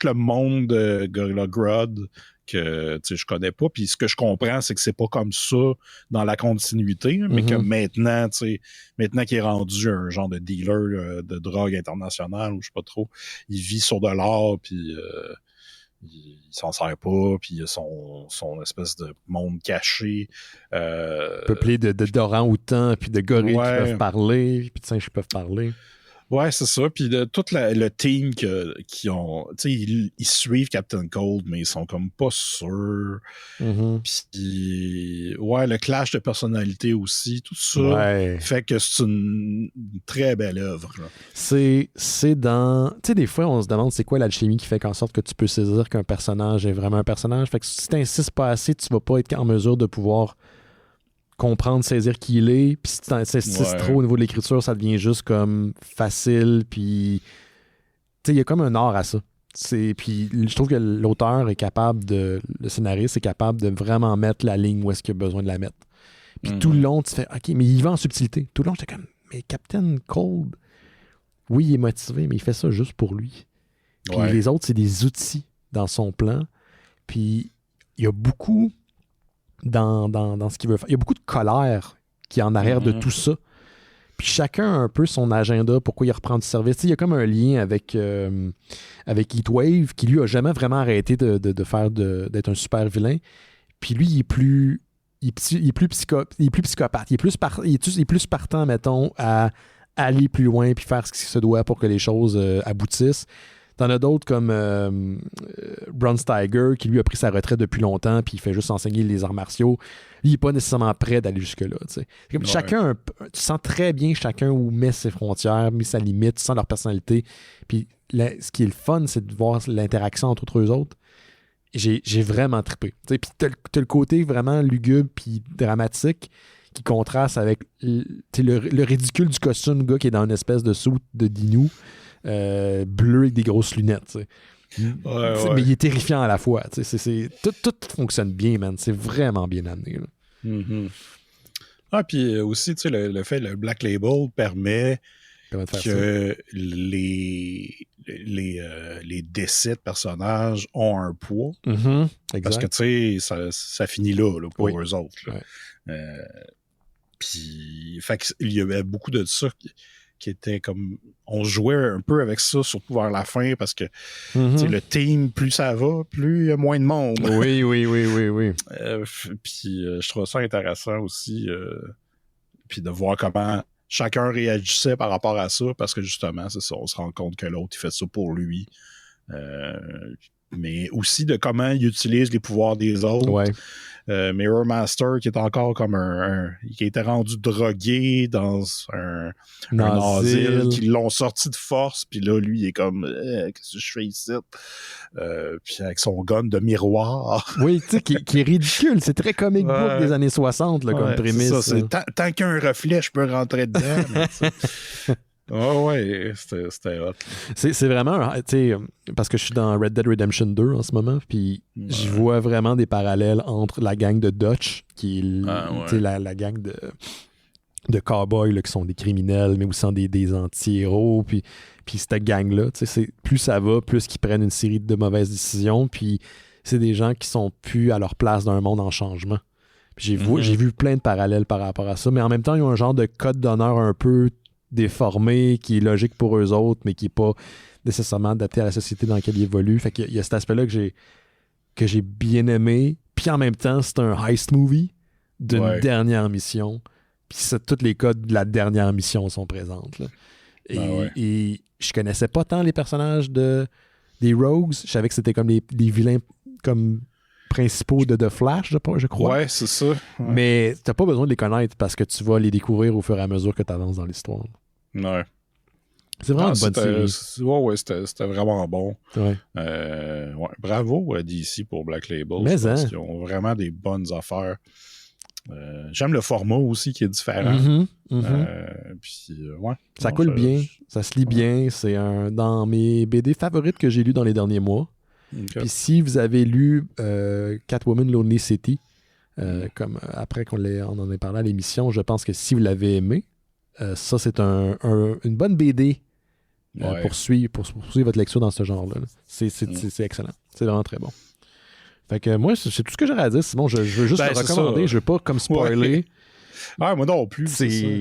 le monde de Gorilla Grodd que je connais pas. Puis ce que je comprends, c'est que c'est pas comme ça dans la continuité, mais que maintenant qu'il est rendu un genre de dealer de drogue internationale, ou je sais pas trop, il vit sur de l'or, puis il s'en sert pas, puis il a son espèce de monde caché. Peuplé d'orang-outans, puis de gorilles qui peuvent parler, puis de singes qui peuvent parler. Ouais, c'est ça. Puis tout le team qui ont... Tu sais, ils suivent Captain Cold, mais ils sont comme pas sûrs. Puis, ouais, le clash de personnalité aussi, tout ça fait que c'est une très belle œuvre. Là. C'est dans... Tu sais, des fois, on se demande c'est quoi l'alchimie qui fait qu'en sorte que tu peux saisir qu'un personnage est vraiment un personnage. Fait que si tu n'insistes pas assez, tu vas pas être en mesure de pouvoir comprendre, saisir qui il est, puis si tu insistes trop au niveau de l'écriture, ça devient juste comme facile, puis tu sais, il y a comme un art à ça. Puis je trouve que l'auteur est capable le scénariste est capable de vraiment mettre la ligne où est-ce qu'il a besoin de la mettre. Puis tout le long, tu fais, OK, mais il va en subtilité. Tout le long, j'étais comme, mais Captain Cold, oui, il est motivé, mais il fait ça juste pour lui. Puis les autres, c'est des outils dans son plan. Puis il y a beaucoup dans ce qu'il veut faire. Il y a beaucoup de colère qui est en arrière de tout ça. Puis chacun a un peu son agenda, pourquoi il reprend du service. Tu sais, il y a comme un lien avec Heatwave, qui lui a jamais vraiment arrêté d'être un super vilain. Puis lui, il est plus psychopathe. Il est plus partant, mettons, à aller plus loin puis faire ce qui se doit pour que les choses aboutissent. T'en as d'autres comme Bron Steiger, qui lui a pris sa retraite depuis longtemps, puis il fait juste enseigner les arts martiaux. Lui, il n'est pas nécessairement prêt d'aller jusque-là. Comme chacun, tu sens très bien chacun où met ses frontières, met sa limite, tu sens leur personnalité. Puis ce qui est le fun, c'est de voir l'interaction entre eux autres. J'ai vraiment trippé. Puis t'as le côté vraiment lugubre puis dramatique qui contraste avec le ridicule du costume, le gars qui est dans une espèce de soute de Dinou bleu avec des grosses lunettes. Mais il est terrifiant à la fois. Tout fonctionne bien, man. C'est vraiment bien amené. Là. Mm-hmm. Ah, puis aussi, tu sais, le fait le Black Label permet que les décès de personnages ont un poids. Mm-hmm. Parce que, tu sais, ça finit là pour eux autres. Là. Ouais. Puis, fait il y avait beaucoup de ça qui était comme... On jouait un peu avec ça, surtout vers la fin, parce que le team, plus ça va, plus il y a moins de monde. Oui. Puis je trouve ça intéressant aussi, puis de voir comment chacun réagissait par rapport à ça, parce que justement, c'est ça, on se rend compte que l'autre, il fait ça pour lui. Mais aussi de comment il utilise les pouvoirs des autres. Ouais. Mirror Master qui est encore comme qui a été rendu drogué dans un asile, qui l'ont sorti de force, puis là, lui, il est comme qu'est-ce que je fais ici? Puis avec son gun de miroir. Oui, tu sais, qui est ridicule. C'est très comic book des années 60 là, comme prémisse. C'est ça, tant qu'il y a un reflet, je peux rentrer dedans. C'était hot. C'est vraiment, tu sais, parce que je suis dans Red Dead Redemption 2 en ce moment, puis je vois vraiment des parallèles entre la gang de Dutch, qui est la gang de cowboys là, qui sont des criminels, mais aussi des anti-héros, puis cette gang-là, tu sais, plus ça va, plus qu'ils prennent une série de mauvaises décisions, puis c'est des gens qui sont plus à leur place dans un monde en changement. Puis j'ai vu plein de parallèles par rapport à ça, mais en même temps, ils ont un genre de code d'honneur un peu déformé, qui est logique pour eux autres, mais qui n'est pas nécessairement adapté à la société dans laquelle ils évoluent. Fait qu'il y a cet aspect-là que j'ai bien aimé. Puis en même temps, c'est un heist movie d'une dernière mission. Puis tous les codes de la dernière mission sont présentes. Là. Et je connaissais pas tant les personnages des Rogues. Je savais que c'était comme les vilains comme principaux de The Flash, je crois. Ouais, c'est ça. Ouais. Mais t'as pas besoin de les connaître parce que tu vas les découvrir au fur et à mesure que tu avances dans l'histoire. Ouais. C'est vraiment une bonne série. C'était vraiment bon. Ouais. Bravo à DC pour Black Label. Mais parce qu'ils ont vraiment des bonnes affaires. J'aime le format aussi qui est différent. Ça coule bien, ça se lit bien. C'est dans mes BD favorites que j'ai lues dans les derniers mois. Puis si vous avez lu Catwoman Lonely City, comme après qu'on en ait parlé à l'émission, je pense que si vous l'avez aimé, ça c'est une bonne BD pour poursuivre votre lecture dans ce genre-là. C'est excellent. C'est vraiment très bon. Fait que moi, c'est tout ce que j'aurais à dire. Simon, je veux juste le recommander. Je veux pas comme spoiler. Ouais, moi non plus.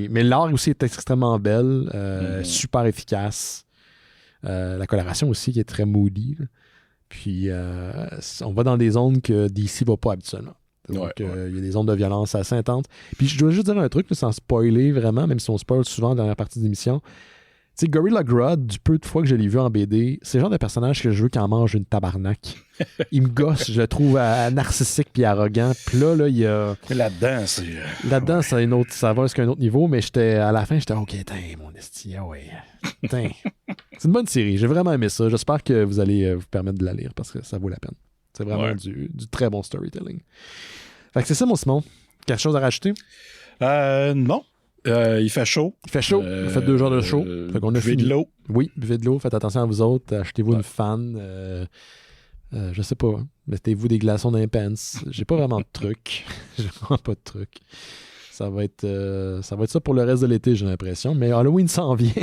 Mais l'art aussi est extrêmement belle, super efficace. La coloration aussi qui est très moody. Là. Puis, on va dans des zones que DC va pas habituellement. Donc, il y a des zones de violence assez intenses. Puis, je dois juste dire un truc, là, sans spoiler vraiment, même si on spoil souvent dans la partie d'émission. Tu sais, Gorilla Grodd, du peu de fois que je l'ai vu en BD, c'est le genre de personnage que je veux qu'il en mange une tabarnak. Il me gosse, je le trouve narcissique puis arrogant. Puis là, il y a... Là-dedans, c'est... Là-dedans, ça va jusqu'à un autre niveau, mais à la fin, j'étais OK, mon esti, c'est une bonne série, j'ai vraiment aimé ça. J'espère que vous allez vous permettre de la lire parce que ça vaut la peine. C'est vraiment du très bon storytelling. Fait que c'est ça, mon Simon. Quelque chose à rajouter? Non. Il fait chaud. Il fait chaud. On fait 2 jours de chaud. Fait qu'on a buvez de l'eau. Oui, buvez de l'eau. Faites attention à vous autres. Achetez-vous une fan. Je sais pas. Mettez-vous des glaçons dans les pants. J'ai pas vraiment de trucs. J'ai vraiment pas de trucs. Ça va être ça pour le reste de l'été, j'ai l'impression. Mais Halloween s'en vient.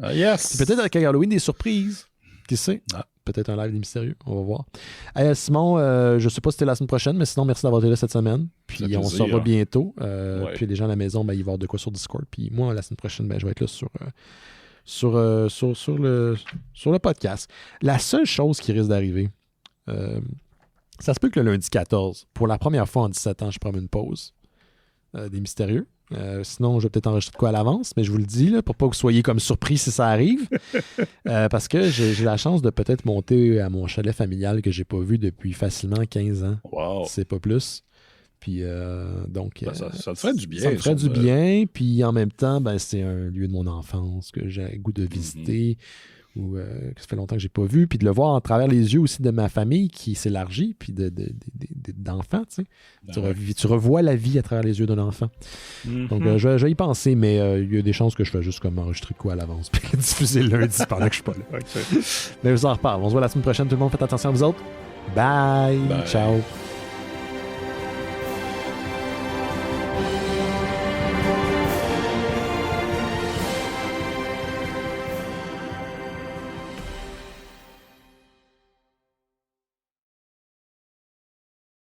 Yes. Peut-être avec Halloween des surprises. Qui sait? Peut-être un live des mystérieux. On va voir. Simon, je sais pas si c'était la semaine prochaine, mais sinon, merci d'avoir été là cette semaine. Puis on se revoit bientôt. Puis les gens à la maison, ils vont avoir de quoi sur Discord. Puis moi, la semaine prochaine, je vais être là sur le podcast. La seule chose qui risque d'arriver, ça se peut que le lundi 14, pour la première fois en 17 ans, je prends une pause des mystérieux. Sinon, je vais peut-être enregistrer de quoi à l'avance, mais je vous le dis, là, pour pas que vous soyez comme surpris si ça arrive. Parce que j'ai la chance de peut-être monter à mon chalet familial que j'ai pas vu depuis facilement 15 ans. Wow. C'est pas plus. Puis donc... Ça te ferait du bien. Ça me ferait du bien. Puis en même temps, ben, c'est un lieu de mon enfance que j'ai le goût de visiter. Ou que ça fait longtemps que j'ai pas vu, puis de le voir à travers les yeux aussi de ma famille qui s'élargit, puis d'enfants, tu sais. Tu revois la vie à travers les yeux d'un enfant. Donc, je vais y penser, mais il y a des chances que je fasse juste comme enregistrer quoi à l'avance, puis diffuser lundi pendant que je suis pas là. Mais je vous en reparle. On se voit la semaine prochaine. Tout le monde, faites attention à vous autres. Bye. Ciao.